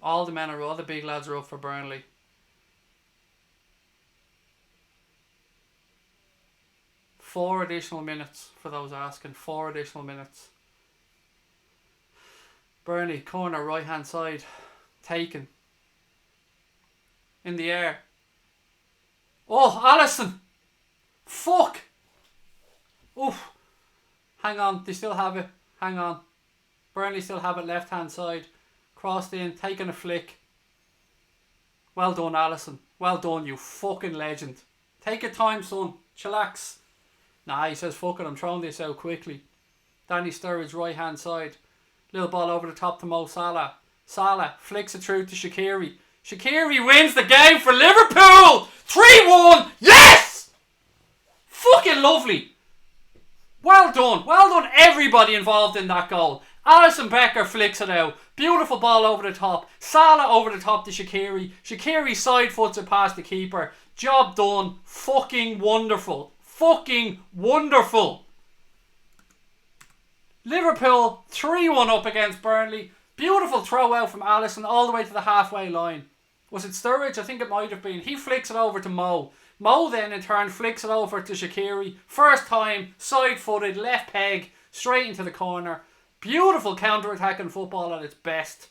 All the big lads are up for Burnley. Four additional minutes for those asking. 4 additional minutes. Burnley, corner, right hand side. Taken. In the air. Oh, Alisson! Fuck! Oof. Hang on, they still have it. Hang on. Burnley still have it left hand side. Crossed in, taking a flick. Well done, Alisson. Well done, you fucking legend. Take your time, son. Chillax. Nah, he says, fuck it, I'm throwing this out quickly. Danny Sturridge, right hand side. Little ball over the top to Mo Salah. Salah flicks it through to Shaqiri. Shaqiri wins the game for Liverpool! 3-1! Yes! Fucking lovely. Well done. Well done everybody involved in that goal. Alisson Becker flicks it out. Beautiful ball over the top. Salah over the top to Shaqiri. Shaqiri side foots it past the keeper. Job done. Fucking wonderful. Fucking wonderful. Liverpool 3-1 up against Burnley. Beautiful throw out from Alisson all the way to the halfway line. Was it Sturridge? I think it might have been. He flicks it over to Mo. Mo then in turn flicks it over to Shaqiri. First time, side footed, left peg, straight into the corner. Beautiful counter-attacking football at its best.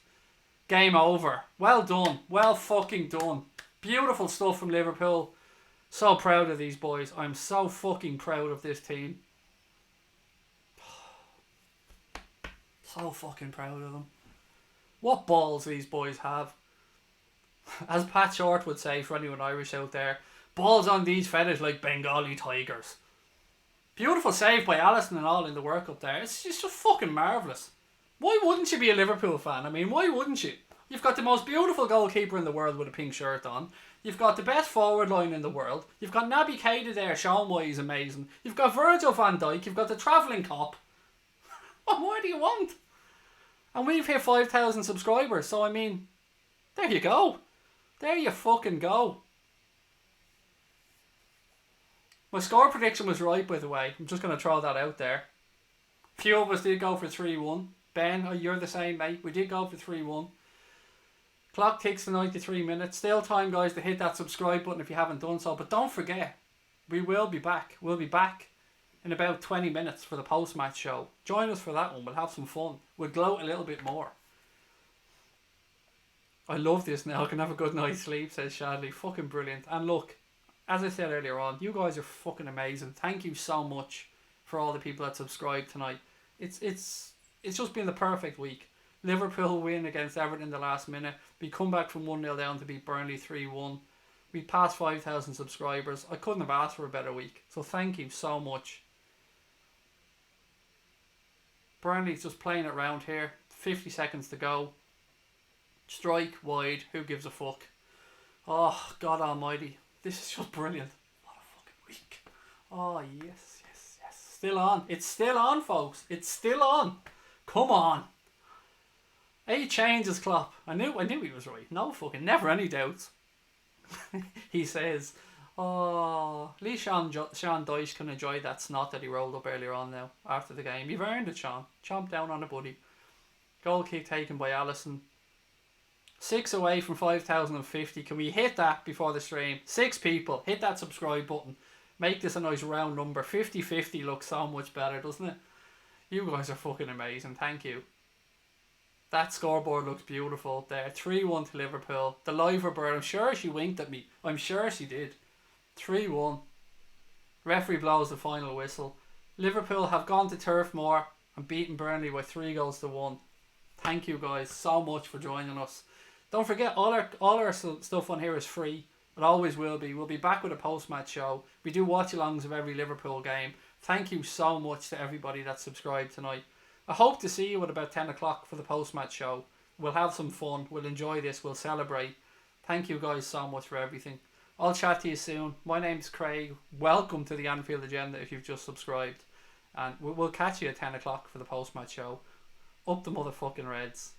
Game over. Well done. Well fucking done. Beautiful stuff from Liverpool. So proud of these boys. I'm so fucking proud of this team. So fucking proud of them. What balls these boys have. As Pat Short would say, for anyone Irish out there, balls on these fellas like Bengali tigers. Beautiful save by Alisson and all in the work up there. It's just fucking marvellous. Why wouldn't you be a Liverpool fan? I mean, why wouldn't you? You've got the most beautiful goalkeeper in the world with a pink shirt on. You've got the best forward line in the world. You've got Naby Keita there showing why he's amazing. You've got Virgil van Dijk. You've got the travelling cop. What more do you want? And we've hit 5,000 subscribers. So, I mean, there you go. There you fucking go. My score prediction was right, by the way. I'm just going to throw that out there. Few of us did go for 3-1. Ben, oh, you're the same, mate. We did go for 3-1. Clock ticks to 93 minutes. Still time, guys, to hit that subscribe button if you haven't done so. But don't forget, we will be back. We'll be back in about 20 minutes for the post-match show. Join us for that one. We'll have some fun. We'll gloat a little bit more. I love this now. I can have a good night's sleep, says Shadley. Fucking brilliant. And look, as I said earlier on, you guys are fucking amazing. Thank you so much for all the people that subscribed tonight. It's just been the perfect week. Liverpool win against Everton in the last minute. We come back from 1-0 down to beat Burnley 3-1. We passed 5,000 subscribers. I couldn't have asked for a better week. So thank you so much. Burnley's just playing it round here. 50 seconds to go. Strike wide. Who gives a fuck? Oh, God almighty. This is just brilliant. What a fucking week. Oh, yes, yes, yes. Still on. It's still on, folks. It's still on. Come on. 8 changes, Klopp. I knew he was right. No fucking, never any doubts. He says, oh, at least Sean Dyche can enjoy that snot that he rolled up earlier on now, after the game. You've earned it, Sean. Chomp down on a buddy. Goal kick taken by Alisson. 6 away from 5,050. Can we hit that before the stream? 6 people. Hit that subscribe button. Make this a nice round number. 50-50 looks so much better, doesn't it? You guys are fucking amazing. Thank you. That scoreboard looks beautiful there. 3-1 to Liverpool. The liver bird. I'm sure she winked at me. I'm sure she did. 3-1. Referee blows the final whistle. Liverpool have gone to Turf Moor and beaten Burnley by 3-1. Thank you guys so much for joining us. Don't forget, all our stuff on here is free. It always will be. We'll be back with a post-match show. We do watch-alongs of every Liverpool game. Thank you so much to everybody that subscribed tonight. I hope to see you at about 10 o'clock for the post-match show. We'll have some fun. We'll enjoy this. We'll celebrate. Thank you guys so much for everything. I'll chat to you soon. My name's Craig. Welcome to the Anfield Agenda if you've just subscribed. And we'll catch you at 10 o'clock for the post-match show. Up the motherfucking Reds.